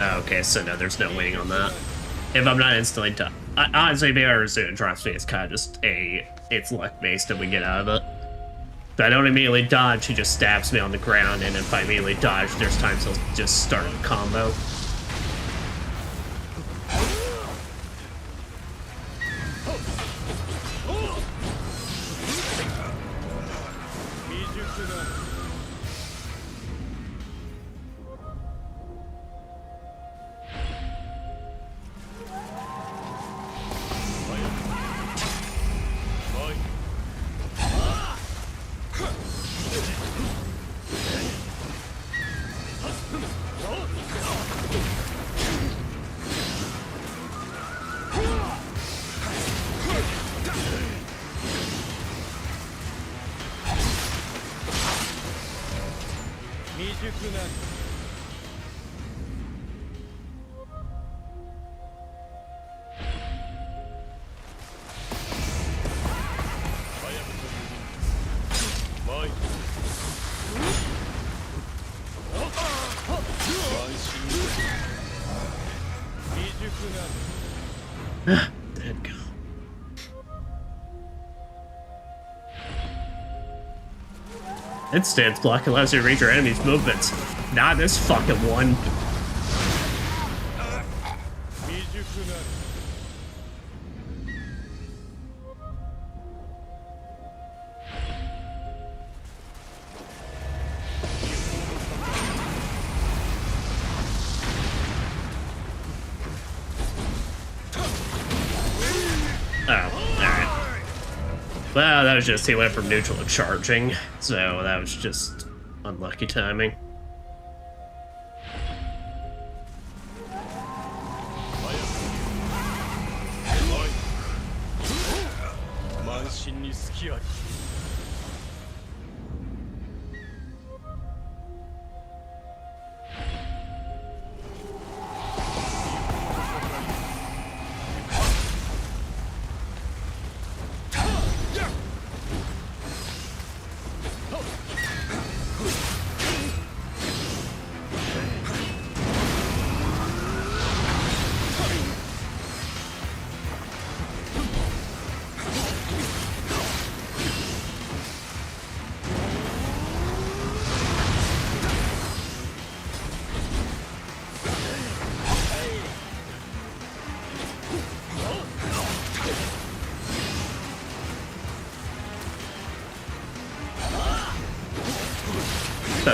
[SPEAKER 4] Okay, so no, there's no waiting on that. If I'm not instantly done. Honestly, if it drops me, it's kind of just it's luck based and we get out of it. If I don't immediately dodge, he just stabs me on the ground, and if I immediately dodge, there's times he'll just start a combo. Dead go. Instance block allows you to read your enemy's movements. Not this fucking one. Well, that was just, he went from neutral to charging, so that was just unlucky timing.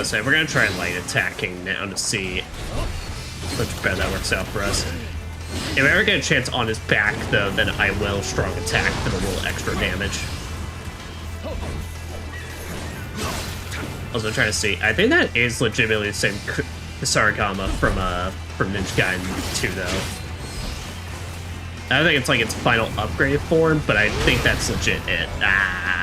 [SPEAKER 4] So we're gonna try light attacking now to see how much better that works out for us. If I ever get a chance on his back, though, then I will strong attack for a little extra damage. Also trying to see. I think that is legitimately the same Sarigama from Ninja Gaiden 2 though. I think it's like its final upgraded form, but I think that's legit it. Ah.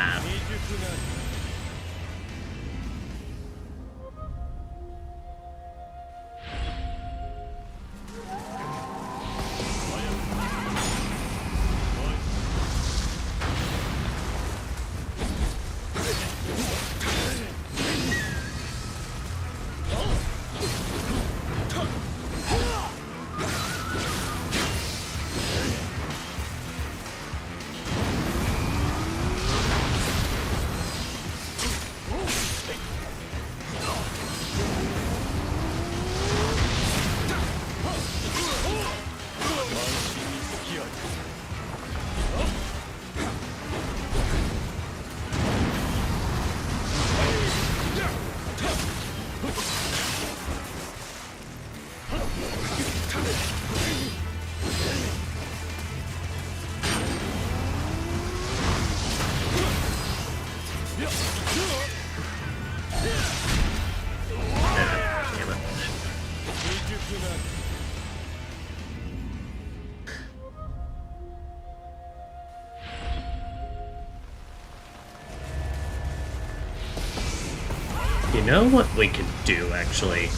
[SPEAKER 4] You know what we could do, actually?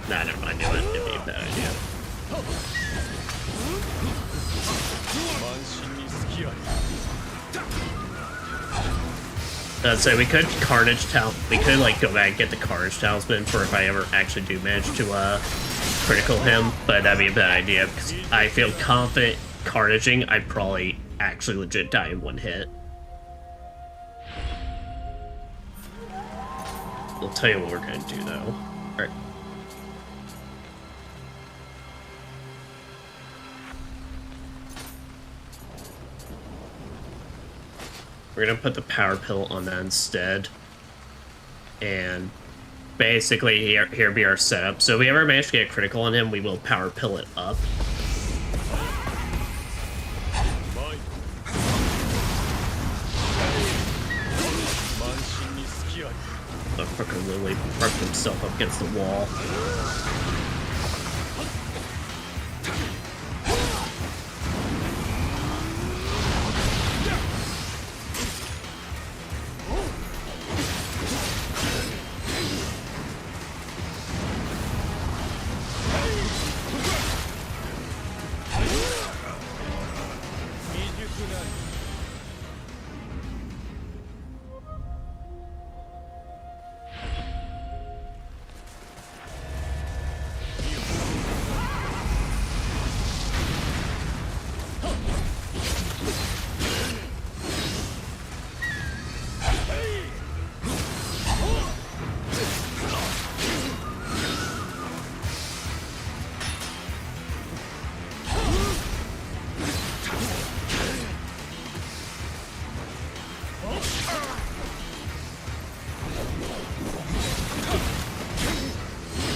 [SPEAKER 4] Nah, never mind. I knew it. It'd be a bad idea. So we could Carnage Tal. We could like go back and get the Carnage Talisman for if I ever actually do manage to critical him, but that'd be a bad idea because I feel confident Carnaging. I'd probably actually legit die in one hit. I'll tell you what we're gonna do though. Alright. We're gonna put the power pill on that instead. And basically here be our setup. So if we ever manage to get a critical on him, we will power pill it up. Fucking Lily parked himself up against the wall.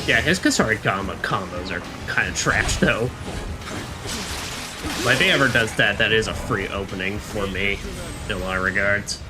[SPEAKER 4] Yeah, his Kasarigama combos are kind of trash, though. But if he ever does that, that is a free opening for me, in a lot of regards.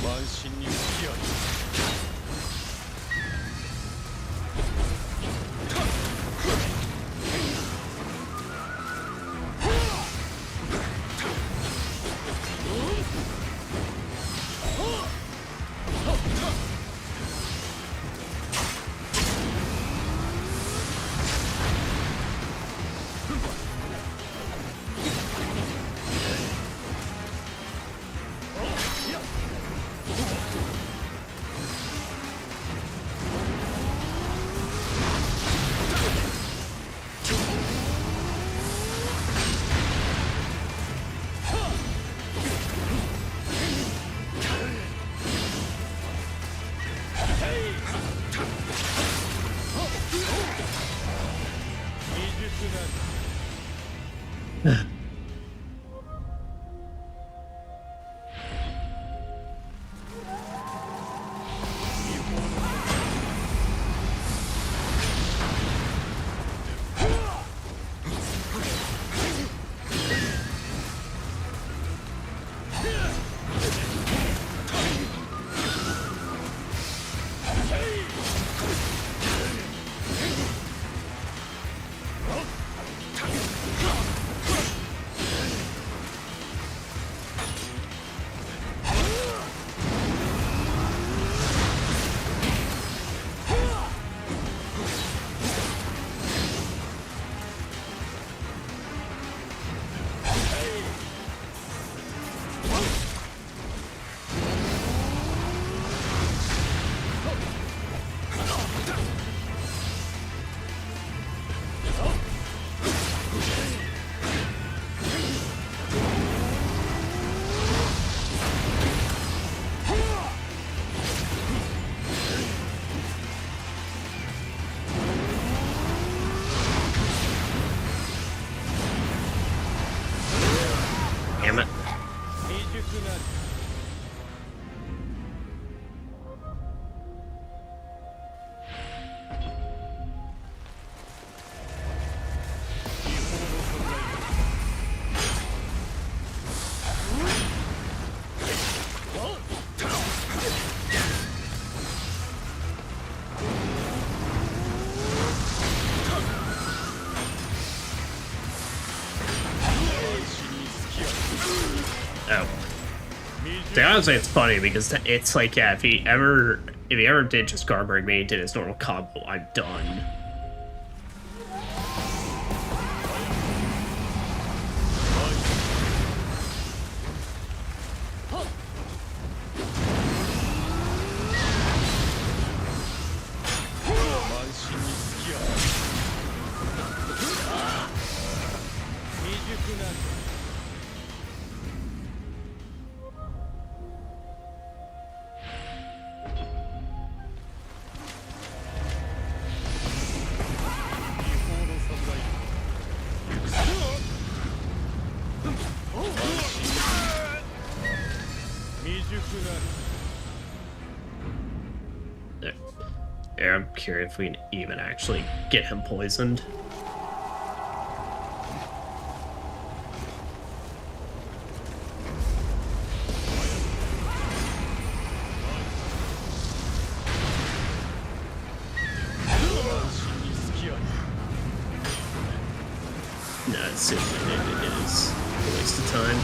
[SPEAKER 5] 慢心に付き合い
[SPEAKER 4] Damn it. Oh. See, honestly, it's funny because it's like, yeah, if he ever did just Garbrandt me, did his normal combo, I'm done. Yeah, I'm curious if we can even actually get him poisoned. No, it is a waste of time.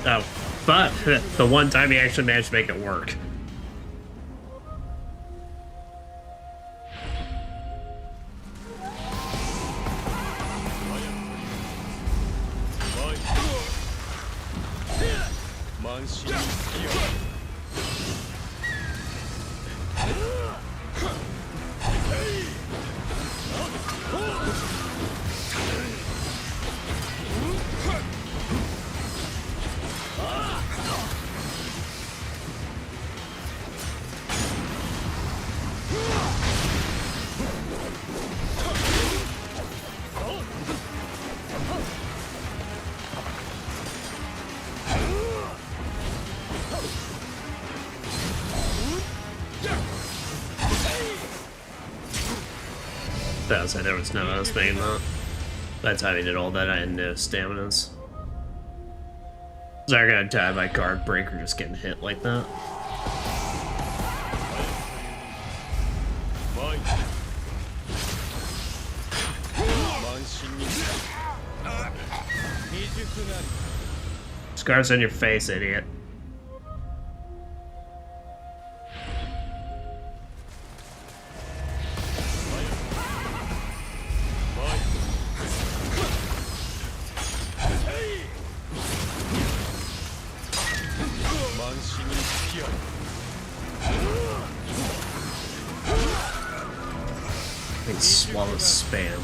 [SPEAKER 4] Oh, but the one time he actually managed to make it work. That was it, there was no one else making that. By the time he did all that, I had no staminas. So I'm gonna die by guard break or just getting hit like that. Scars on your face, idiot. I think swallow spam.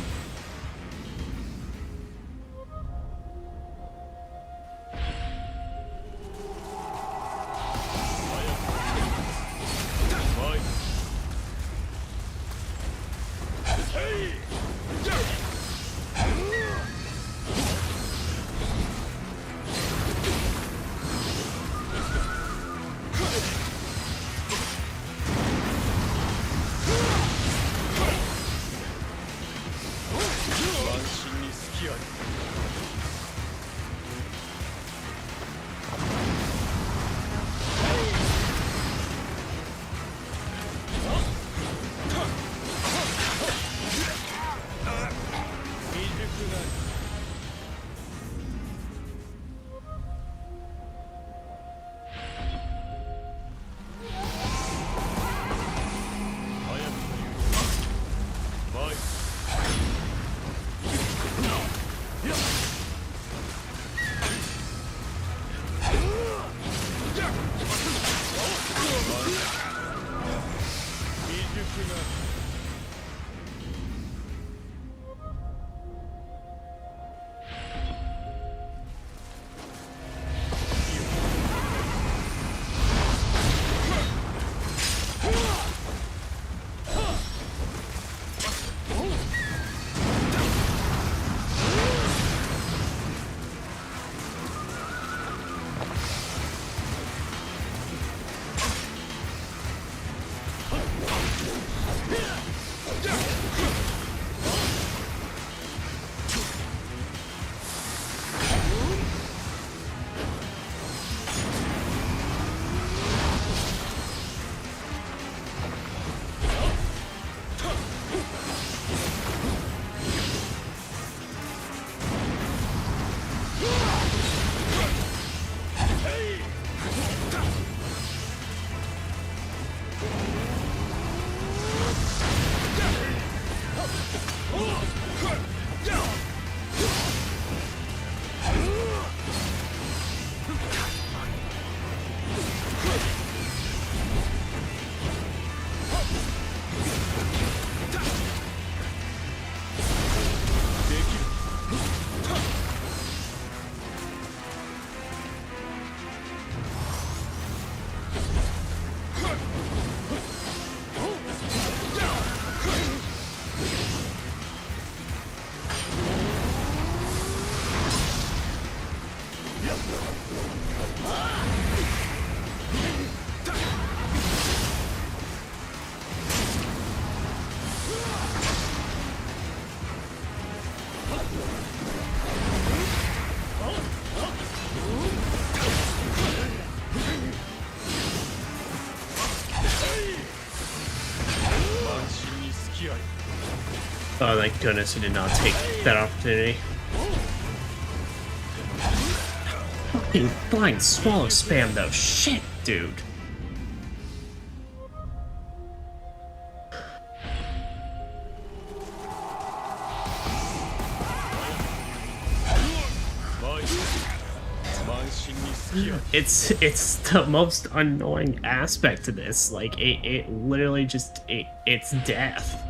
[SPEAKER 4] Oh, thank goodness he did not take that opportunity. Fucking blind swallow spam though. Shit, dude. It's the most annoying aspect to this. Like it literally just it's death.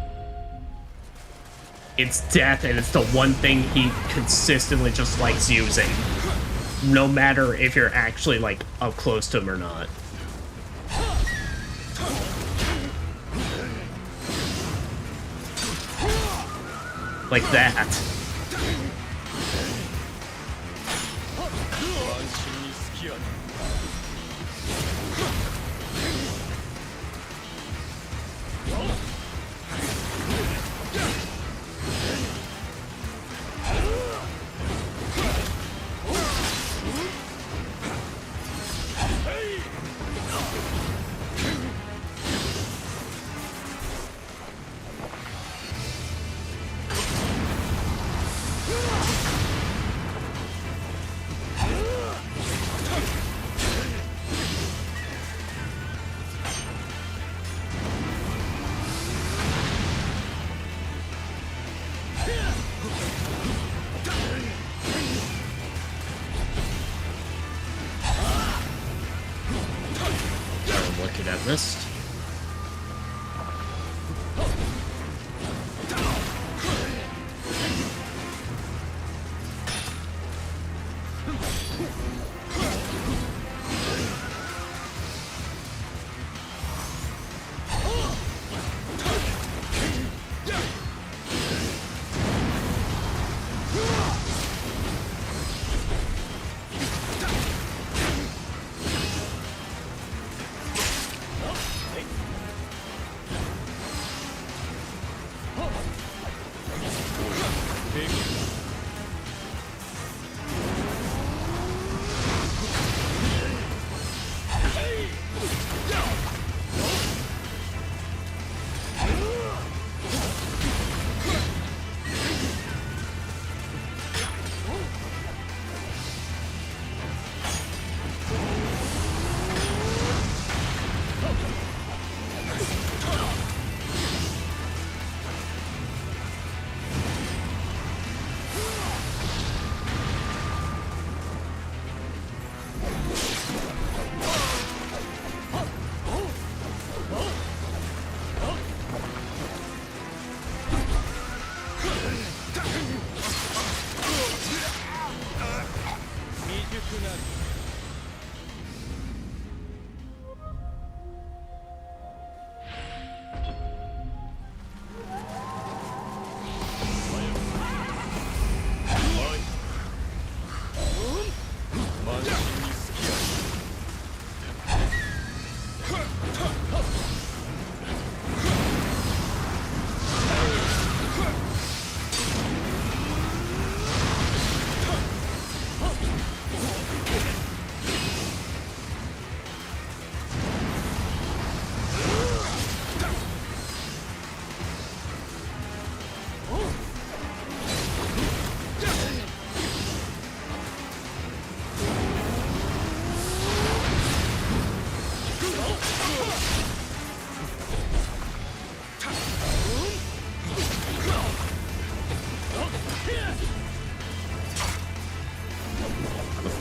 [SPEAKER 4] It's death, and it's the one thing he consistently just likes using, no matter if you're actually like up close to him or not. Like that. Missed.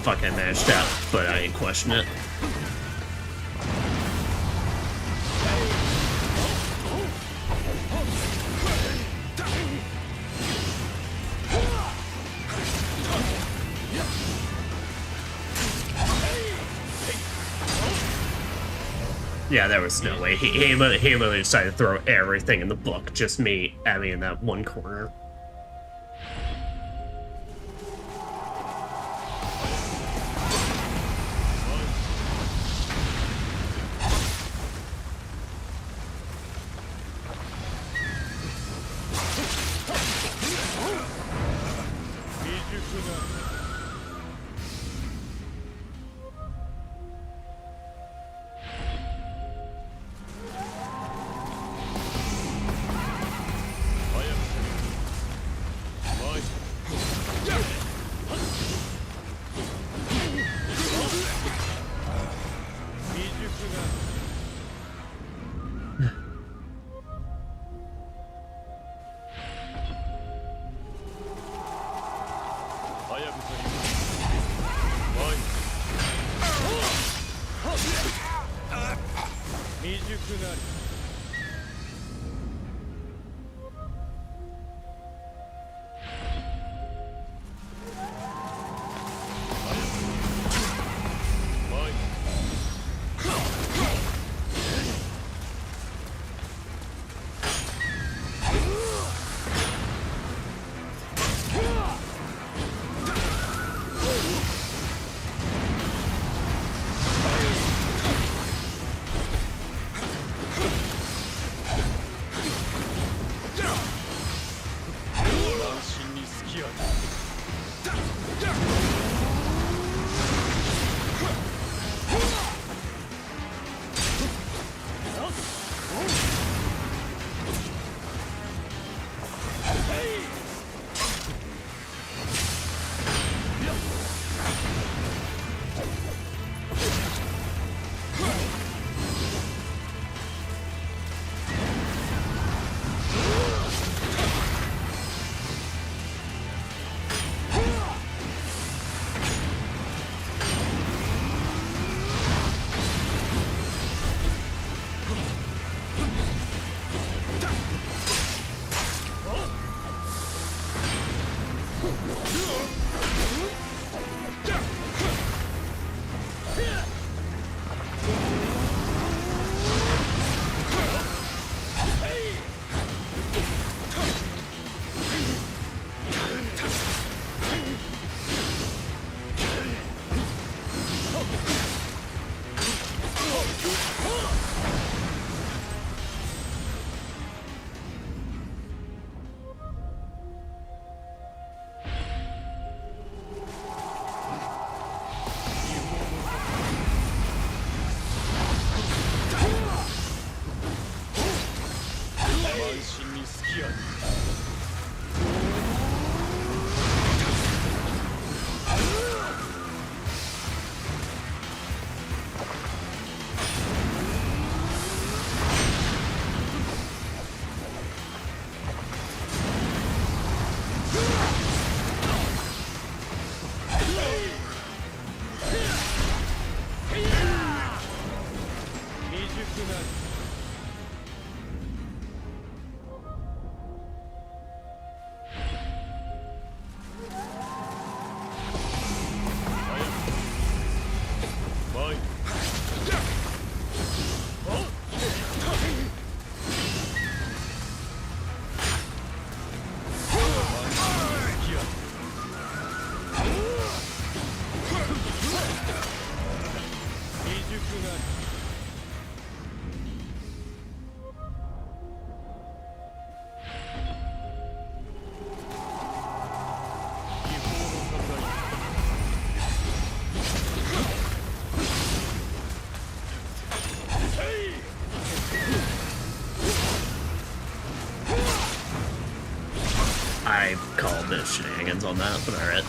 [SPEAKER 4] fuck I managed that, but I ain't question it. Yeah, there was no way. He literally decided to throw everything in the book, just me in that one corner. I called the shenanigans on that, but alright.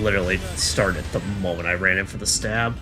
[SPEAKER 4] literally started the moment I ran in for the stab.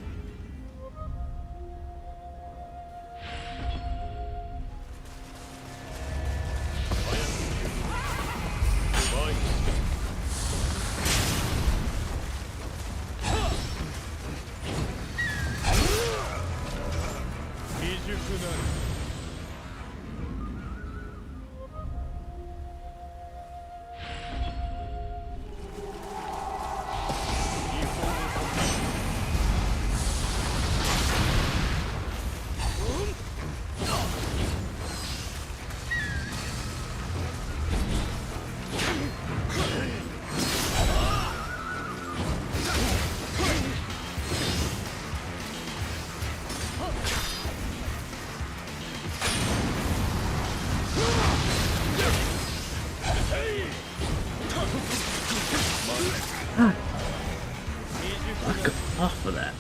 [SPEAKER 4] Fuck off with that.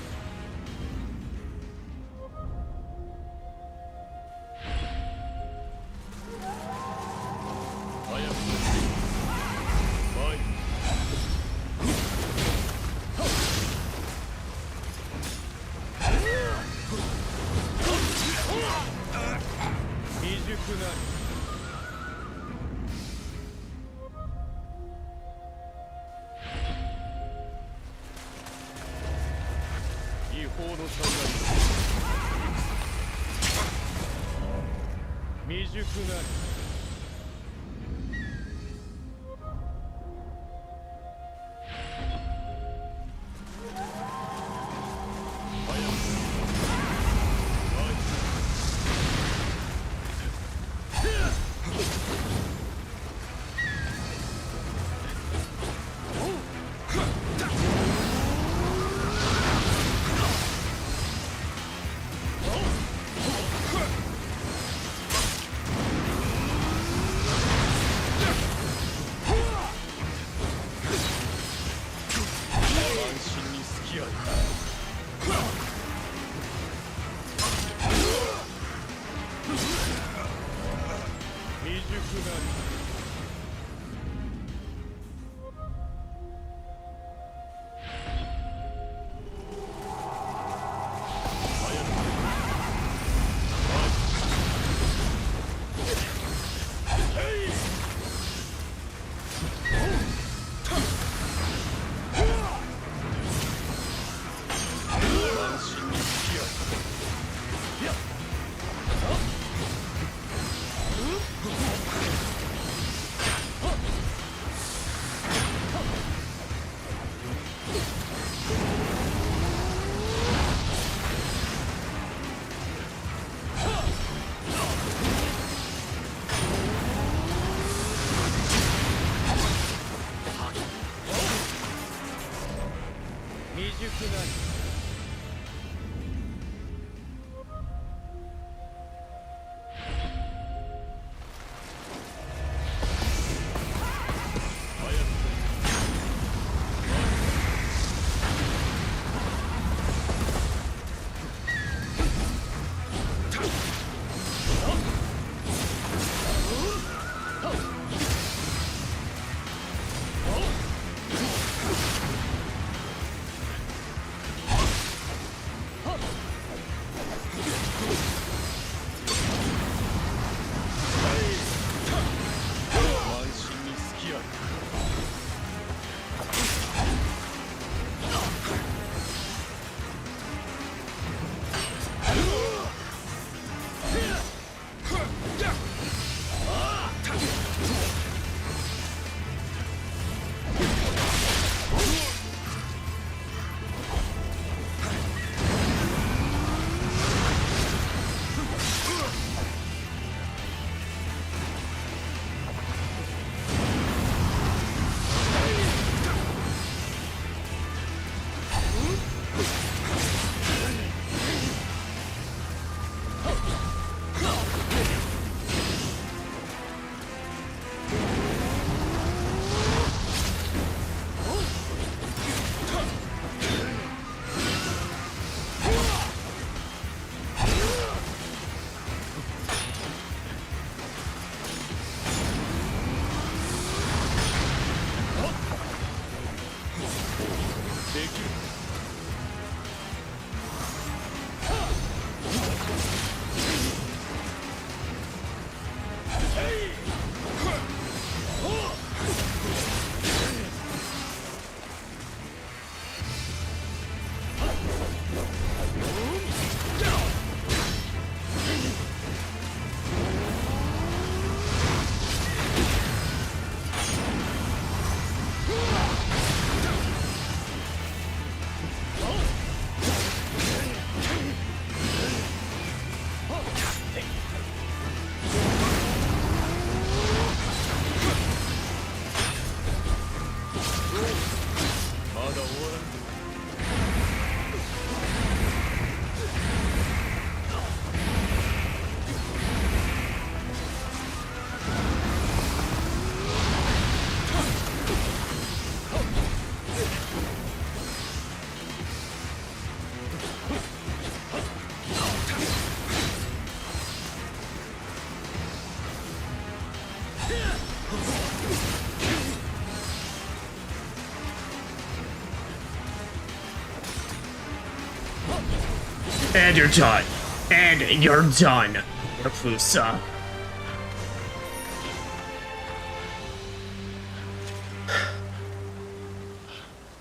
[SPEAKER 4] And you're done. And you're done, Rafusa.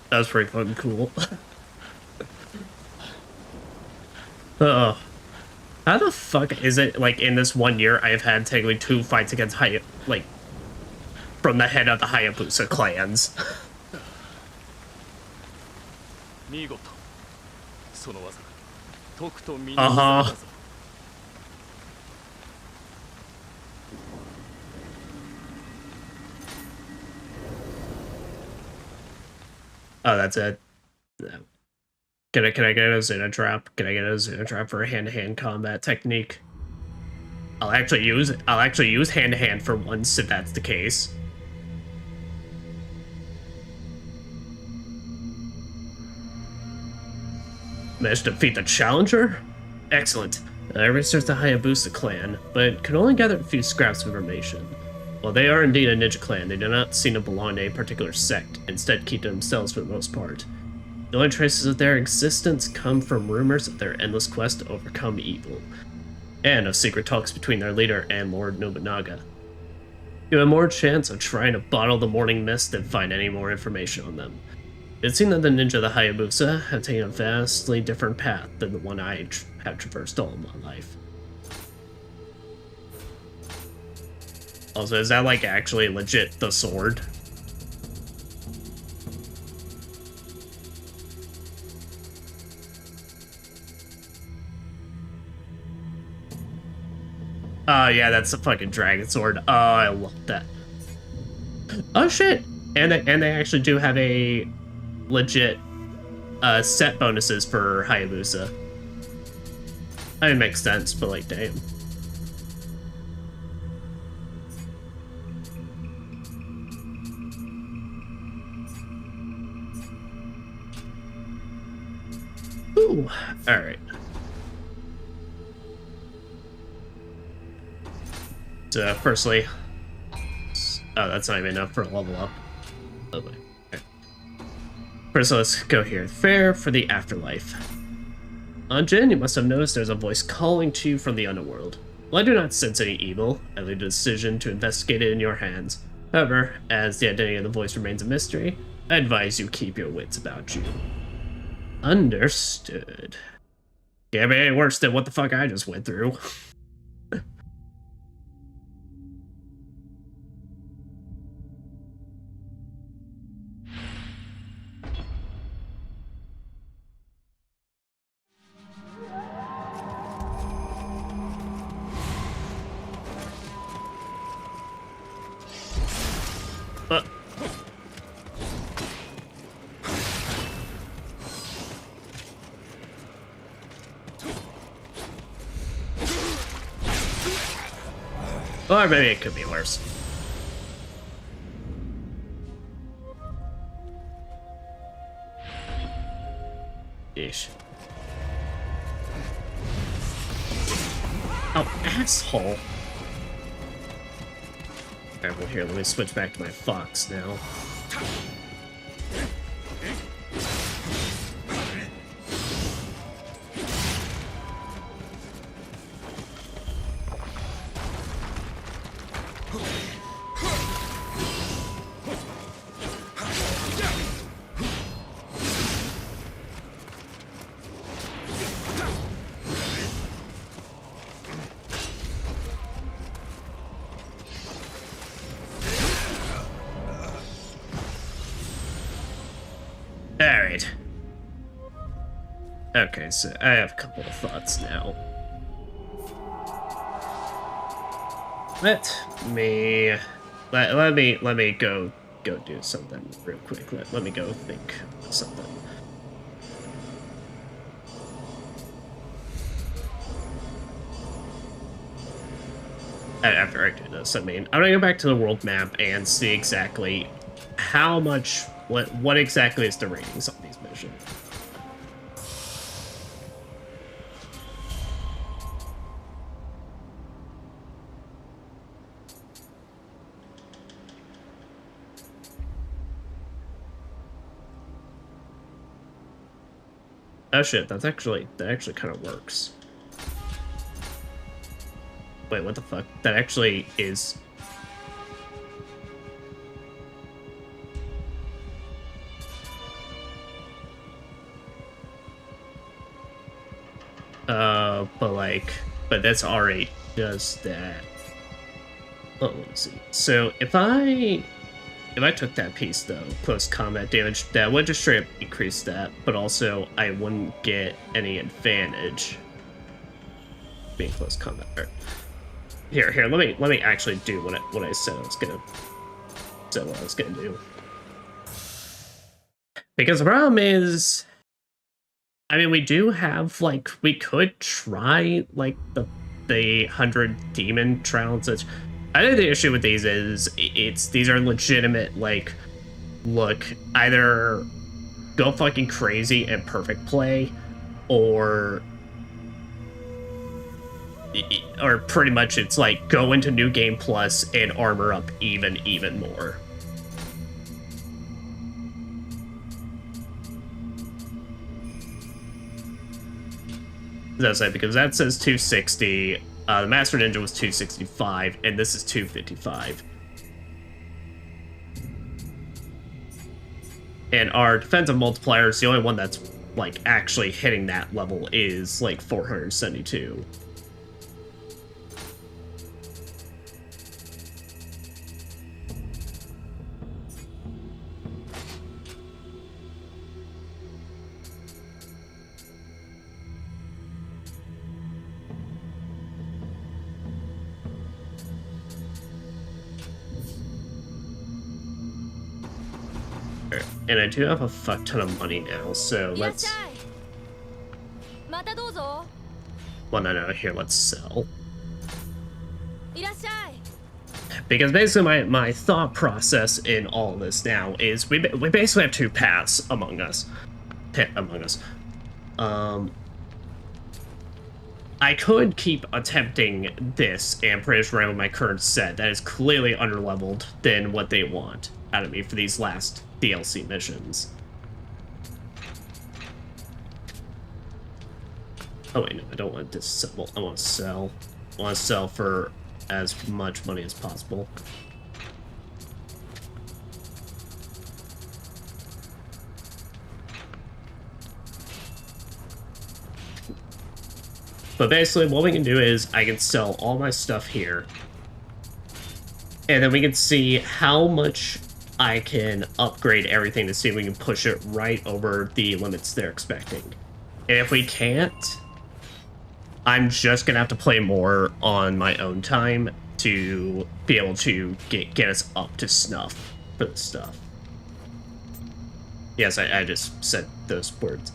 [SPEAKER 4] That was pretty fucking cool. Oh. How the fuck is it, like, in this 1 year, I've had technically 2 fights against from the head of the Hayabusa clans? Uh-huh. Oh, that's it. No. Can I get a Xena trap? Can I get a Xena trap for a hand-to-hand combat technique? I'll actually use hand-to-hand for once if that's the case. Managed to defeat the challenger? Excellent. I researched the Hayabusa clan, but could only gather a few scraps of information. While they are indeed a ninja clan, they do not seem to belong to a particular sect, instead keep to themselves for the most part. The only traces of their existence come from rumors of their endless quest to overcome evil, and of secret talks between their leader and Lord Nobunaga. You have more chance of trying to bottle the morning mist than find any more information on them. It seems that the ninja of the Hayabusa have taken a vastly different path than the one I have traversed all of my life. Also, is that like actually legit the sword? Oh yeah, that's the fucking dragon sword. Oh, I love that. Oh shit! And they actually do have a legit set bonuses for Hayabusa. I mean, it makes sense, but like, damn. Ooh, all right. So, firstly, oh, that's not even enough for a level up. Oh, wait. Okay. First, let's go here. Fair for the afterlife. Jin, you must have noticed there's a voice calling to you from the underworld. While I do not sense any evil, I leave the decision to investigate it in your hands. However, as the identity of the voice remains a mystery, I advise you keep your wits about you. Understood. Can't be any worse than what the fuck I just went through. Or maybe it could be worse. Ish. Oh, asshole. Alright, well here, let me switch back to my fox now. Alright. Okay, so I have a couple of thoughts now. Let me go do something real quick. Let me go think of something. After I do this, I mean, I'm gonna go back to the world map and see exactly how much, what exactly is the ratings on these missions. Oh shit, that actually kind of works. Wait, what the fuck? That actually is... but that's already does that. Oh, let me see. So if I took that piece though, close combat damage, that would just straight up increase that, but also I wouldn't get any advantage being close combat. Right. Here, let me actually do what I said I was gonna do. Because the problem is, I mean, we do have, like, we could try, like, the 100 demon trials. I think the issue with these is, these are legitimate, like, look, either go fucking crazy and perfect play, or pretty much it's like, go into New Game Plus and armor up even more. That's it, because that says 260. The Master Ninja was 265, and this is 255. And our defensive multiplier is the only one that's, like, actually hitting that level is, like, 472. And I do have a fuck ton of money now, so let's... Well, no, here, let's sell. Because basically my thought process in all this now is we basically have two paths among us. I could keep attempting this and pretty around with my current set that is clearly underleveled than what they want out of me for these last DLC missions. Oh wait, no, I don't want to disassemble. I want to sell. I want to sell for as much money as possible. But basically, what we can do is I can sell all my stuff here, and then we can see how much I can upgrade everything to see if we can push it right over the limits they're expecting. And if we can't, I'm just gonna have to play more on my own time to be able to get us up to snuff for the stuff. Yes, I just said those words.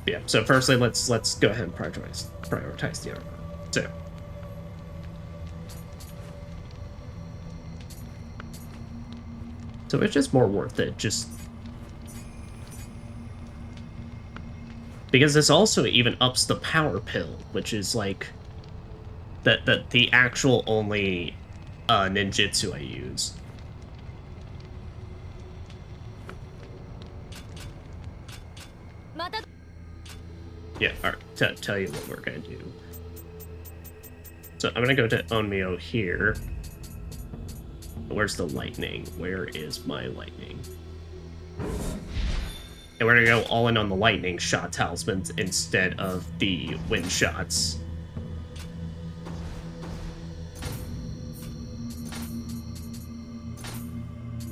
[SPEAKER 4] Yeah, so firstly, let's go ahead and prioritize the armor. So it's just more worth it, just because this also even ups the power pill, which is like the actual only ninjutsu I use. Yeah, alright, tell you what we're gonna do. So I'm gonna go to Onmyo here. Where's the lightning? Where is my lightning? And we're gonna go all in on the lightning shot talismans instead of the wind shots.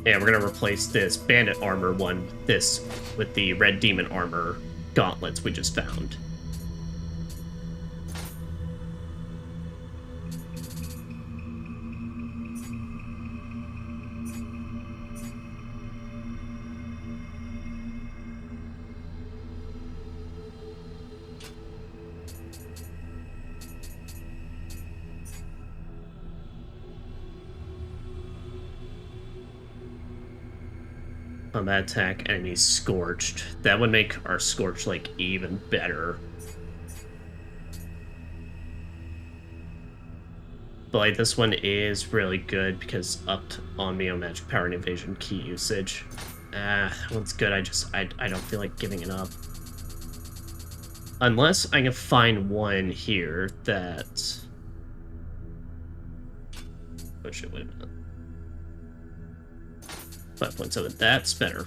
[SPEAKER 4] And we're gonna replace this bandit armor one, with the red demon armor gauntlets we just found. Combat attack, enemies scorched. That would make our scorch, like, even better. But, like, this one is really good because upped on Nioh magic power and evasion key usage. That one's good. I don't feel like giving it up. Unless I can find one here that... Oh shit, wait a minute. 5.7, that's better.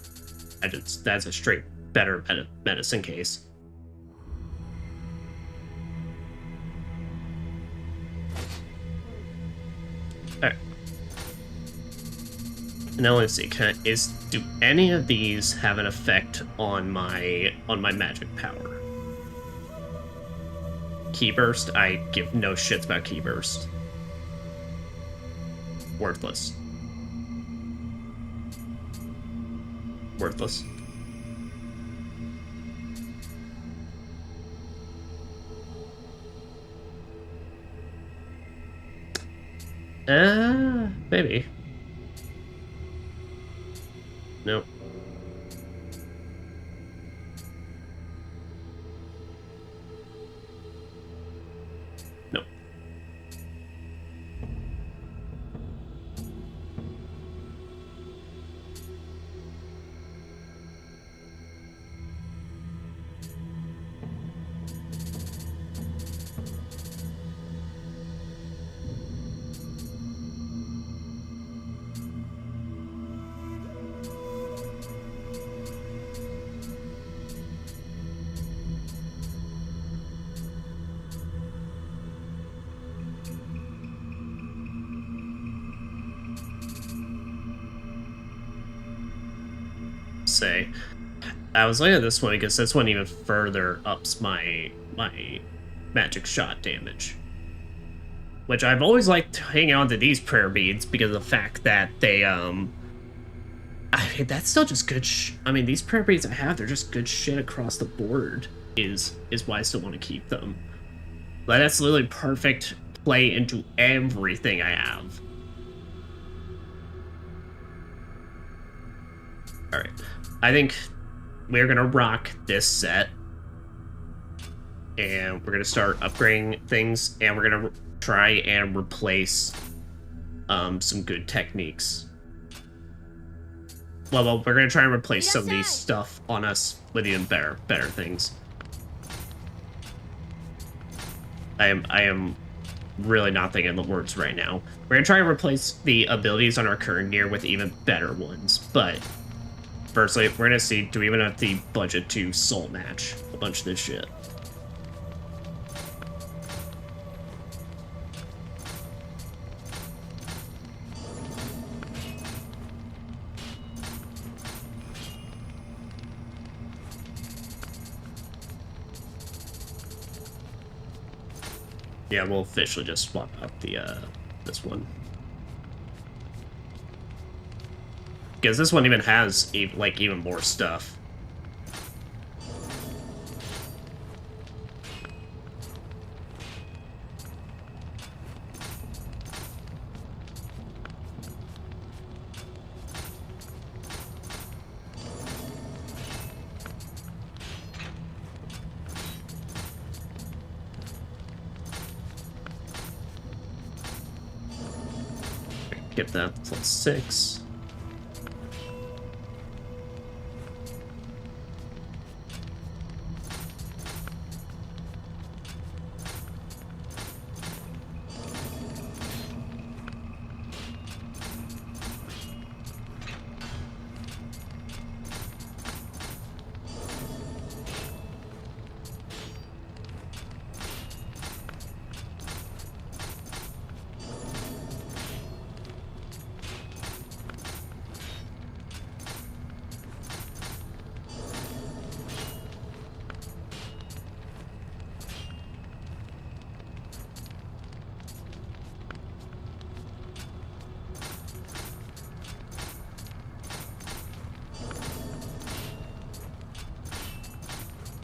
[SPEAKER 4] That's a straight better medicine case. Alright. Now let's see, do any of these have an effect on my magic power? Key burst, I give no shits about key burst. Worthless. Worthless. Maybe. Nope. Nope. Say, I was looking at this one because this one even further ups my magic shot damage, which I've always liked hanging on to these prayer beads because of the fact that they I mean, that's still just good. I mean, these prayer beads I have, they're just good shit across the board. Is why I still want to keep them. But that's literally perfect play into everything I have. All right. I think we're gonna rock this set, and we're gonna start upgrading things, and we're gonna try and replace some good techniques. Well, we're gonna try and replace some of these stuff on us with even better things. I am really not thinking the words right now. We're gonna try and replace the abilities on our current gear with even better ones, but firstly, we're gonna see, do we even have the budget to soul match a bunch of this shit? Yeah, we'll officially just swap out the this one. Because this one even has even more stuff. Get that +6.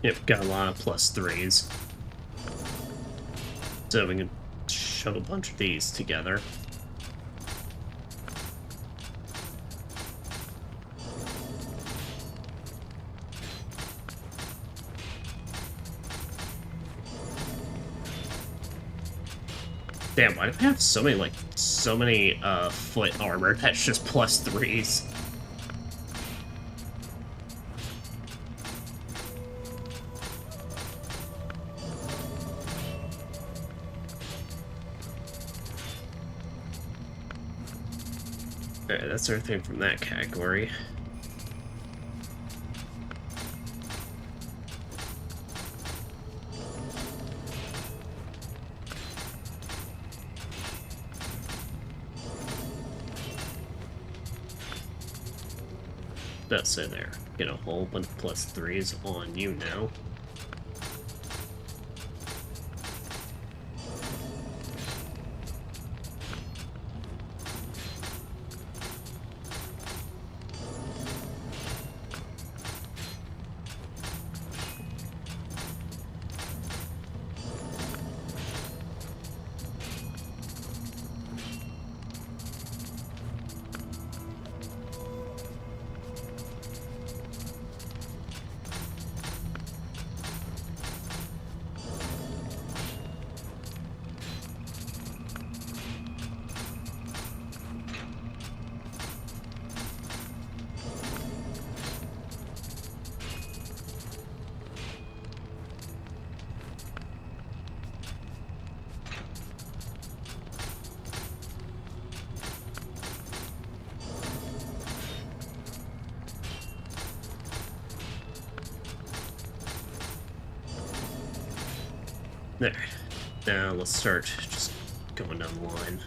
[SPEAKER 4] Yep, got a lot of +3s. So we can shove a bunch of these together. Damn, why do I have so many foot armor that's just +3s? Alright, that's everything from that category. That's so there. Get a whole bunch of +3s on you now. There. Now let's start just going down the line.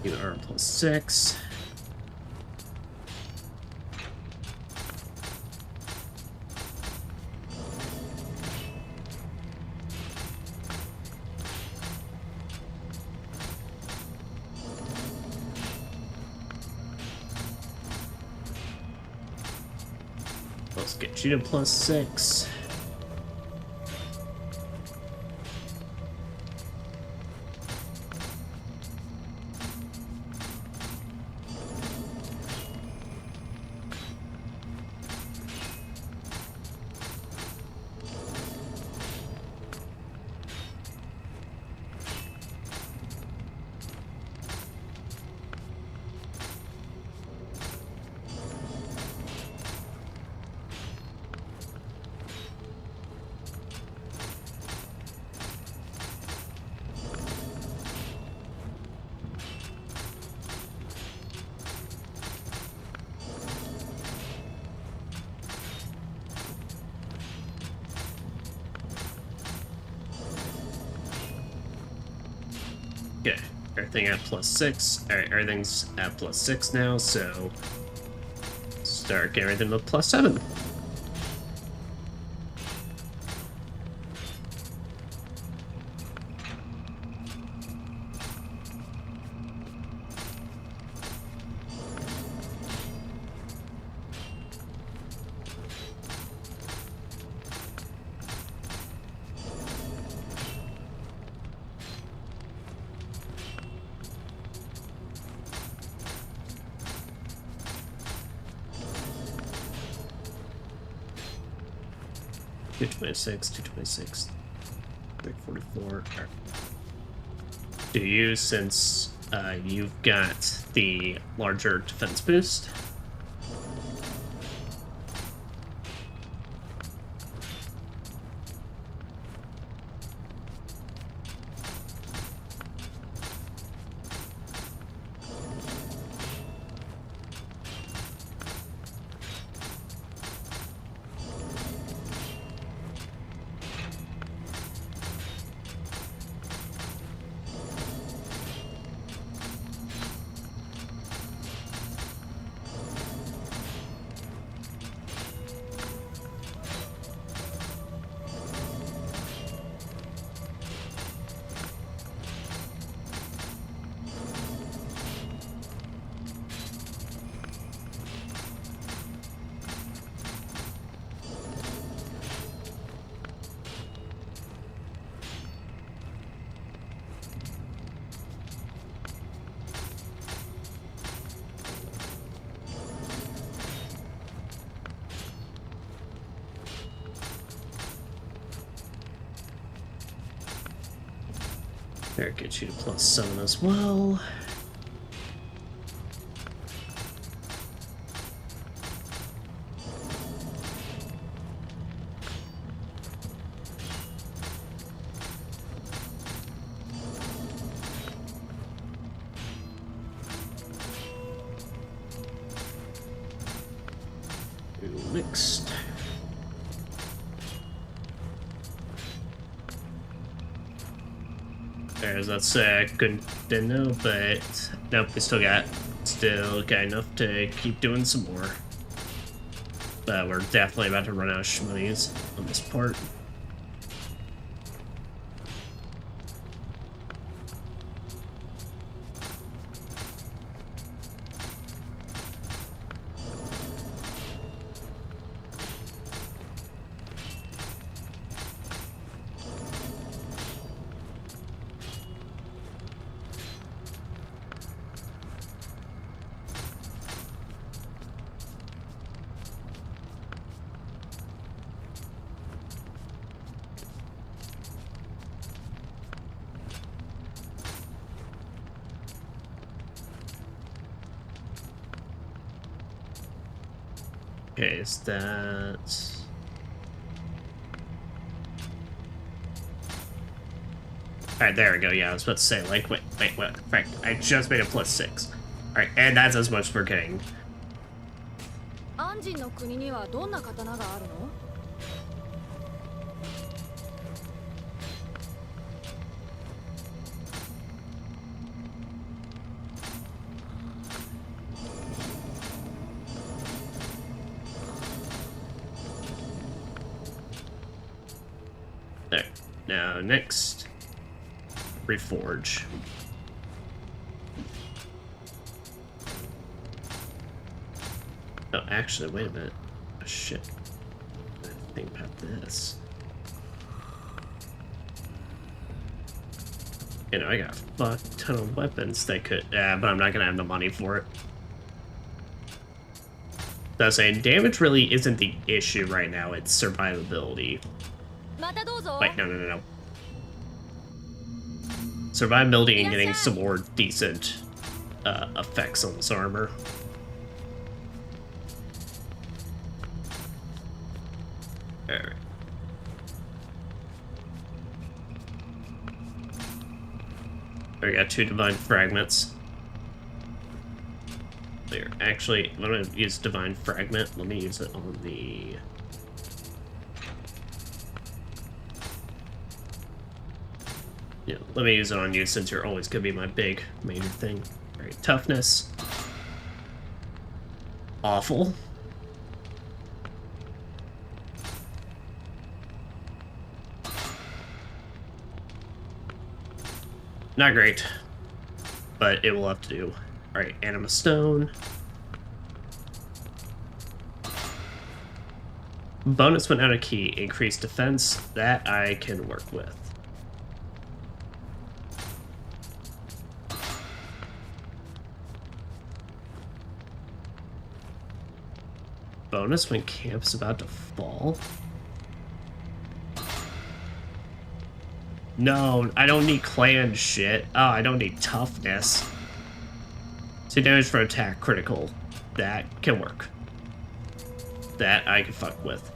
[SPEAKER 4] You are +6. Let's get you to +6. Okay, everything at +6. Alright, everything's at +6 now, so start getting everything with +7. $226, $226, $344. Do you, since you've got the larger defense boost? There, get you to +7 as well. next. That's good to know, but nope, we still got enough to keep doing some more. But we're definitely about to run out of shmonies on this part. Okay, is that... Alright, there we go. Yeah, I was about to say, like, wait, what? Right, I just made it +6. Alright, and that's as much as we're getting.
[SPEAKER 6] アンジンの国にはどんな刀があるの?
[SPEAKER 4] There. Now, next, reforge. Oh, actually, wait a minute. Oh, shit. I didn't think about this. You know, I got a fuck ton of weapons that could... but I'm not gonna have the money for it. I was saying, damage really isn't the issue right now, it's survivability. Wait, no. Survivability and getting some more decent effects on this armor. Alright. I got 2 divine fragments. There. Actually, I'm gonna use divine fragment. Let me use it on the... Yeah, let me use it on you since you're always gonna be my big major thing. Alright, toughness. Awful. Not great, but it will have to do. Alright, Anima Stone. Bonus when out of key, increased defense. That I can work with. Bonus when camp's about to fall. No, I don't need clan shit. Oh, I don't need toughness. See, damage for attack, critical. That can work. That I can fuck with.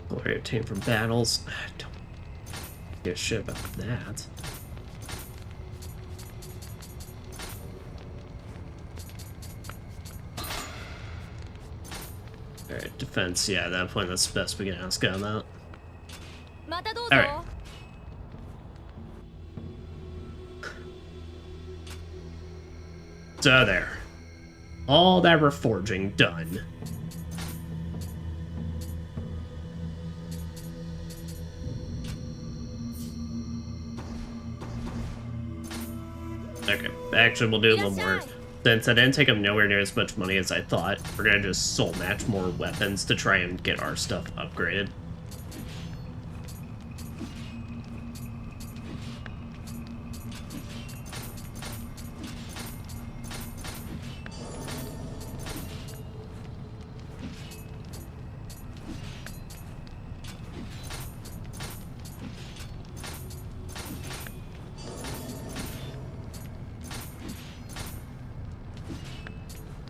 [SPEAKER 4] Glory obtained from battles. I don't give a shit about that. Alright, defense, yeah, at that point that's the best we can ask about. Alright. So there. All that reforging done. Okay, actually we'll do a little more. Since I didn't take up nowhere near as much money as I thought, we're gonna just soul match more weapons to try and get our stuff upgraded.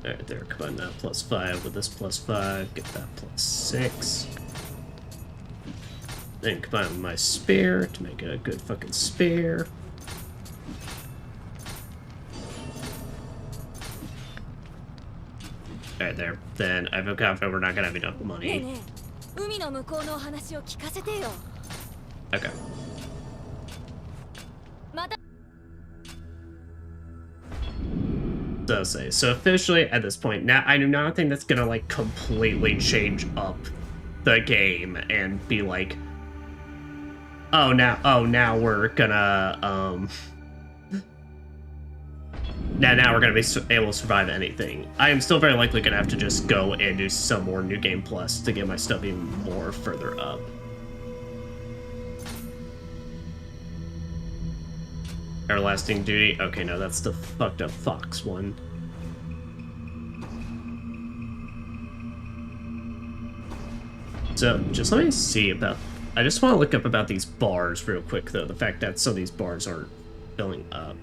[SPEAKER 4] Alright, there, combine that +5 with this +5, get that +6. Then combine with my spear to make it a good fucking spear. Alright, there. Then I feel confident we're not gonna have enough
[SPEAKER 6] ねえ
[SPEAKER 4] money.
[SPEAKER 6] ねえ海の向こうのお話を聞かせてよ
[SPEAKER 4] Okay.
[SPEAKER 6] また
[SPEAKER 4] Does say. So officially at this point, now I do not think that's gonna like completely change up the game and be like, oh now we're gonna now we're gonna be able to survive anything. I am still very likely gonna have to just go and do some more New Game Plus to get my stuff even more further up. Everlasting Duty. Okay, no, that's the fucked up Fox one. So, just let me see about... I just want to look up about these bars real quick, though. The fact that some of these bars aren't filling up.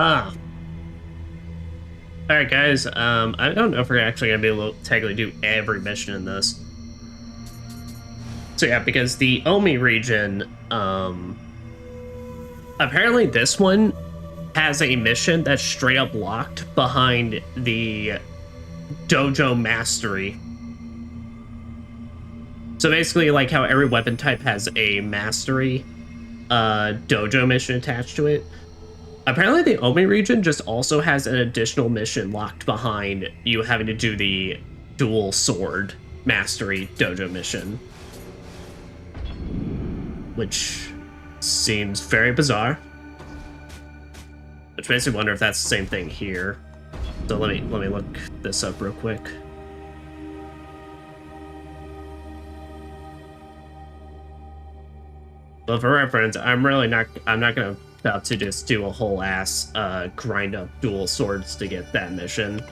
[SPEAKER 4] Ah. Alright, guys. I don't know if we're actually going to be able to technically do every mission in this. So yeah, because the Omi region, apparently this one has a mission that's straight up locked behind the Dojo Mastery. So basically, like how every weapon type has a Mastery Dojo mission attached to it, apparently the Omi region just also has an additional mission locked behind you having to do the dual sword Mastery Dojo mission. Which seems very bizarre. Which makes me wonder if that's the same thing here. So let me look this up real quick. But for reference, I'm not gonna about to just do a whole ass grind up dual swords to get that mission.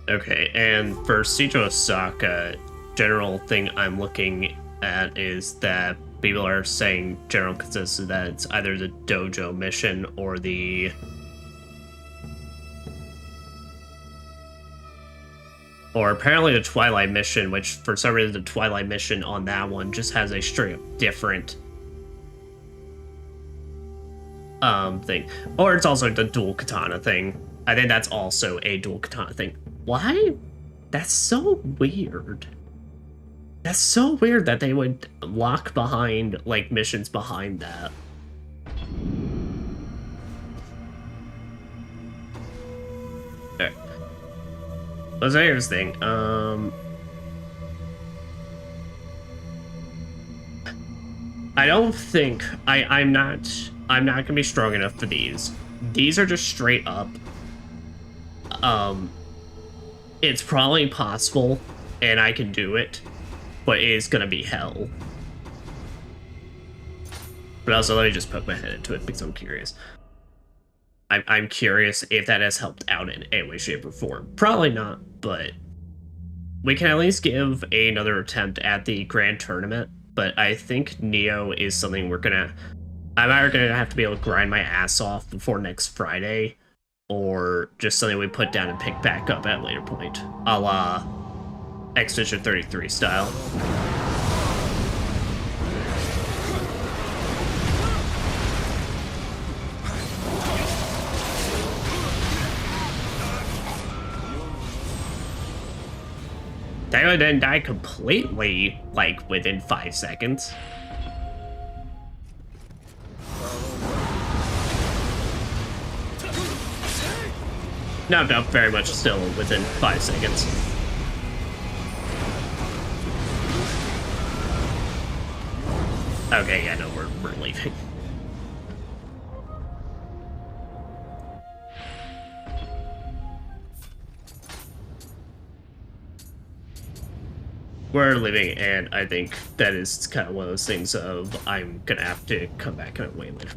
[SPEAKER 4] Okay, and for Siege Osaka, general thing I'm looking at is that people are saying general consensus that it's either the dojo mission or the apparently the Twilight mission, which for some reason the Twilight mission on that one just has a straight up different thing. Or it's also the dual katana thing. I think that's also a dual katana thing. Why? That's so weird. That's so weird that they would lock behind, like, missions behind that. Okay. So here's the thing. I don't think I'm not gonna be strong enough for these. These are just straight up. It's probably possible, and I can do it, but it is gonna be hell. But also, let me just poke my head into it because I'm curious. I'm curious if that has helped out in any way, shape, or form. Probably not, but we can at least give another attempt at the grand tournament. But I think Nioh is something I'm either gonna have to be able to grind my ass off before next Friday, or just something we put down and pick back up at a later point, a la Expedition 33 style. That guy didn't die completely, like, within 5 seconds. No, very much still within 5 seconds. Okay, yeah, no, we're leaving. We're leaving, and I think that is kind of one of those things of I'm gonna have to come back and way later.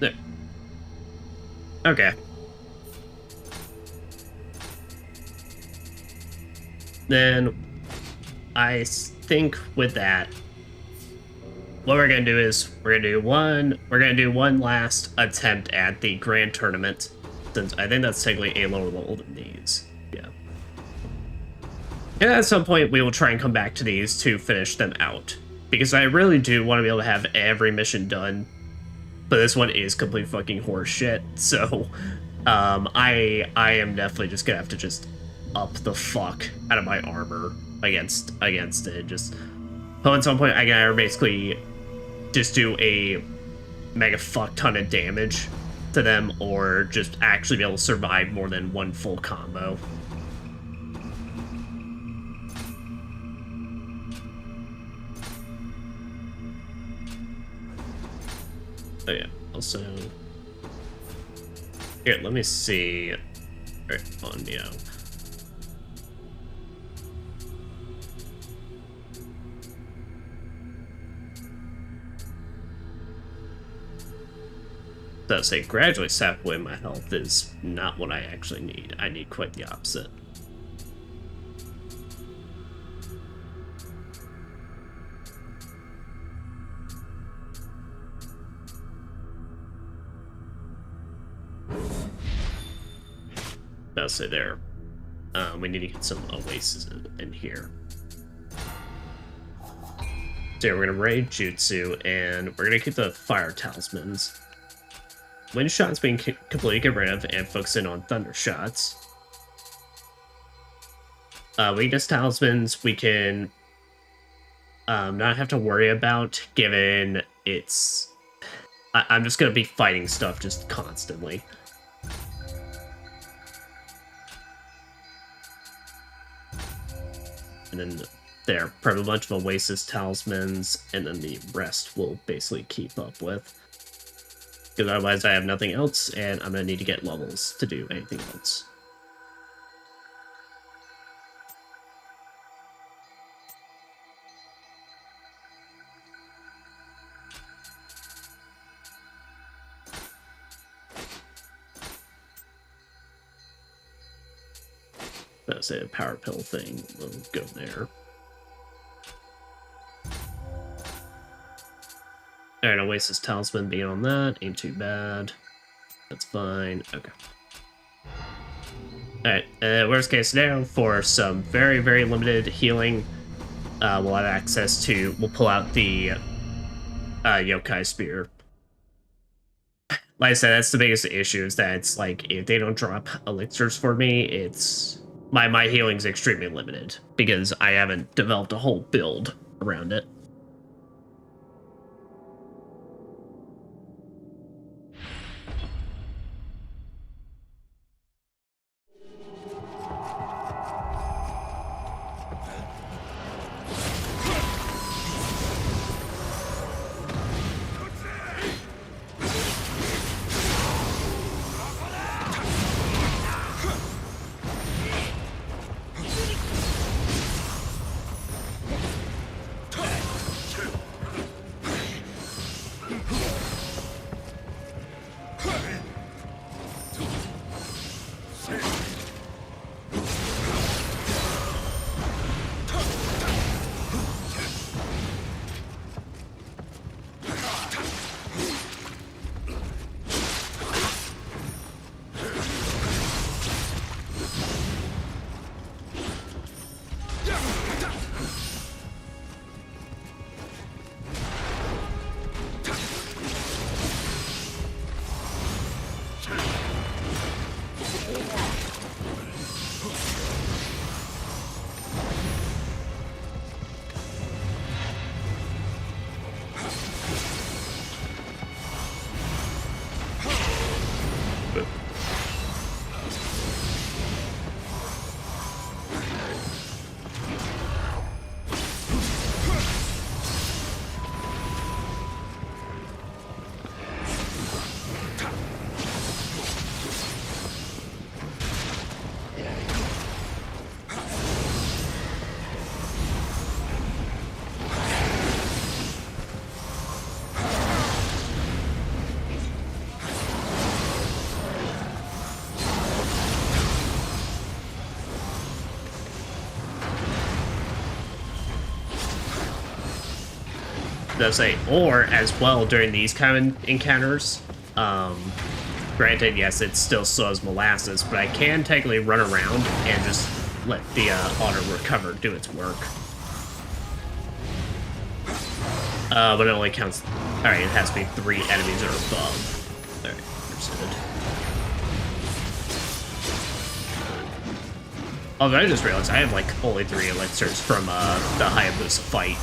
[SPEAKER 4] There. Okay. Then I think with that, what we're gonna do is we're gonna do one last attempt at the grand tournament, since I think that's technically a lower level than these. Yeah. And at some point we will try and come back to these to finish them out, because I really do want to be able to have every mission done. But this one is complete fucking horse shit, so I am definitely just gonna have to just up the fuck out of my armor against it. Just at some point I gotta basically just do a mega fuck ton of damage to them, or just actually be able to survive more than one full combo. Oh yeah, also... Here, let me see... Alright, on Nioh. So say gradually sap away my health is not what I actually need. I need quite the opposite. I'll say there. We need to get some oases in here. So yeah, we're gonna raid Jutsu, and we're gonna keep the fire talismans. Wind shots being completely get rid of, and focus in on thunder shots. Weakness talismans we can not have to worry about, given it's... I'm just gonna be fighting stuff just constantly. And then there, probably a bunch of Oasis talismans, and then the rest will basically keep up with. Because otherwise I have nothing else, and I'm going to need to get levels to do anything else. I'll say the power pill thing will go there. Alright, Oasis Talisman being on that ain't too bad. That's fine. Okay. Alright, worst case scenario, for some very, very limited healing, we'll have access to, we'll pull out the Yokai Spear. Like I said, that's the biggest issue, is that it's like, if they don't drop elixirs for me, it's, my healing's extremely limited, because I haven't developed a whole build around it. They'll say, or as well during these kind of encounters, granted, yes, it still slow as molasses, but I can technically run around and just let the auto recover do its work. But it only counts. Alright, it has to be 3 enemies or above. Alright, understood. Although I just realized I have like only 3 elixirs from the Hayabusa fight.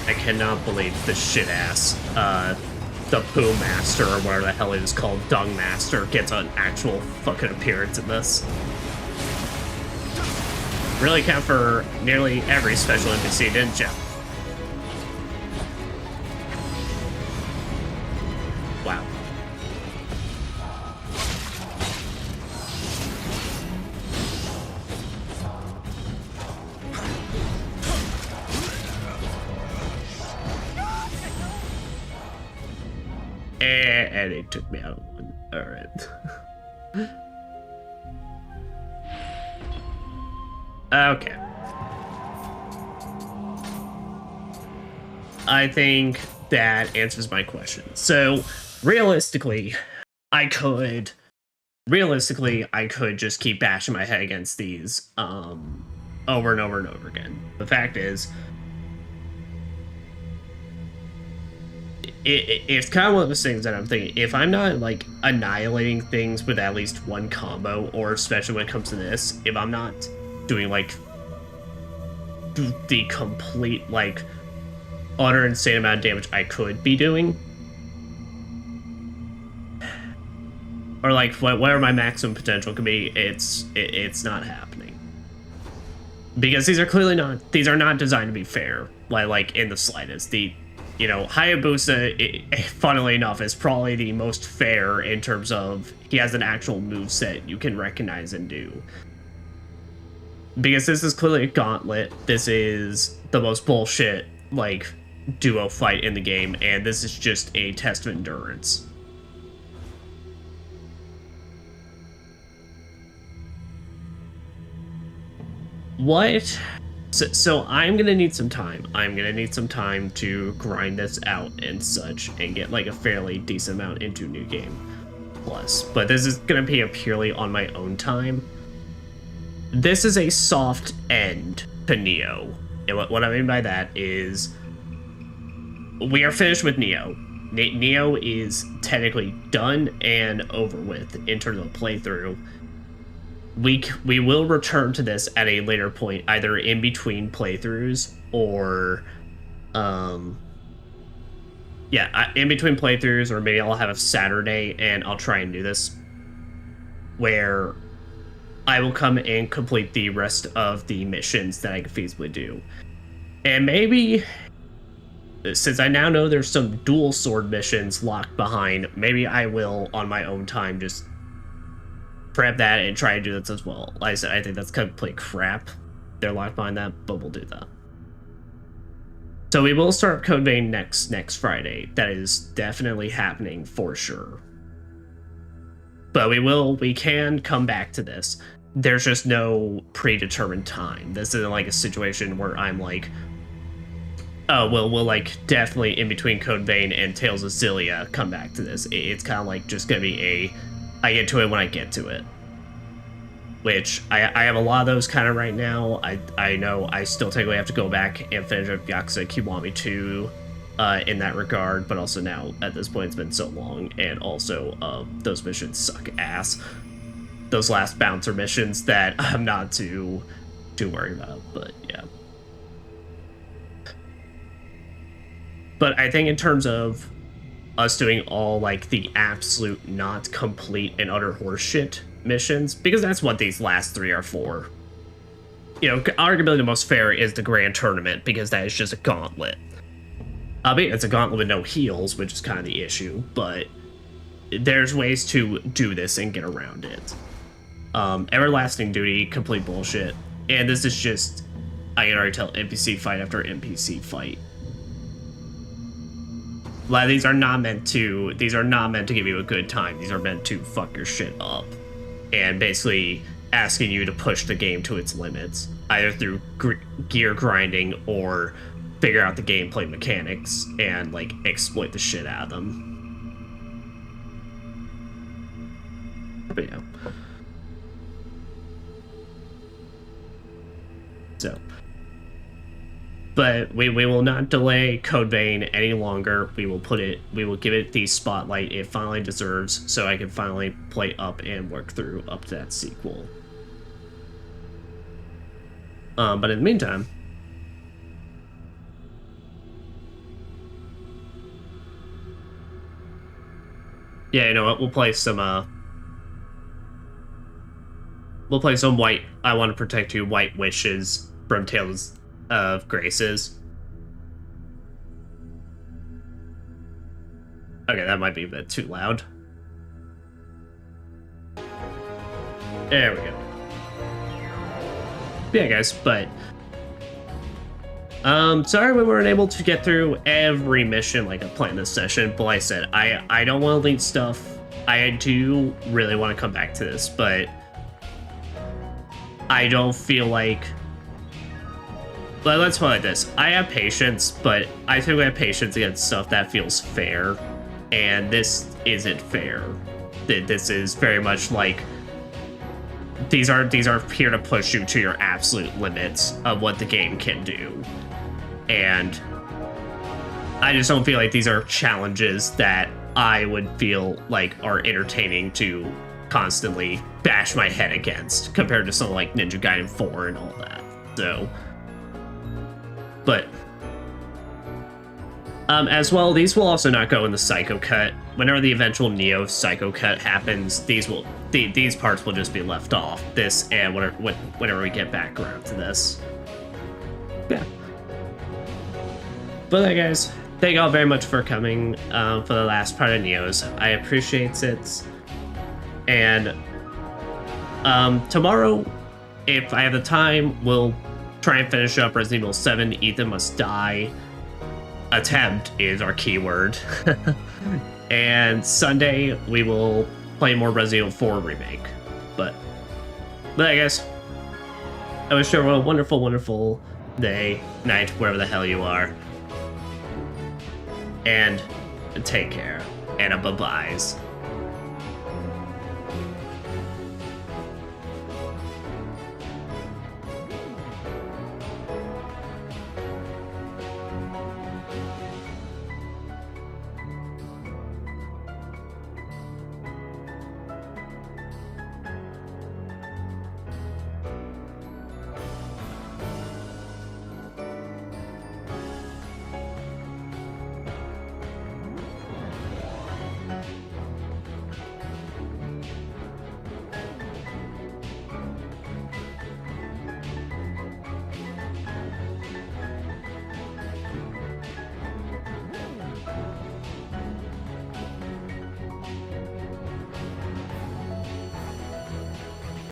[SPEAKER 4] I cannot believe the shit-ass, the Poo Master, or whatever the hell it is called, Dung Master, gets an actual fucking appearance in this. Really count for nearly every special NPC, didn't ya? Wow. And it took me out. Alright. Okay. I think that answers my question. So, realistically, I could just keep bashing my head against these over and over and over again. The fact is, it's kind of one of those things that I'm thinking, if I'm not like annihilating things with at least one combo, or especially when it comes to this, if I'm not doing like the complete like utter insane amount of damage I could be doing, or like whatever my maximum potential could be, it's not happening, because these are not designed to be fair. like in the slightest. Hayabusa, funnily enough, is probably the most fair in terms of he has an actual moveset you can recognize and do. Because this is clearly a gauntlet. This is the most bullshit, like, duo fight in the game, and this is just a test of endurance. What? So I'm gonna need some time. I'm gonna need some time to grind this out and such, and get like a fairly decent amount into New Game Plus. But this is gonna be a purely on my own time. This is a soft end to Nioh. And what I mean by that is we are finished with Nioh. Nioh is technically done and over with in terms of playthrough. We will return to this at a later point, either in between playthroughs or, in between playthroughs, or maybe I'll have a Saturday and I'll try and do this, where I will come and complete the rest of the missions that I can feasibly do. And maybe, since I now know there's some dual sword missions locked behind, maybe I will, on my own time, just prep that and try and do this as well. Like I said, I think that's complete crap. They're locked behind that, but we'll do that. So we will start Code Vein next Friday. That is definitely happening for sure. But we can come back to this. There's just no predetermined time. This isn't like a situation where I'm like, oh, well, we'll like definitely in between Code Vein and Tales of Xillia come back to this. It's kind of like just gonna be I get to it when I get to it. Which, I have a lot of those kind of right now. I know I still technically have to go back and finish up Yakuza Kiwami 2 in that regard, but also now, at this point, it's been so long, and also, those missions suck ass. Those last bouncer missions that I'm not too worried about, but yeah. But I think in terms of us doing all, like, the absolute not complete and utter horseshit missions, because that's what these last three are for. You know, arguably the most fair is the Grand Tournament, because that is just a gauntlet. I mean, it's a gauntlet with no heals, which is kind of the issue, but there's ways to do this and get around it. Everlasting Duty, complete bullshit. And this is just, I can already tell, NPC fight after NPC fight. Like, these are not meant to give you a good time. These are meant to fuck your shit up. And basically asking you to push the game to its limits, either through gear grinding or figure out the gameplay mechanics and, like, exploit the shit out of them. But yeah. So. But we will not delay Code Vein any longer. We will give it the spotlight it finally deserves, so I can finally play up and work through up to that sequel. But in the meantime, yeah, you know what? We'll play some White. I Want to Protect You, White Wishes from Tales of Graces. Okay, that might be a bit too loud. There we go. Yeah, guys, but sorry we weren't able to get through every mission like I planned this session, but like I said, I don't want to leave stuff. I do really want to come back to this, but I don't feel like. But let's put it like this. I have patience, but I think I have patience against stuff that feels fair. And this isn't fair. This is very much like these are here to push you to your absolute limits of what the game can do. And I just don't feel like these are challenges that I would feel like are entertaining to constantly bash my head against compared to something like Ninja Gaiden 4 and all that. So, but as well, these will also not go in the Psycho Cut. Whenever the eventual Nioh Psycho Cut happens, these parts will just be left off. This and whenever we get back around to this. Yeah. But guys, thank y'all very much for coming for the last part of Nioh's. I appreciate it. And tomorrow, if I have the time, we'll try and finish up Resident Evil 7, Ethan Must Die. Attempt is our keyword. And Sunday, we will play more Resident Evil 4 Remake. But I guess, I wish you a wonderful, wonderful day, night, wherever the hell you are. And take care. And bye-byes.